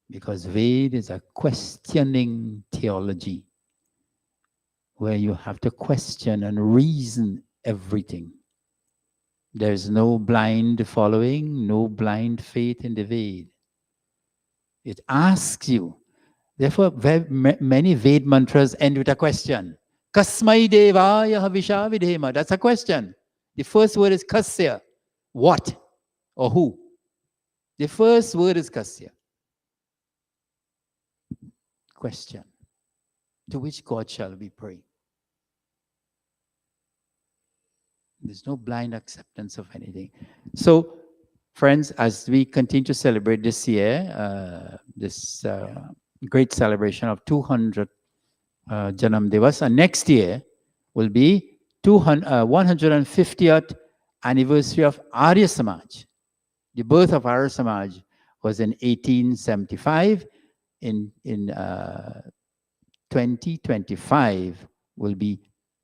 because Ved is a questioning theology where you have to question and reason everything. There's no blind following, no blind faith in the Ved. It asks you. Therefore, many Ved mantras end with a question. Kasmai devaya havisha vidhema. That's a question. The first word is kasya. What or who? The first word is kasya. Question. To which God shall we pray? There's no blind acceptance of anything. So, friends, as we continue to celebrate this year, this great celebration of 200 Janam Divas, and next year will be 150th anniversary of Arya Samaj. The birth of Arya Samaj was in 1875. In 2025 will be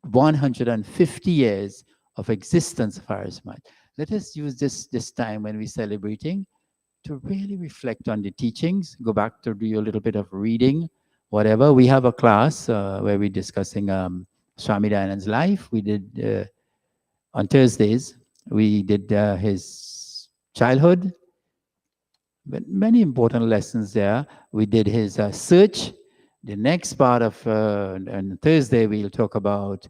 150 years of existence of Arya Samaj. Let us use this time when we're celebrating to really reflect on the teachings, go back to do a little bit of reading, whatever. We have a class where we're discussing Swami Dayanand's life. We did, on Thursdays, we did his childhood, but many important lessons there. We did his search. The next part of, on Thursday, we'll talk about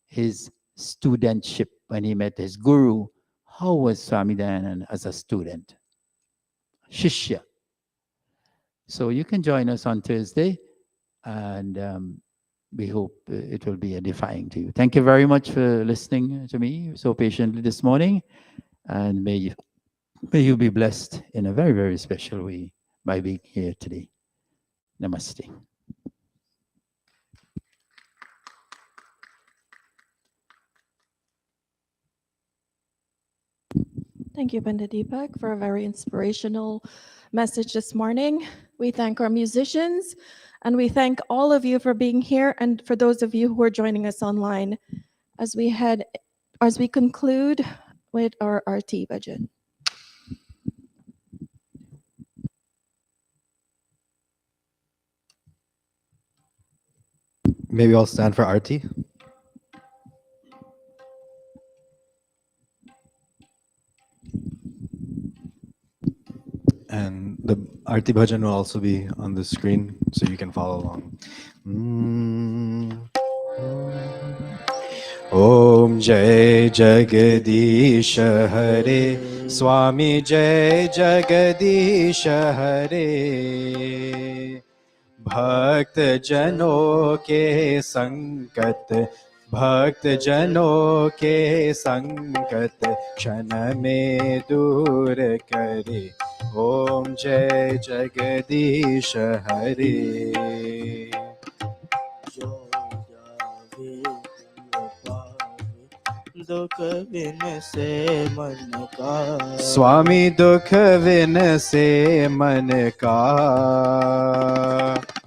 his studentship when he met his guru. How was Swami Dayanand as a student? Shishya. So you can join us on Thursday, and we hope it will be edifying to you. Thank you very much for listening to me so patiently this morning, and may you be blessed in a very, very special way by being here today. Namaste. Thank you, Pandit Deepak, for a very inspirational message this morning. We thank our musicians And we thank all of you for being here and for those of you who are joining us online as we conclude with our RT budget. Maybe I'll stand for Arti. And the Arti Bhajan will also be on the screen so you can follow along. Om Jai Jagadish Hare Swami Jai Jagadish Hare भक्त जनों के संकट भक्त जनों के संकट क्षण में दूर करे ओम जय जगदीश हरे दुख बिन से मन का स्वामी दुख बिन से मन का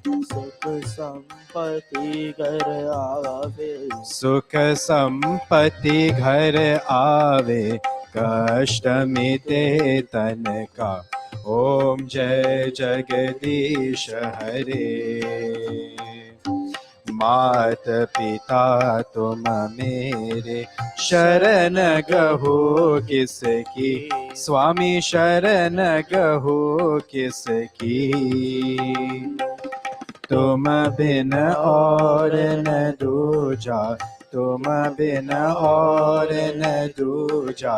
सुख संपत्ति घर आवे सुख संपत्ति घर आवे कष्ट मिटे तन का ओम जय जगदीश हरे मात पिता तुम मेरे शरण गहो किसकी स्वामी शरण गहो किसकी तुम बिन और न दूजा तुम बिन और न दूजा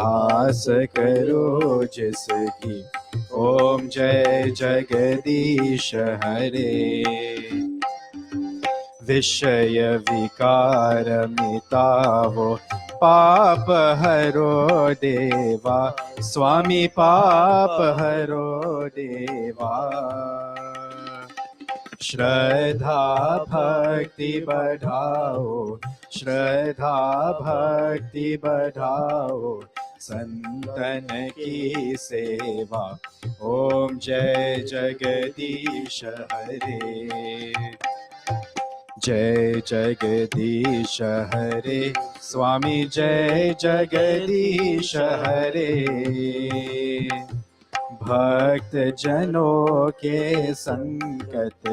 आस करो जिसकी ओम जय जगदीश हरे विषय विकार मिटावो पाप हरो देवा स्वामी पाप हरो देवा श्रद्धा भक्ति बढ़ाओ श्रद्धा भक्ति बढ़ाओ संतन की सेवा ओम जय जगदीश हरे जय जगदीश हरे स्वामी जय जगदीश हरे भक्त जनों के संकट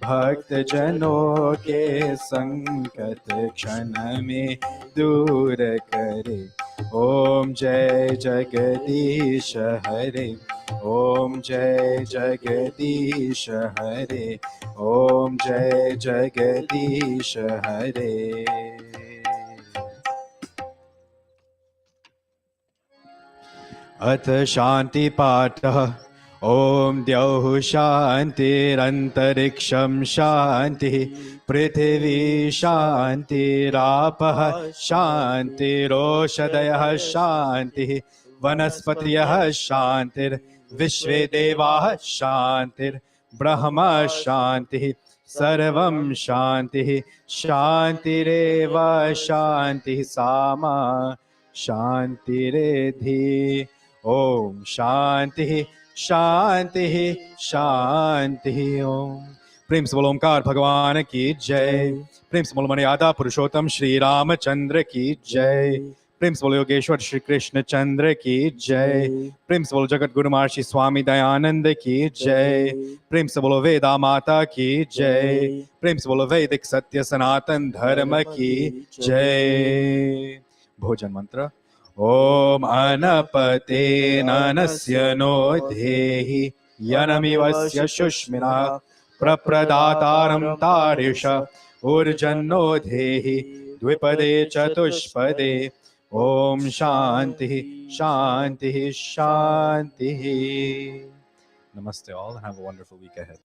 भक्त जनों के संकट क्षण में दूर करे ओम जय जगदीश हरे ओम जय जगदीश हरे ओम जय जगदीश हरे अथ शांति पाठः ओम द्यौः शान्तिरन्तरिक्षं शान्तिः पृथिवी शान्तिरापः शान्तिरोषधयः शान्तिः वनस्पतयः शान्तिर्विश्वे देवाः शान्तिर्ब्रह्म शान्तिः सर्वं शान्तिः शान्तिरेव शान्तिः सामा शान्तिरेधि ओम शांति शांति शांति ओम प्रेम से बोलो ओमकार भगवान की जय प्रेम से बोलो मर्यादा पुरुषोत्तम श्री रामचंद्र की जय प्रेम से बोलो योगेश्वर श्री कृष्ण चंद्र की जय प्रेम से बोलो जगत गुरु महर्षि स्वामी दयानंद की जय प्रेम से बोलो वेदा माता की जय प्रेम से बोलो वैदिक सत्य सनातन धर्म की जय भोजन मंत्र ओम अनपते ननस्य नो धेहि यनमिवस्य शुष्मिना प्रप्रदातारं तारिष ऊर्जन्नो धेहि द्विपदे चतुष्पदे ओम शांति शांति शांति Namaste all and have a wonderful week ahead.